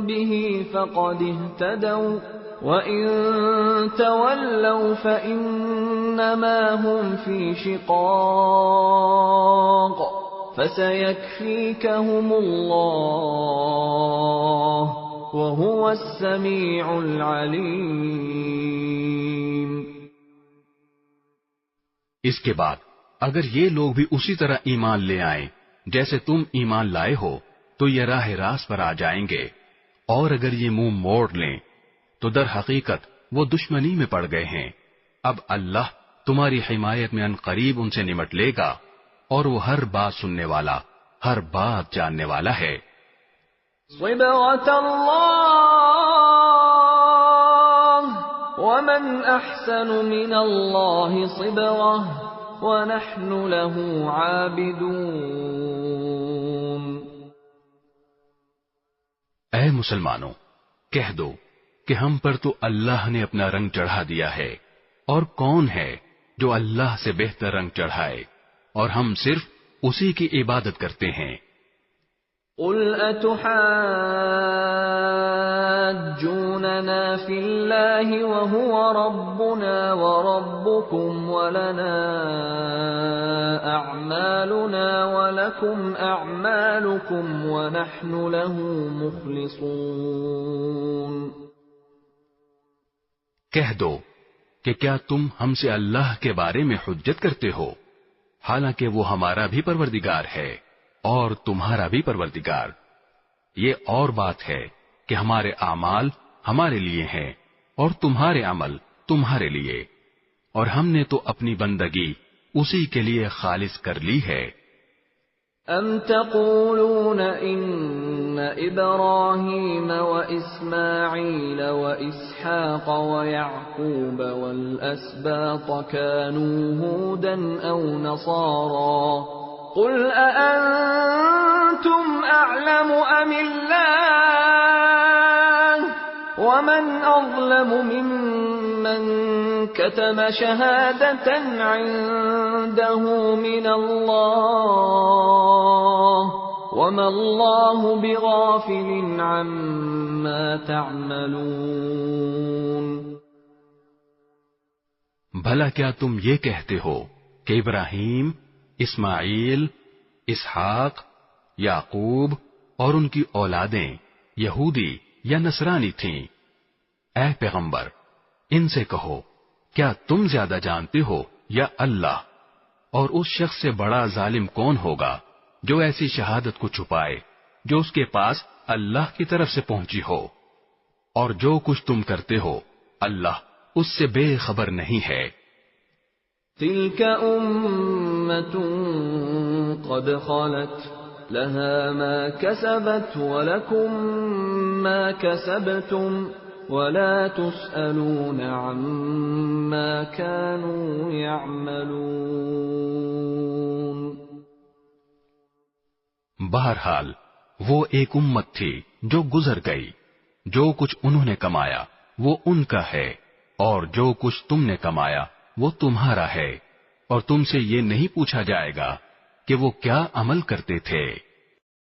بِهِ فَقَدِ اهْتَدَوْا وَإِنْ تَوَلَّوْا فَإِنَّمَا هُمْ فِي شِقَاقٍ فَسَيَكْفِيكَهُمُ اللَّهُ وَهُوَ السَّمِيعُ الْعَلِيمُ۔ اس کے بعد اگر یہ لوگ بھی اسی طرح ایمان لے آئیں جیسے تم ایمان لائے ہو تو یہ راہ راست پر آ جائیں گے، اور اگر یہ منہ موڑ لیں تو در حقیقت وہ دشمنی میں پڑ گئے ہیں۔ اب اللہ تمہاری حمایت میں ان قریب ان سے نمٹ لے گا، اور وہ ہر بات سننے والا، ہر بات جاننے والا ہے۔ صبغة الله ومن أحسن من الله صبغة ونحن له عابدون۔ اے مسلمانوں، کہہ دو کہ ہم پر تو اللہ نے اپنا رنگ چڑھا دیا ہے، اور کون ہے جو اللہ سے بہتر رنگ چڑھائے، اور ہم صرف اسی کی عبادت کرتے ہیں۔ قل أتحاجوننا في الله وهو ربنا وربكم ولنا أعمالنا ولكم أعمالكم ونحن له مخلصون۔ کہہ دو کہ کیا تم ہم سے اللہ کے بارے میں حجت کرتے ہو، حالانکہ وہ ہمارا بھی پروردگار ہے اور تمہارا بھی پروردگار۔ یہ اور بات ہے کہ ہمارے اعمال ہمارے لیے ہیں اور تمہارے عمل تمہارے لیے، اور ہم نے تو اپنی بندگی اسی کے لیے خالص کر لی ہے۔ أَمْ تَقُولُونَ إِنَّ إِبْرَاهِيمَ وَإِسْمَاعِيلَ وَإِسْحَاقَ وَيَعْقُوبَ وَالْأَسْبَاطَ كَانُوا هُودًا أَوْ نَصَارَى قُلْ أَأَنْتُمْ أَعْلَمُ أَمِ اللَّهُ وَمَنْ أَظْلَمُ مِمَّنْ كَتَمَ شَهَادَةً عِنْدَهُ مِنَ اللَّهِ وَمَا اللَّهُ بِغَافِلٍ عَمَّا تَعْمَلُونَ۔ بھلا کیا تم یہ کہتے ہو کہ ابراہیم، اسماعیل، اسحاق، یعقوب اور ان کی اولادیں یہودی یا نصرانی تھیں؟ اے پیغمبر، ان سے کہو کیا تم زیادہ جانتے ہو یا اللہ؟ اور اس شخص سے بڑا ظالم کون ہوگا جو ایسی شہادت کو چھپائے جو اس کے پاس اللہ کی طرف سے پہنچی ہو؟ اور جو کچھ تم کرتے ہو اللہ اس سے بے خبر نہیں ہے۔ تلك أمة قد خلت لها ما كسبت ولكم ما كسبتم ولا تسألون عما كانوا يعملون۔ بہرحال وہ ایک امت تھی جو گزر گئی، جو کچھ انہوں نے کمایا وہ ان کا ہے، اور جو کچھ تم نے کمایا وہ تمہارا ہے، اور تم سے یہ نہیں پوچھا جائے گا کہ وہ کیا عمل کرتے تھے۔